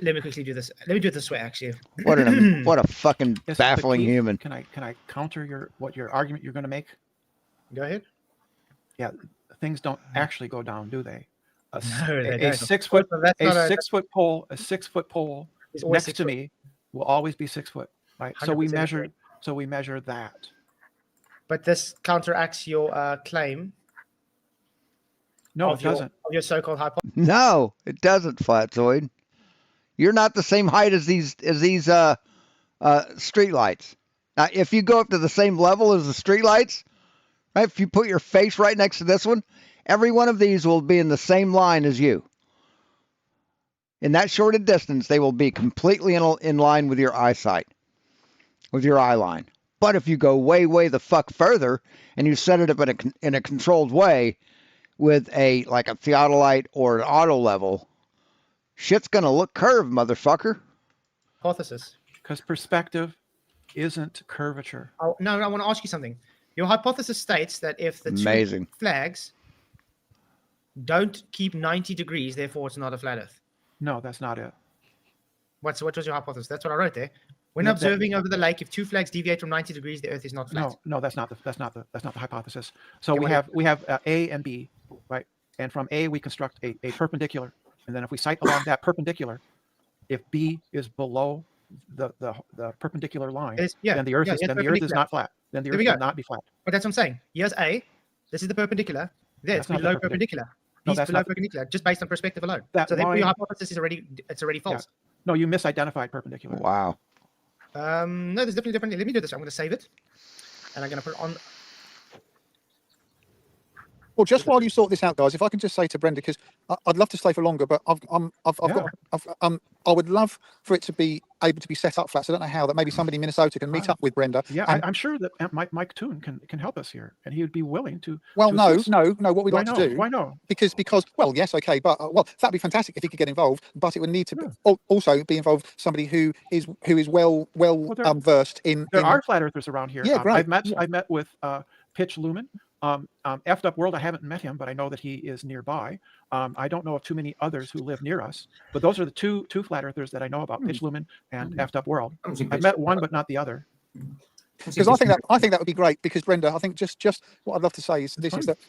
Let me quickly do this. Let me do it this way, actually. What a fucking Yes, baffling Keith, human. Can I counter your argument you're going to make? Go ahead. Yeah, things don't actually go down, do they? A 6 foot pole next to me will always be 6 foot, right? So we measure that. But this counteracts your claim. No, it doesn't. Of your so-called hypothesis. No, it doesn't, Fkatzoid. You're not the same height as these street lights. Now, if you go up to the same level as the street lights, right? If you put your face right next to this one, every one of these will be in the same line as you. In that short a distance, they will be completely in line with your eyesight, with your eye line. But if you go way, way the fuck further and you set it up in a controlled way with like a theodolite or an auto level, shit's gonna look curved, motherfucker. Hypothesis. Because perspective isn't curvature. Oh, no, I want to ask you something. Your hypothesis states that if the two flags don't keep 90 degrees, therefore it's not a flat Earth. No, that's not it. What was your hypothesis? That's what I wrote there. When observing over the lake, if two flags deviate from 90 degrees, the Earth is not flat. No, that's not the hypothesis. So we have A and B, right? And from A we construct a perpendicular, and then if we sight along that perpendicular, if B is below the perpendicular line, then the Earth is not flat. Then the Earth will not be flat. But that's what I'm saying. Here's A. This is the perpendicular. There, it's below perpendicular. He's below perpendicular, just based on perspective alone. So therefore your hypothesis is already false. Yeah. No, you misidentified perpendicular. Wow. No, there's definitely different. Let me do this. I'm going to save it, and I'm going to put it on. Well, just while you sort this out, guys, if I can just say to Brenda, because I'd love to stay for longer, but I would love for it to be able to be set up flat. So I don't know how that maybe somebody in Minnesota can meet up with Brenda. Yeah, I'm sure that Mike Toon can help us here, and he would be willing to. Well, no. What we'd like to do? Why no? Because well, yes, okay, but that'd be fantastic if he could get involved. But it would need to also be involved somebody who is well versed in. There are flat earthers around here. Yeah, great. I've met with Pitch Lumen. Effed Up World, I haven't met him, but I know that he is nearby. I don't know of too many others who live near us, but those are the two flat earthers that I know about: Pitch Lumen and Effed Up World. I've met one, but not the other. Because I think that would be great. Because Brenda, I think just what I'd love to say is this: is that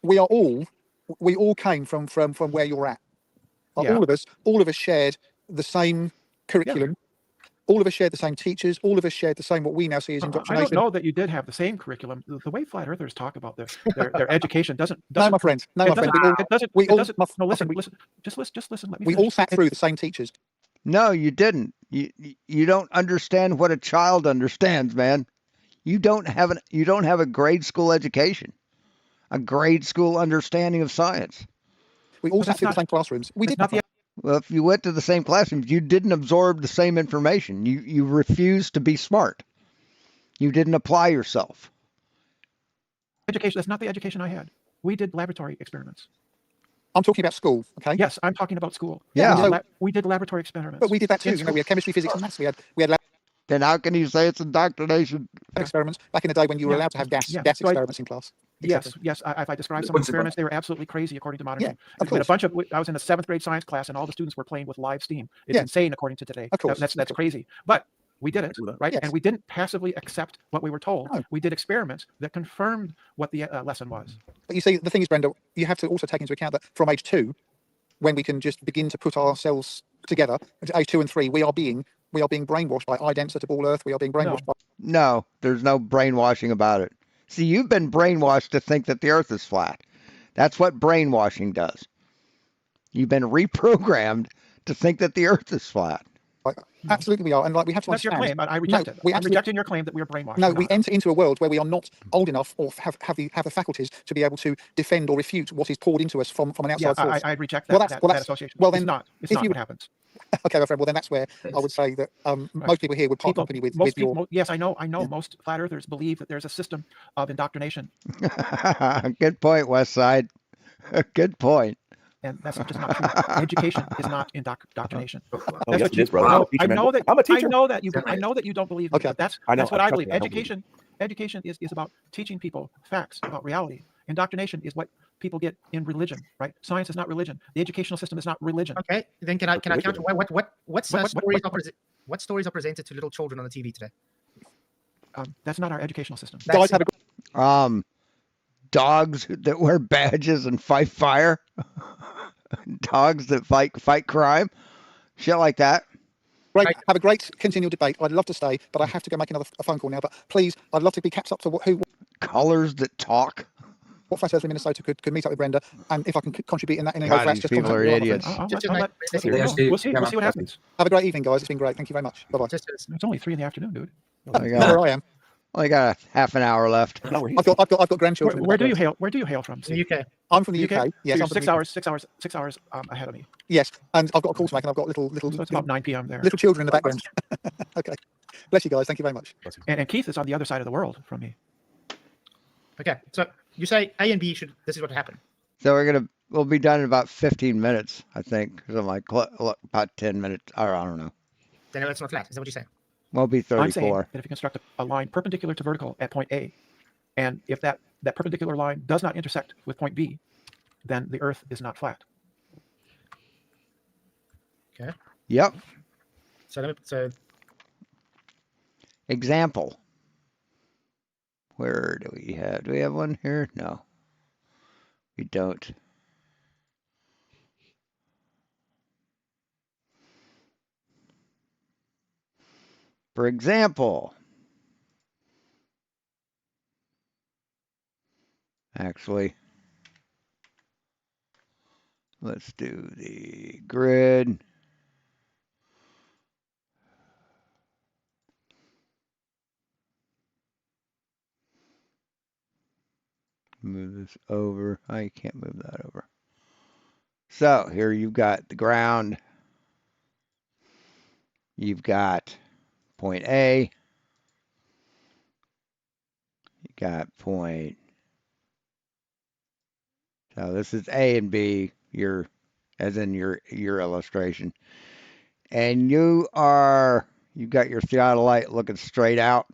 we all came from where you're at. All of us shared the same curriculum. Yeah. All of us shared the same teachers. All of us shared the same what we now see as indoctrination. I don't know that you did have the same curriculum. The way flat earthers talk about their education doesn't. No, my friend. No, my friend. Listen. Just listen. Let me. We all sat through the same teachers. No, you didn't. You don't understand what a child understands, man. You don't have a grade school education, a grade school understanding of science. We all sat through the same classrooms. We did not. Well, if you went to the same classrooms, you didn't absorb the same information. You refused to be smart. You didn't apply yourself. Education, that's not the education I had. We did laboratory experiments. I'm talking about school, okay? Yes, I'm talking about school. Yeah. We did laboratory experiments. But we did that too. We had chemistry, physics, and maths. We had lab Then how can you say it's indoctrination? experiments back in the day when you were allowed to have gas experiments in class. Yes, if I described some experiments, they were absolutely crazy according to modern. Yeah, of we had course. I was in a 7th grade science class, and all the students were playing with live steam. It's insane according to today. Of course. That's crazy. But we did it, right? Yes. And we didn't passively accept what we were told. No. We did experiments that confirmed what the lesson was. But you see, the thing is, Brenda, you have to also take into account that from age 2, when we can just begin to put ourselves together, at age 2 and 3, we are being brainwashed by idents at a ball Earth. We are being brainwashed by. No, there's no brainwashing about it. See, you've been brainwashed to think that the Earth is flat. That's what brainwashing does. You've been reprogrammed to think that the Earth is flat. Absolutely, we are, and we have to That's understand. your claim, but I reject it. I'm rejecting your claim that we are brainwashed. No, we enter into a world where we are not old enough or have the faculties to be able to defend or refute what is poured into us from an outside source. I reject that, that association. Well, then, it's not what happens. Okay, my friend. Well, then that's where I would say that most people here would part company with your. Yes, I know. Most flat earthers believe that there's a system of indoctrination. Good point, Westside. Good point. And that's just not true. Education is not indoctrination. Yes, it is, brother. I know that. I'm a teacher. I know that you don't believe me. Okay. But that's what I believe. Education is about teaching people facts about reality. Indoctrination is what people get in religion, right? Science is not religion. The educational system is not religion. Okay, then can I counter? What stories are presented to little children on the TV today? That's not our educational system. Dogs that wear badges and fight fire. Dogs that fight crime. Shit like that. Great. Have a great continual debate. I'd love to stay, but I have to go make a phone call now. But please, I'd love to be kept up to what colors that talk. What Flat Earth in Minnesota could meet up with Brenda, and if I can contribute in that in any God, way, these people are idiots. We'll see what happens. Have a great evening, guys. It's been great. Thank you very much. Bye bye. It's only 3 PM, dude. Where I am. Only got a half an hour left. I've got grandchildren. Where do you hail? Where do you hail from? The UK. I'm from the UK. Yes, so I'm you're 6 hours ahead of me. Yes, and I've got a call to make, and I've got little. So it's about 9 PM there. Little children in the background. Okay, bless you guys. Thank you very much. And Keith is on the other side of the world from me. Okay, so you say A and B should. This is what happened. So we'll be done in about 15 minutes, I think. Something like about 10 minutes. Or I don't know. Then it's not flat. Is that what you're saying? We'll be 34. I'm saying that if you construct a line perpendicular to vertical at point A, and if that perpendicular line does not intersect with point B, then the Earth is not flat. Okay. Yep. So example. Where do we have? Do we have one here? No. We don't. For example, actually, let's do the grid. Move this over. I can't move that over. So here you've got the ground. You've got point A. You got point. So this is A and B. As in your illustration, and you've got your theodolite looking straight out,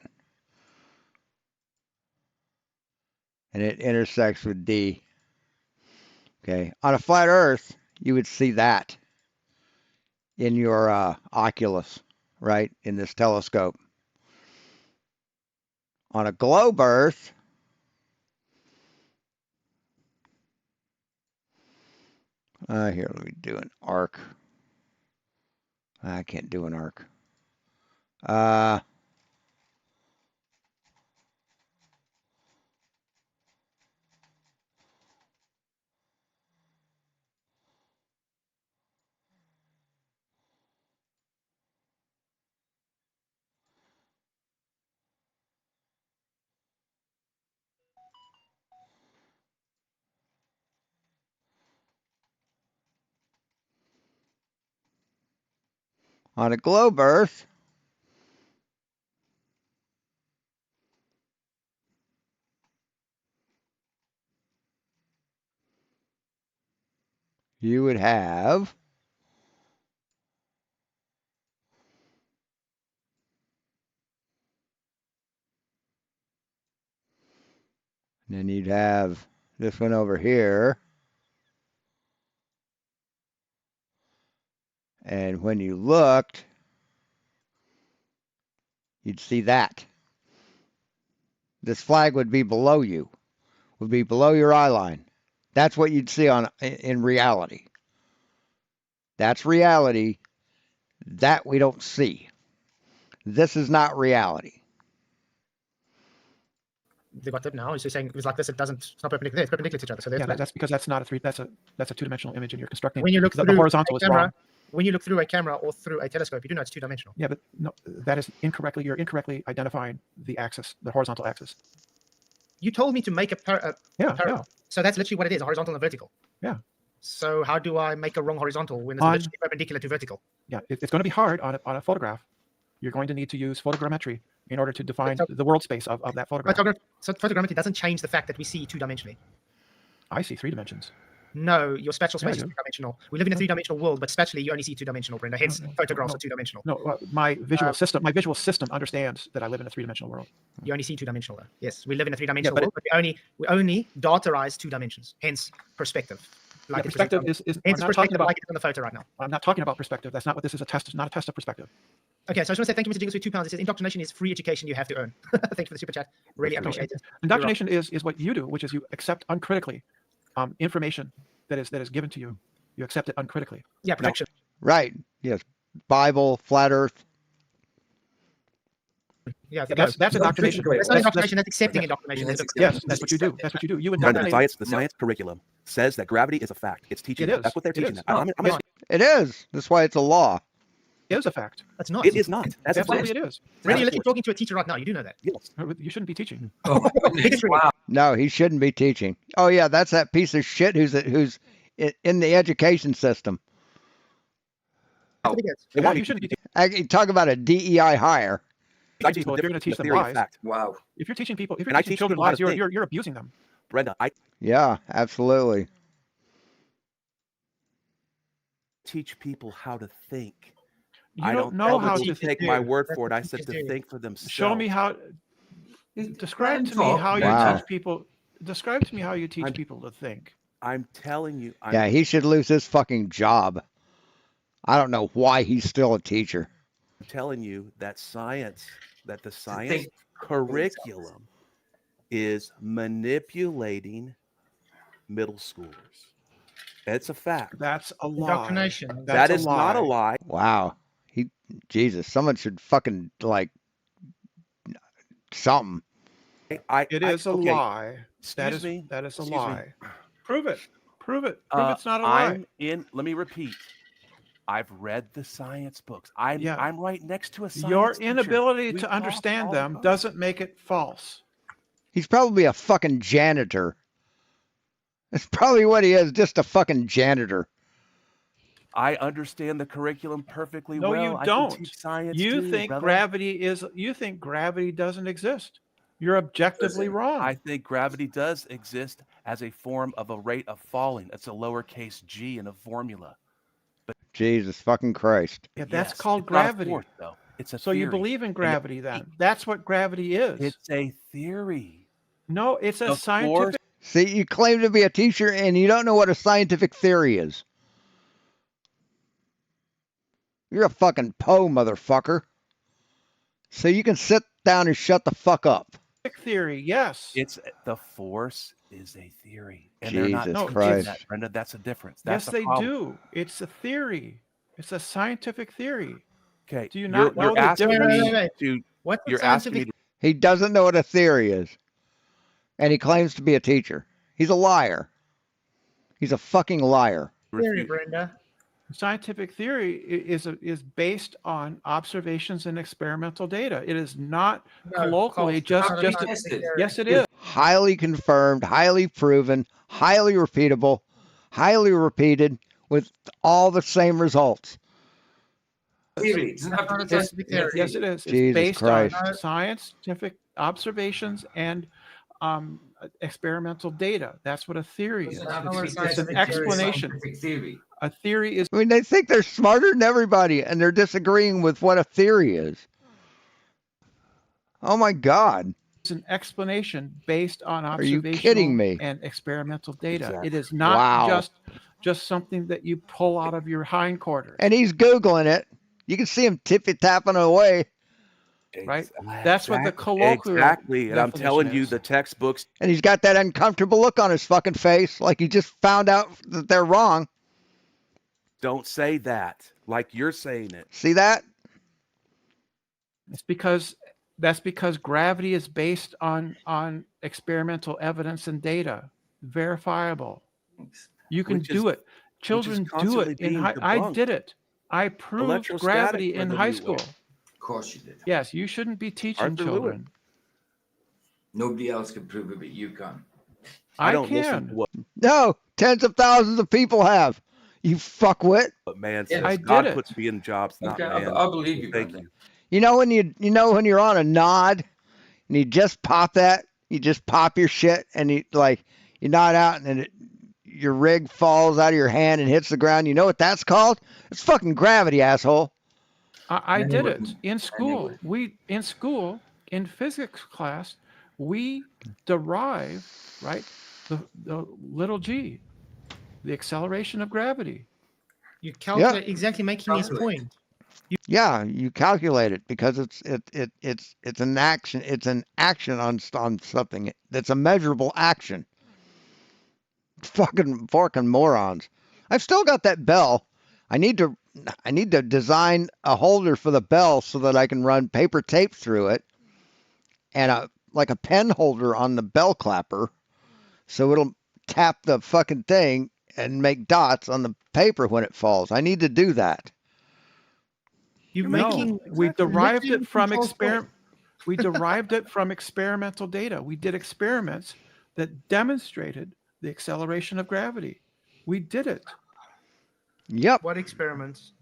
and it intersects with D. Okay, on a flat Earth, you would see that in your oculus, right, in this telescope. On a globe Earth, here, let me do an arc. I can't do an arc. On a globe Earth, you would have and then you'd have this one over here. And when you looked, you'd see that. This flag would be below you, would be below your eye line. That's what you'd see in reality. That's reality. That we don't see. This is not reality. They got it now. It's just saying it was like this. It's not perpendicular. It's perpendicular to each other. So yeah, that's because that's not a three. That's a two-dimensional image, and you're constructing. When you look the through horizontal is wrong. When you look through a camera or through a telescope, you do know it's two-dimensional. Yeah, but no, that is incorrectly. You're incorrectly identifying the axis, the horizontal axis. You told me to make a parallel. So that's literally what it is: a horizontal and a vertical. Yeah. So how do I make a wrong horizontal when it's literally perpendicular to vertical? Yeah, it's going to be hard on a photograph. You're going to need to use photogrammetry in order to define the world space of that photograph. So photogrammetry doesn't change the fact that we see two-dimensionally. I see 3 dimensions. No, your spatial space is two-dimensional. We live in a 3-dimensional world, but spatially you only see two-dimensional, Brenda. Hence, photographs are two-dimensional. No, my visual system understands that I live in a 3-dimensional world. You only see two-dimensional, though. Yes, we live in a 3-dimensional world, but we only daterize 2 dimensions. Hence, perspective. Like perspective is hence perspective like it's on the photo right now. I'm not talking about perspective. That's not what this is. It's not a test of perspective. Okay, so I just want to say thank you, Mr. Jingles, for £2. It says indoctrination is free education you have to earn. Thank you for the super chat. Really appreciate it. Indoctrination is what you do, which is you accept uncritically information that is given to you. You accept it uncritically. Yeah, protection. Right. Yes. Bible, flat Earth. Yeah, that's indoctrination. That's not indoctrination. That's accepting indoctrination. Yes, that's what you do. That's what you do. You indoctrinate. The science curriculum says that gravity is a fact. It's teaching. That's what they're teaching. It is. That's why it's a law. It is a fact. That's not. It is not. That's absolutely it is. Really, you're literally talking to a teacher right now. You do know that. Yes. You shouldn't be teaching. Wow. No, he shouldn't be teaching. Oh yeah, that's that piece of shit who's in the education system. Yeah, you shouldn't be teaching. Talk about a DEI hire. If you're going to teach them lies, wow. If you're teaching people, if you're teaching children lies, you're abusing them. Brenda, yeah, absolutely. Teach people how to think. You don't know how to take my word for it. I said to think for themselves. Show me how. Describe to me how you teach people. Describe to me how you teach people to think. I'm telling you. Yeah, he should lose his fucking job. I don't know why he's still a teacher. I'm telling you that the science curriculum is manipulating middle schoolers. It's a fact. That's a lie. Indoctrination. That is not a lie. Wow. Jesus, someone should fucking something. It is a lie. That is a lie. Prove it. Prove it. Prove it's not a lie. Let me repeat. I've read the science books. I'm right next to a science Your teacher. Inability to understand them doesn't make it false. He's probably a fucking janitor. That's probably what he is, just a fucking janitor. I understand the curriculum perfectly well. No, you don't. I can teach science you think gravity doesn't exist. You're objectively wrong. I think gravity does exist as a form of a rate of falling. It's a lowercase g in a formula. But Jesus fucking Christ. Yeah, that's called gravity. Force, though. It's a so theory. You believe in gravity then. That's what gravity is. It's a theory. No, it's a scientific. See, you claim to be a teacher and you don't know what a scientific theory is. You're a fucking Poe, motherfucker. So you can sit down and shut the fuck up. Theory, yes. It's the force is a theory. And Jesus they're not Christ. That, Brenda, that's a difference. That's yes, they do. It's a theory. It's a scientific theory. Okay. Do you not know the difference? You're asking me to... He doesn't know what a theory is. And he claims to be a teacher. He's a liar. He's a fucking liar. Theory, Brenda. Scientific theory is based on observations and experimental data. It is not colloquially just yes, it is. Highly confirmed, highly proven, highly repeatable, highly repeated with all the same results. Theory. Yes, it is. It's Jesus based Christ. on scientific observations and experimental data. That's what a theory is. It's an explanation. Theory. A theory is. I mean, they think they're smarter than everybody, and they're disagreeing with what a theory is. Oh my God! It's an explanation based on Are you observational kidding me? and experimental data. Exactly. It is not Wow. just something that you pull out of your hindquarters. And he's Googling it. You can see him tippy-tapping away. Right? That's what the colloquial Exactly. And I'm definition telling you, is. the textbooks. And he's got that uncomfortable look on his fucking face, like he just found out that they're wrong. Don't say that like you're saying it. See that? It's because that's because gravity is based on experimental evidence and data, verifiable. You can do it. Children do it. I did it. I proved gravity in high school. Of course you did. Yes, you shouldn't be teaching children. Nobody else can prove it, but you can. I can. No, tens of thousands of people have. You fuckwit. But man Yeah, says I God did it. puts me in jobs, not Okay, man. I believe you. Thank Brendan. you. When you're on a nod and you just pop that, you just pop your shit and you nod out and then your rig falls out of your hand and hits the ground. You know what that's called? It's fucking gravity, asshole. I did it in school. In physics class, we derive, right, the little g, the acceleration of gravity. You calculate exactly making his point. You calculate it because it's an action. It's an action on something that's a measurable action. Fucking morons. I've still got that bell. I need to design a holder for the bell so that I can run paper tape through it and a pen holder on the bell clapper so it'll tap the fucking thing and make dots on the paper when it falls. I need to do that. We derived it from We derived it from experimental data. We did experiments that demonstrated the acceleration of gravity. We did it. Yep. What experiments?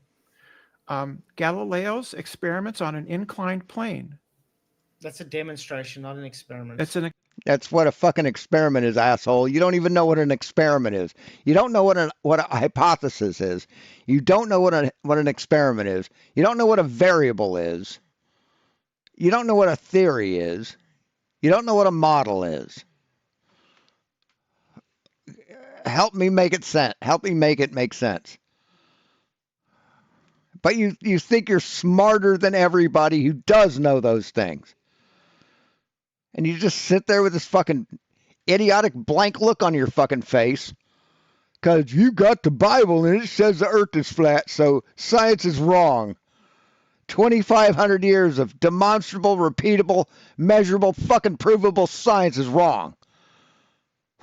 Galileo's experiments on an inclined plane. That's a demonstration, not an experiment. That's what a fucking experiment is, asshole. You don't even know what an experiment is. You don't know what a hypothesis is. You don't know what an experiment is. You don't know what a variable is. You don't know what a theory is. You don't know what a model is. Help me make it sense. Help me make it make sense. But you think you're smarter than everybody who does know those things. And you just sit there with this fucking idiotic blank look on your fucking face because you got the Bible and it says the earth is flat, so science is wrong. 2,500 years of demonstrable, repeatable, measurable, fucking provable science is wrong.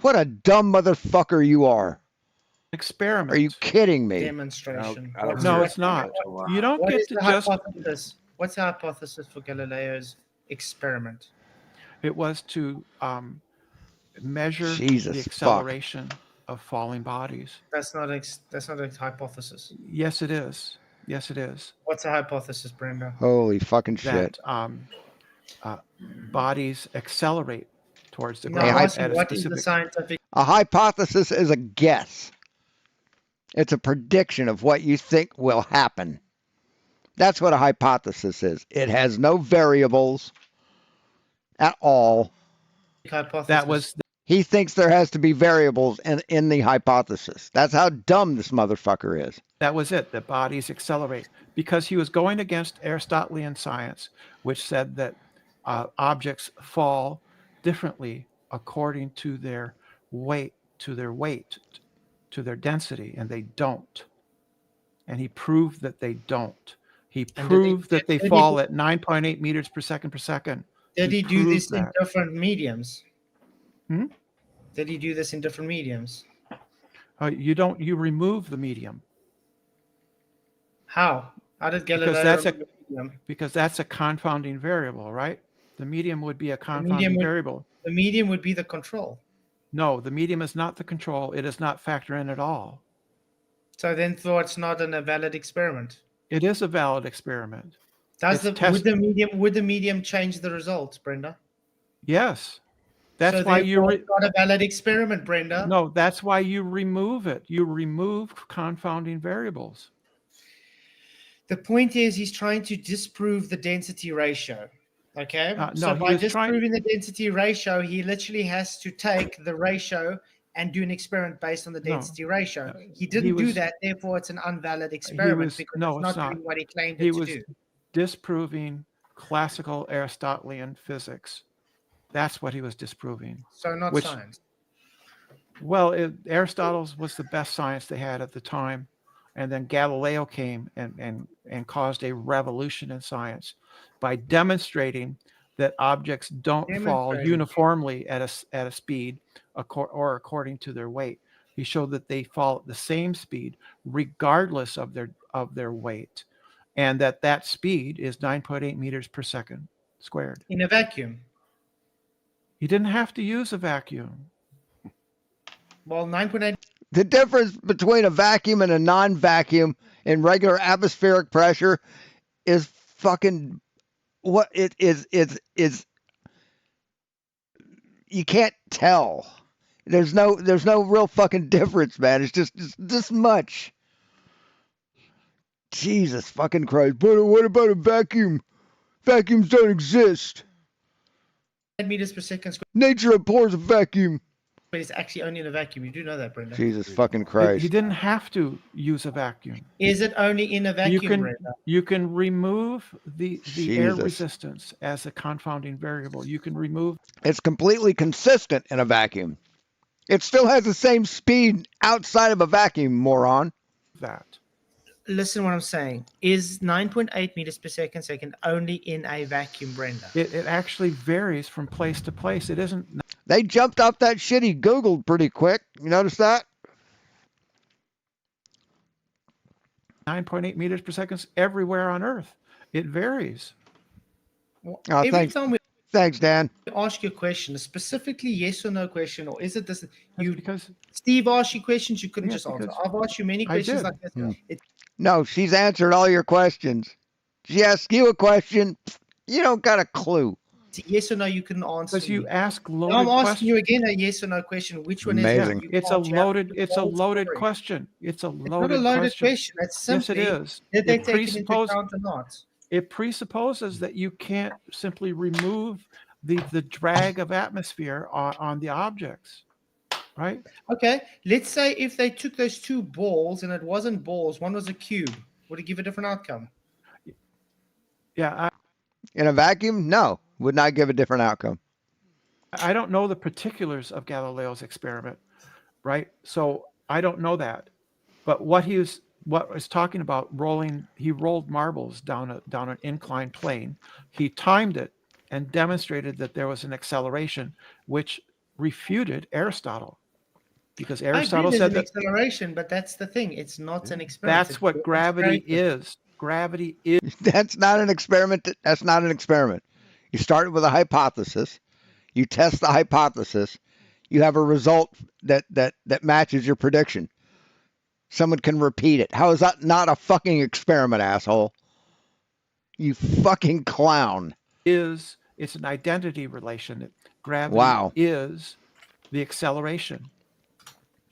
What a dumb motherfucker you are. Experiment. Are you kidding me? Demonstration. No, it's not. You don't What get is to the just... hypothesis? What's the hypothesis for Galileo's experiment? It was to measure Jesus the acceleration of falling bodies. That's not a hypothesis. Yes, it is. Yes, it is. What's a hypothesis, Brenda? Holy fucking shit. That bodies accelerate towards the No, ground what at a is specific... the scientific... A hypothesis is a guess. It's a prediction of what you think will happen. That's what a hypothesis is. It has no variables at all. Hypothesis. That was... He thinks there has to be variables in the hypothesis. That's how dumb this motherfucker is. That was it, that bodies accelerate. Because he was going against Aristotelian science, which said that objects fall differently according to their weight, to their density, and they don't. And he proved that they don't. He proved that they fall at 9.8 meters per second. Did he do this in different mediums? Hmm? Did he do this in different mediums? You remove the medium. How? How did Galileo because that's a confounding variable, right? The medium would be a confounding variable. The medium would be the control. No, the medium is not the control. It does not factor in at all. So then it's not a valid experiment. It is a valid experiment. Would the medium change the results, Brenda? Yes. That's so why you it's not a valid experiment, Brenda. No, that's why you remove it. You remove confounding variables. The point is he's trying to disprove the density ratio. Okay. No, so he by was disproving the density ratio, he literally has to take the ratio and do an experiment based on the density ratio. He didn't do that, therefore it's an invalid experiment because it's not doing what he claimed it to do. Disproving classical Aristotelian physics. That's what he was disproving. So not science. Well, Aristotle was the best science they had at the time. And then Galileo came and caused a revolution in science by demonstrating that objects don't fall uniformly at a speed or according to their weight. He showed that they fall at the same speed regardless of their weight, and that speed is 9.8 meters per second squared. In a vacuum. He didn't have to use a vacuum. Well, 9.8. The difference between a vacuum and a non-vacuum in regular atmospheric pressure is fucking what it is you can't tell. There's no real fucking difference, man. It's just this much. Jesus fucking Christ. But what about a vacuum? Vacuums don't exist. Meters per second. Nature abhors a vacuum. But it's actually only in a vacuum. You do know that, Brenda. Jesus fucking Christ. He didn't have to use a vacuum. Is it only in a vacuum, Brenda? You can remove the air resistance as a confounding variable. You can remove. It's completely consistent in a vacuum. It still has the same speed outside of a vacuum, moron. That. Listen what I'm saying. Is 9.8 meters per second only in a vacuum, Brenda? It actually varies from place to place. It isn't. They jumped off that shit he Googled pretty quick. You notice that? 9.8 meters per second everywhere on Earth. It varies. Well, thanks, Dan. Ask you a question, a specifically yes or no question, or is it this? Because Steve asked you questions you couldn't just answer. I've asked you many questions like this. No, she's answered all your questions. She asked you a question. You don't got a clue. Yes or no, you couldn't answer. Because you ask loaded questions. I'm asking questions. you again a yes or no question. Which one is it? It's a loaded question. It's a loaded not a loaded question. That's simply, yes, it is. Did they take it into account or not? It presupposes that you can't simply remove the drag of atmosphere on the objects, right? Okay. Let's say if they took those two balls and it wasn't balls, one was a cube, would it give a different outcome? Yeah. In a vacuum, no, would not give a different outcome. I don't know the particulars of Galileo's experiment, right? So I don't know that. But what he was talking about he rolled marbles down an inclined plane. He timed it and demonstrated that there was an acceleration, which refuted Aristotle. Because Aristotle said that acceleration, but that's the thing. It's not an experiment. That's what gravity is. Gravity is. That's not an experiment. That's not an experiment. You start with a hypothesis. You test the hypothesis. You have a result that matches your prediction. Someone can repeat it. How is that not a fucking experiment, asshole? You fucking clown. It's an identity relation. Gravity is the acceleration.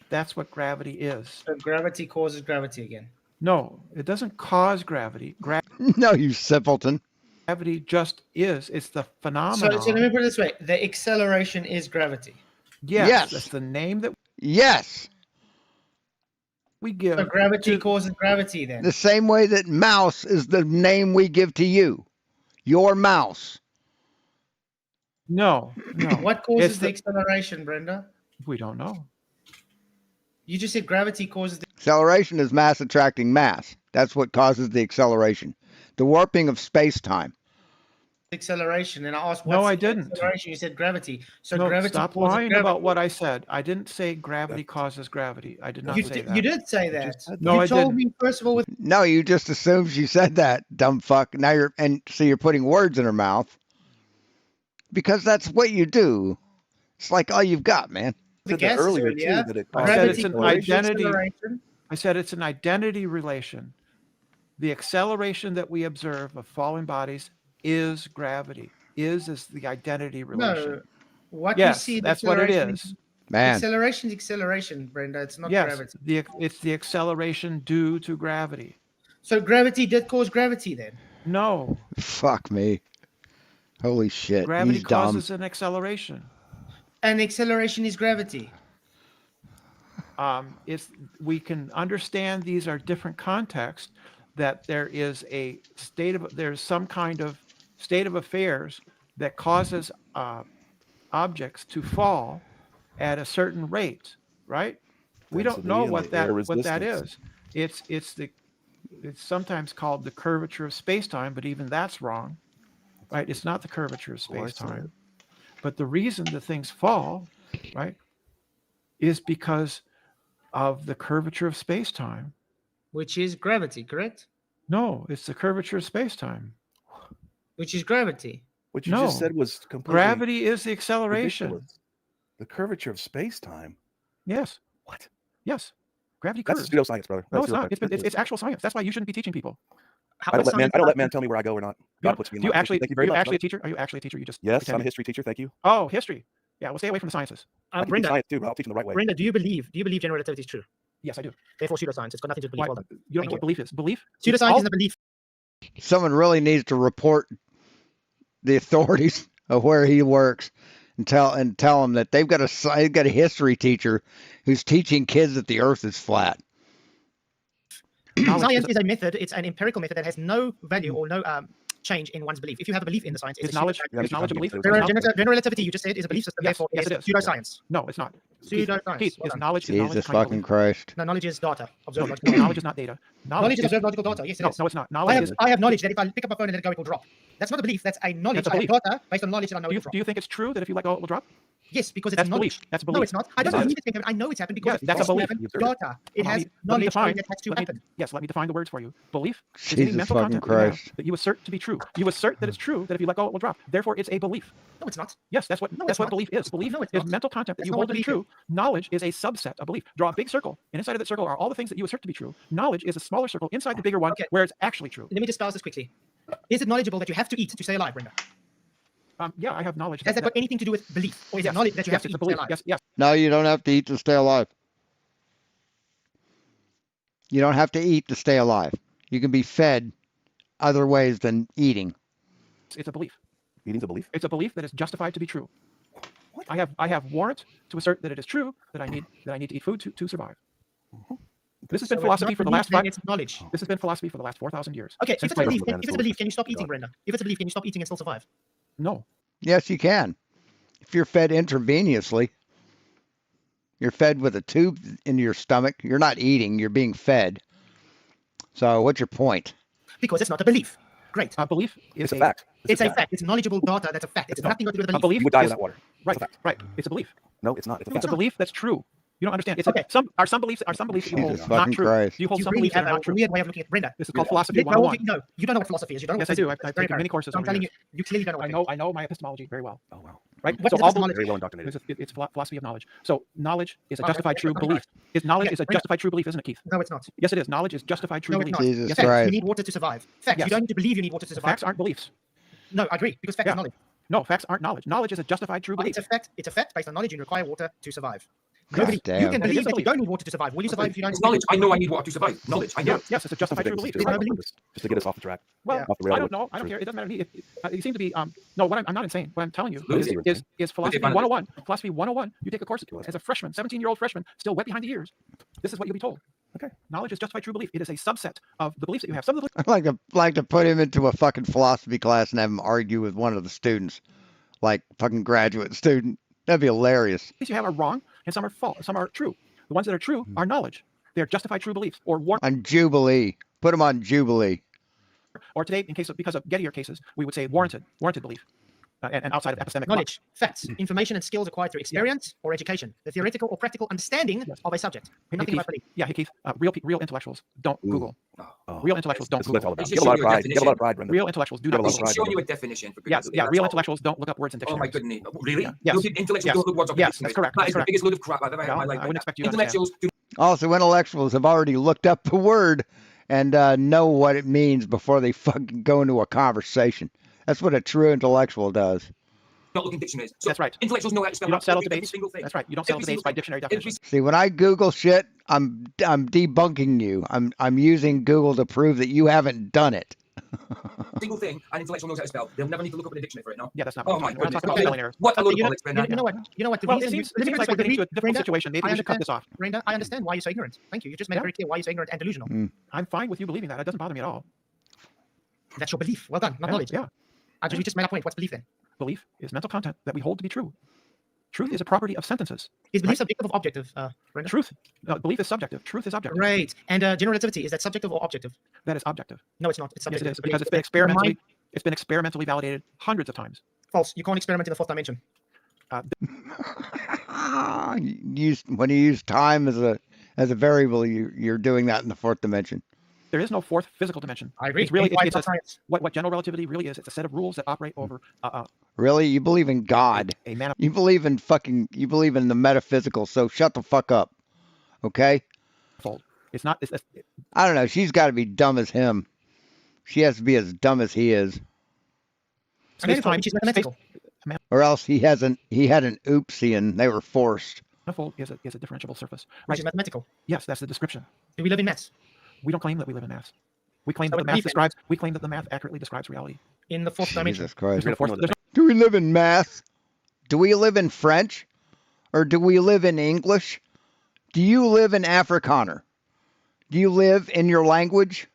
That's what gravity is. So gravity causes gravity again. No, it doesn't cause gravity. No, you simpleton. Gravity just is. It's the phenomenon. So let me put it this way. The acceleration is gravity. Yes. That's the name that we give. So gravity causes gravity then. The same way that mouse is the name we give to you. Your mouse. No. What causes the acceleration, Brenda? We don't know. You just said gravity causes the acceleration is mass attracting mass. That's what causes the acceleration. The warping of space-time. Acceleration. And I asked, no, I didn't. Acceleration. You said gravity. So no, gravity. Stop lying about what I said. I didn't say gravity causes gravity. I did not say that. You did say that. No, I told me first of all. No, you just assumed she said that, dumb fuck. Now you're putting words in her mouth because that's what you do. It's like all you've got, man. Earlier too, that it I said it's an identity. I said it's an identity relation. The acceleration that we observe of falling bodies is gravity. Is the identity relation. No. What Yes, we see, that's what it is. Man. Acceleration is acceleration, Brenda. It's not Yes, gravity. it's the acceleration due to gravity. So gravity did cause gravity then? No. Fuck me. Holy shit. Gravity He's dumb. causes an acceleration. And acceleration is gravity. We can understand these are different contexts, that there is a there's some kind of state of affairs that causes objects to fall at a certain rate, right? We don't know what that is. It's sometimes called the curvature of space-time, but even that's wrong, right? It's not the curvature of space-time. But the reason the things fall, right, is because of the curvature of space-time. Which is gravity, correct? No, it's the curvature of space-time. Which is gravity. What you just said was completely gravity is the acceleration. ridiculous. The curvature of space-time. Yes. What? Yes. Gravity That's curves. pseudoscience, brother. No, That's it's not. pseudoscience. It's actual science. That's why you shouldn't be teaching people. I don't let man tell me where I go or not. God puts me in Do you line. actually? Thank you very Are you much, actually a brother. teacher? Are you actually a teacher? You just Yes, I'm a pretending? history teacher. Thank you. Oh, history. Yeah, we'll stay away from the sciences. I can teach Brenda, science too, but I'll teach them the right way. Brenda, do you believe general relativity is true? Yes, I do. Therefore, pseudoscience. It's got nothing to do with belief. Well done. You don't know what belief is. Belief? Pseudoscience is a belief. Someone really needs to report the authorities of where he works and tell him that they've got a history teacher who's teaching kids that the Earth is flat. Science is a method. It's an empirical method that has no value or no change in one's belief. If you have a belief in the science, Is knowledge a belief? General relativity, you just said, is a belief system. Yes, Therefore, yes, it's it is. pseudoscience. No, it's not. Pseudoscience. Keith, Well is done. knowledge Jesus fucking Christ. No, knowledge is data. Observed logical No, data. knowledge is not data. Knowledge is observed logical data. Yes, it No, is. no, it's not. Knowledge is. I have knowledge that if I pick up a phone and let it go, it will drop. That's not a belief. That's a knowledge. That's a I have belief. data based on knowledge that I know it will drop. Do you think it's true that if you let go, it will drop? Yes, because it's That's knowledge. belief. That's No, belief. it's not. I don't Yes, it believe is. it's happened. I know it's happened because Yes, that's a it's belief. data. It has knowledge that has to happen. Yes, let me define the words for you. Belief is any Jesus mental fucking content that you have Christ. that you assert to be true. You assert that it's true that if you let go, it will drop. Therefore, it's a belief. No, it's not. Yes, that's what belief is. Belief No, it's is not. mental content that That's you not hold what to be belief true. Knowledge is a subset of belief. Draw a big circle, and inside of that circle are all the things that you assert to be true. Knowledge is a smaller circle inside the bigger one where it's actually true. Let me just spell this quickly. Is it knowledgeable that you have to eat to stay alive, Brenda? Yeah, I have knowledge. Has that got anything to do with belief? Or is Yes, it knowledge that you have yes, to it's eat a to stay belief. alive? Yes, yes. No, you don't have to eat to stay alive. You don't have to eat to stay alive. You can be fed other ways than eating. It's a belief. Eating's a belief? It's a belief that is justified to be true. What? I have warrant to assert that it is true that I need to eat food to survive. This has been So philosophy it's for not the last belief, then it's knowledge. This has been philosophy for the last 4,000 years. Okay, if Since it's a belief, Plato. can you stop eating, Brenda? If it's a belief, can you stop eating and still survive? No. Yes, you can. If you're fed intravenously, you're fed with a tube in your stomach. You're not eating, you're being fed. So what's your point? Because it's not a belief. Great. A belief is It's a fact. It's a fact. It's knowledgeable data. That's a fact. It's nothing to do with a A belief. belief You would die is, without water. Right, right. It's a belief. No, it's not. It's a It's fact. a belief that's true. You don't understand. It's Okay. some beliefs that you hold Jesus not fucking true. Christ. You hold You some really beliefs that have are a not true. weird way of looking at Brenda. This is called philosophy No, 101. no, you don't know what philosophy is. You don't know Yes, what I do. physics is. I've It's very taken many apparent. courses So I'm over telling years. you, you clearly don't know what I know my epistemology very well. Oh, wow. Right? What So is all epistemology? Very well indoctrinated. it's philosophy of knowledge. So knowledge is a Okay, justified true okay, belief. Knowledge Okay, is a Brenda. justified true belief, isn't it, Keith? No, it's not. Yes, it is. Knowledge is justified true No, it's belief. not. Jesus Yes, Facts. Christ. You need water to survive. Facts. Yes. You don't need to believe you need water to survive. Facts aren't beliefs. No, I agree. Because facts Yeah. is knowledge. No, facts aren't knowledge. Knowledge is a justified true belief. It's a fact. It's a fact based on knowledge. You require water to survive. God Nobody, damn. you can But it is believe a that you belief. don't need water to survive. Will you survive if you don't? It's knowledge. I know I need water to survive. Knowledge. I know. Yeah, yes, it's a justified true belief. Just I believe- to get us off the track. Well, Yeah. Off the rail I don't with know. I don't truth. care. It doesn't matter to me. You seem to be no. What I'm not insane. What I'm telling you Lucy. is philosophy Lucy, 101. Philosophy 101. You take a course as a freshman, 17-year-old freshman, still wet behind the ears. This is what you'll be told. Okay, knowledge is justified true belief. It is a subset of the beliefs that you have. Some of the I'd like to put him into a fucking philosophy class and have him argue with one of the students, like fucking graduate student. That'd be hilarious. beliefs you have are wrong, and some are false. Some are true. The ones that are true are knowledge. They are justified true beliefs, or On Jubilee. Put him on Jubilee. or today, because of Gettier cases, we would say warranted belief, and outside of epistemic Knowledge, facts, information, and skills acquired through experience or education, the theoretical or practical understanding of a subject. Hey, Nothing Keith, about belief. yeah, hey Keith, real intellectuals don't Google. Oh. Real intellectuals don't That's what it's all Google. about. It's You just get a lot of your pride. You get a lot of definition. pride, Brendan. Real intellectuals do You have not a lot of Google. It's pride. showing you a definition. For Yeah, goodness sake, yeah. that's Real all. intellectuals don't look up words in Oh my dictionaries. goodness. Really? Yes. Intellectuals Yes. don't look words up Yes, dictionaries. that's correct. That That's is the correct. biggest load of crap I've ever had in No, my life. I wouldn't expect you to Intellectuals do Also, intellectuals have already looked up the word and know what it means before they fucking go into a conversation. That's what a true intellectual does. not look in dictionaries. So That's right. Intellectuals know how to spell. You don't settle every debates. single thing. That's right. You don't settle Every debates single by thing. dictionary Every definition. See, when I Google shit, I'm debunking you. I'm using Google to prove that you haven't done it. single thing an intellectual knows how to spell. They'll never need to look up in a dictionary for it, no? Yeah, that's not. Oh my We're not goodness. talking about spelling errors. What a load of You know, bollocks, you Brenda. know what? You know what? The Well, reason it seems like we're getting to a difficult situation. Maybe we should cut this off. Brenda, I understand why you're so ignorant. Thank you. You just made it very clear why you're so ignorant and delusional. I'm fine with you believing that. It doesn't bother me at all. That's your belief. Well done. Not knowledge. Yeah. We just made a point. What's belief then? Belief is mental content that we hold to be true. Truth is a property of sentences. Is belief subjective or objective, Brenda? Truth. Belief is subjective. Truth is objective. Right. And general relativity, is that subjective or objective? That is objective. No, it's not. It's Yes, subjective. it is, because it's been experimentally validated hundreds of times. False. You can't experiment in the fourth dimension. When you use time as a variable, you're doing that in the fourth dimension. There is no fourth physical dimension. I agree. It's really It's what general relativity really is. It's a set of rules that operate over. Really, you believe in God? You believe in the metaphysical. So shut the fuck up, okay? It's not. I don't know. She's got to be dumb as him. She has to be as dumb as he is. Space-time, she's mathematical. Or else he had an oopsie and they were forced. Manifold is a differentiable surface. Which is mathematical. Yes, that's the description. Do we live in maths? We don't claim that we live in maths. We claim that the math describes. We claim that the math accurately describes reality. In the fourth dimension. Jesus Christ. Do we live in math? Do we live in French? Or do we live in English? Do you live in Afrikaner? Do you live in your language?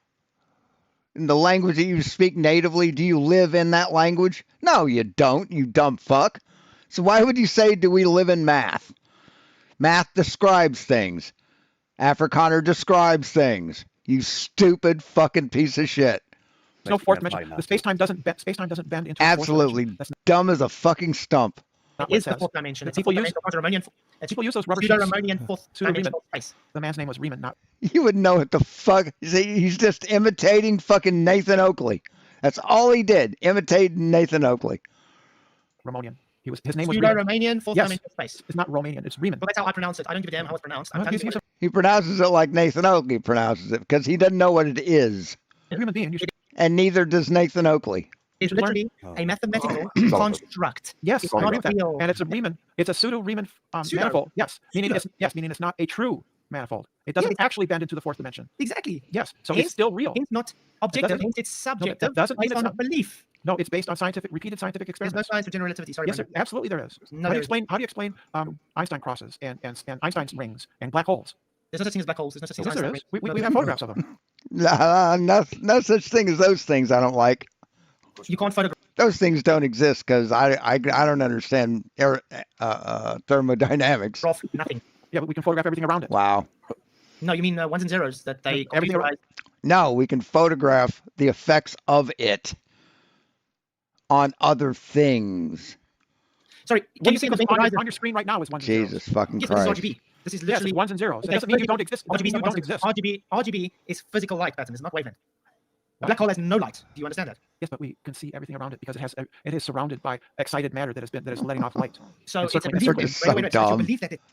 In the language that you speak natively, do you live in that language? No, you don't, you dumb fuck. So why would you say, do we live in math? Math describes things. Afrikaner describes things. You stupid fucking piece of shit. No fourth dimension. The space-time doesn't bend into absolutely dumb as a fucking stump. It is the fourth dimension. It's people use those rubber pseudo-Riemannian fourth dimension space. The man's name was Riemann, not. You would know what the fuck. He's just imitating fucking Nathan Oakley. That's all he did. Imitated Nathan Oakley. Romanian. His name was Pseudo-Romanian fourth dimension space. It's not Romanian. It's Riemann. Well, that's how I pronounce it. I don't give a damn how it's pronounced. He pronounces it like Nathan Oakley pronounces it because he doesn't know what it is. Human being. And neither does Nathan Oakley. It's literally a mathematical construct. Yes, it's not real. And it's a Riemann. It's a pseudo-Riemann manifold. Yes, meaning it's not a true manifold. It doesn't actually bend into the fourth dimension. Exactly. Yes, so it's still real. It's not objective. It's subjective. No, doesn't mean based on a belief. No, it's based on repeated scientific experiments. There's no science for general relativity. Sorry. Yes, absolutely there is. No, how do you explain Einstein crosses and Einstein's rings and black holes? There's no such thing as black holes. There's no such thing as there is. We have photographs of them. No such thing as those things I don't like. You can't photograph. Those things don't exist because I don't understand thermodynamics. Nothing. Yeah, but we can photograph everything around it. Wow. No, you mean ones and zeros that they everything around. No, we can photograph the effects of it on other things. Sorry, can you see on your screen right now is ones and zeros. Jesus fucking Christ. This is RGB. This is literally ones and zeros. It doesn't mean you don't exist. RGB is physical light pattern. It's not wavelength. A black hole has no light. Do you understand that? Yes, but we can see everything around it because it is surrounded by excited matter that is letting off light. So it's a belief.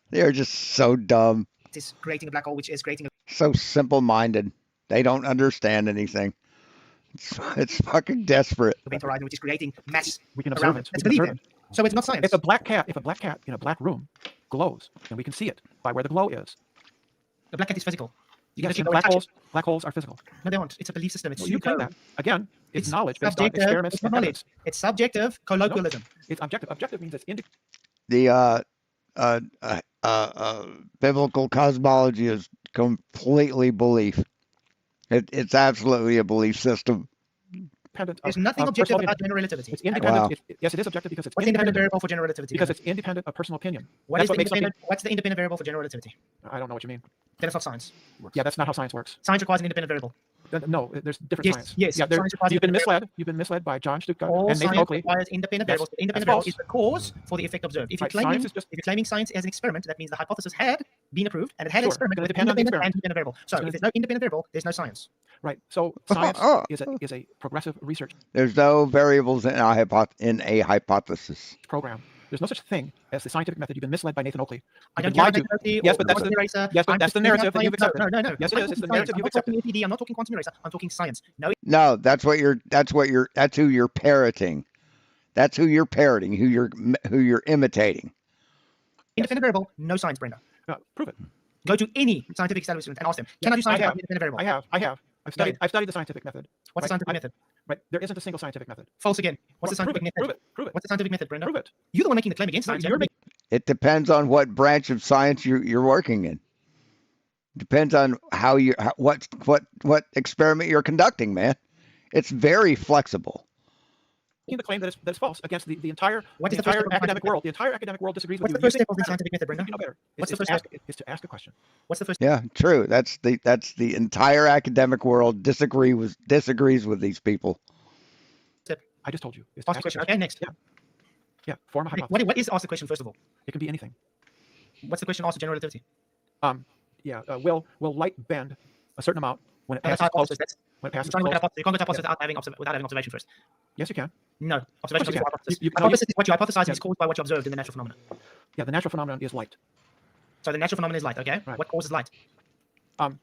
They're just so dumb. It is creating a black hole, which is creating so simple-minded. They don't understand anything. It's fuking desperate. Horizon, which is creating mass. We can observe it. So it's not science. If a black cat in a black room glows, then we can see it by where the glow is. The black cat is physical. Yes, black holes are physical. No, they aren't. It's a belief system. It's you claim that. Again, it's knowledge based on experiments. It's not knowledge. It's subjective colloquialism. No, it's objective. Objective means it's the biblical cosmology is completely belief. It's absolutely a belief system. There's nothing objective about general relativity. It's independent. Wow. Yes, it is objective because it's what's independent variable for general relativity? Because it's independent of personal opinion. What's the independent variable for general relativity? I don't know what you mean. Then it's not science. Yeah, that's not how science works. Science requires an independent variable. No, there's different science. Yes. Yeah, you've been misled. You've been misled by John Stuttgart and Nathan Oakley. Requires independent variables. The independent variable is the cause for the effect observed. If you're claiming science as an experiment, that means the hypothesis had been approved and it had an experiment with independent and independent variable. So if there's no independent variable, there's no science. Right. So science is a progressive research. There's no variables in a hypothesis program. There's no such thing as the scientific method. You've been misled by Nathan Oakley. I don't care. Yes, but that's the narrative that you've accepted. No. Yes, it is. It's the narrative you've accepted. I'm not talking quantum eraser. I'm talking science. No, that's who you're parroting. That's who you're parroting, who you're imitating. Independent variable, no science, Brenda. Prove it. Go to any scientific establishment and ask them, can I do science without independent variable? I have. I've studied the scientific method. What's the scientific method? Right. There isn't a single scientific method. False again. What's the scientific method? Prove it. What's the scientific method, Brenda? Prove it. You're the one making the claim against science. It depends on what branch of science you're working in. Depends on what experiment you're conducting, man. It's very flexible. The claim that it's false against the entire academic world. The entire academic world disagrees with you. What's the first step of the scientific method, Brenda? You know better. What's the first step? Is to ask a question. What's the first? Yeah, true. That's the entire academic world disagrees with these people. Step. I just told you. Ask the question. Okay, next. Yeah. Form a hypothesis. What is ask the question first of all? It can be anything. What's the question? Ask the general relativity. Will light bend a certain amount when it passes close? When it passes close? You can't go to hypothesis without having observation first. Yes, you can. No, observation is hypothesis. You Hypothesis is what you hypothesize is caused by what you observed in the natural phenomenon. Yeah, the natural phenomenon is light. So the natural phenomenon is light. Okay. Right. What causes light?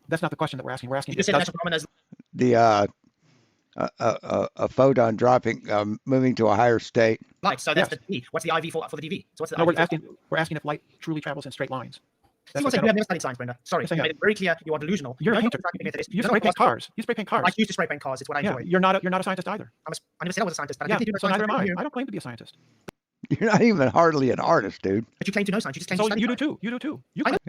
That's not the question that we're asking. We're asking. You just said the natural phenomenon is a photon dropping, moving to a higher state. light. So that's the D. What's the IV for the DV? So what's the No, IV we're asking if light truly travels in straight lines. You have never studied science, Brenda. Sorry, you made it very clear you are delusional. You're a painter. You spray paint cars. You spray paint cars. I used to spray paint cars. It's what I enjoy. You're not a scientist either. I never said I was a scientist, but Yeah, I did so neither am I. I don't claim to be a scientist. You're not even hardly an artist, dude. But you claim to know science. You just claim to So study you do science. too. You do too.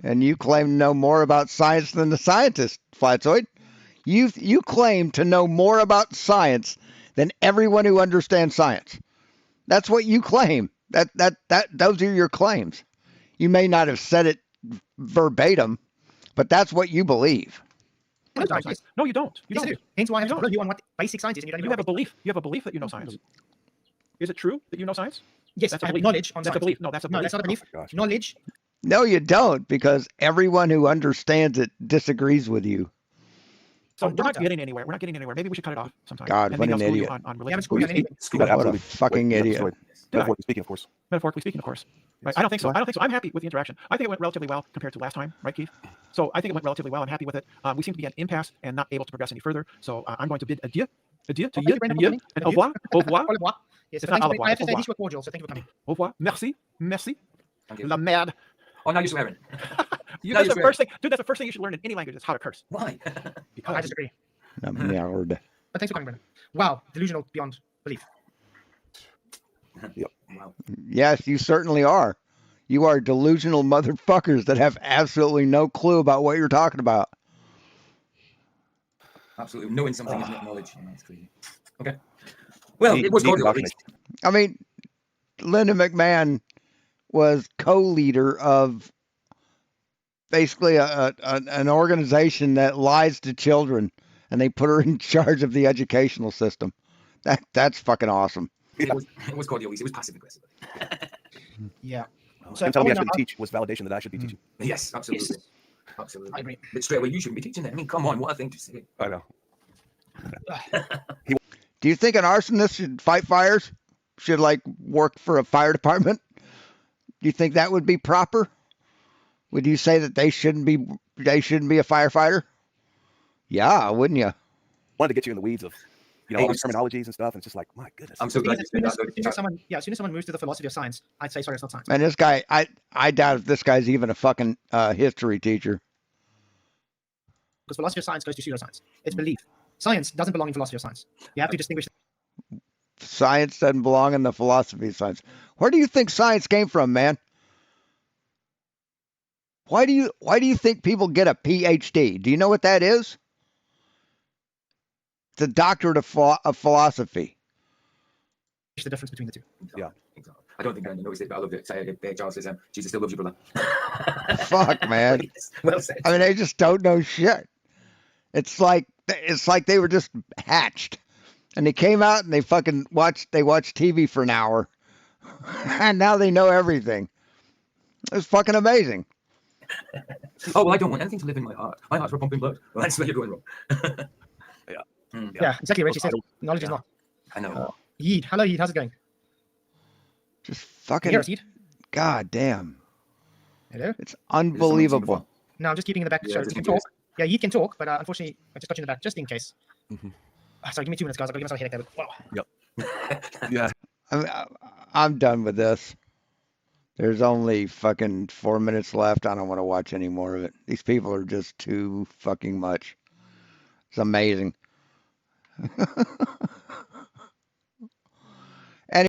And you claim to know more about science than the scientist, Fkatzoid. You claim to know more about science than everyone who understands science. That's what you claim. Those are your claims. You may not have said it verbatim, but that's what you believe. No, you don't. You don't. Hence why I have to grill you on what basic science is, and you don't even You have a belief. You have a belief that you know science. Is it true that you know science? Yes, That's I a have belief. knowledge on That's science. a belief. No, that's a belief. No, that's not a belief. Oh my gosh. Knowledge. No, you don't, because everyone who understands it disagrees with you. So we're not getting anywhere. We're not getting anywhere. Maybe we should cut it off sometime. God, And what maybe an I'll school you idiot. on We haven't religion. schooled you on anything. What a fucking idiot. Metaphorically speaking, of course. Metaphorically speaking, of course. Right? I don't think so. I'm happy with the interaction. I think it went relatively well compared to last time, right, Keith? So I think it went relatively well. I'm happy with it. We seem to be at an impasse and not able to progress any further. So I'm going to bid adieu to you and au revoir. Au revoir. Au revoir. Yes, so It's not thank you. au I have to revoir. say these were cordial, so thank you for coming. Au revoir. Merci. Merci. Thank you. La merde. Oh, now you're swearing. That's the first thing, dude. That's the first thing you should learn in any language is how to curse. Why? Because I disagree. Merde. But thanks for coming, Brendan. Wow, delusional beyond belief. Yep. Wow. Yes, you certainly are. You are delusional motherfuckers that have absolutely no clue about what you're talking about. Absolutely. Knowing something is not knowledge. That's crazy. Okay. Well, it was cordial. At least. I mean, Linda McMahon was co-leader of basically an organization that lies to children, and they put her in charge of the educational system. That's fucking awesome. It was cordial. It was passive aggressive. Yeah. So telling me I shouldn't teach was validation that I should be teaching. Yes, absolutely. Yes. Absolutely. I agree. But straight away, you shouldn't be teaching that. I mean, come on, what a thing to say. I know. Do you think an arsonist should fight fires? Should like work for a fire department? Do you think that would be proper? Would you say that they shouldn't be a firefighter? Yeah, wouldn't you? Wanted to get you in the weeds of all these terminologies and stuff, and it's just like, my goodness. I'm so glad you said that. As soon as someone moves to the philosophy of science, I'd say, sorry, it's not science. And this guy, I doubt if this guy's even a fucking history teacher. Because philosophy of science goes to pseudoscience. It's belief. Science doesn't belong in philosophy of science. You have to distinguish. Science doesn't belong in the philosophy of science. Where do you think science came from, man? Why do you think people get a PhD? Do you know what that is? It's a doctorate of philosophy. The difference between the two. Yeah. I don't think I noticed it, but I love it. Charles says, Jesus still loves you, brother. Fuck, man. Well said. I mean, they just don't know shit. It's like they were just hatched, and they came out and they fucking watched TV for an hour, and now they know everything. It's fucking amazing. Oh, well, I don't want anything to live in my heart. My heart's for pumping blood. Well, that's where you're going wrong. Yeah, exactly. Reggie says knowledge is not. I know. Yeed, hello Yeed, how's it going? Just fucking. Hear us, Yeed? God damn. Hello. It's unbelievable. No, I'm just keeping in the back. Yeah, So you can talk. Yeah, Yeed can talk, but unfortunately, I just got you in the back just in case. Mm-hmm. Sorry, give me 2 minutes, guys. I'll give myself a headache there. Wow. Yep. Yeah. I mean, I'm done with this. There's only fucking 4 minutes left. I don't want to watch any more of it. These people are just too fucking much. It's amazing.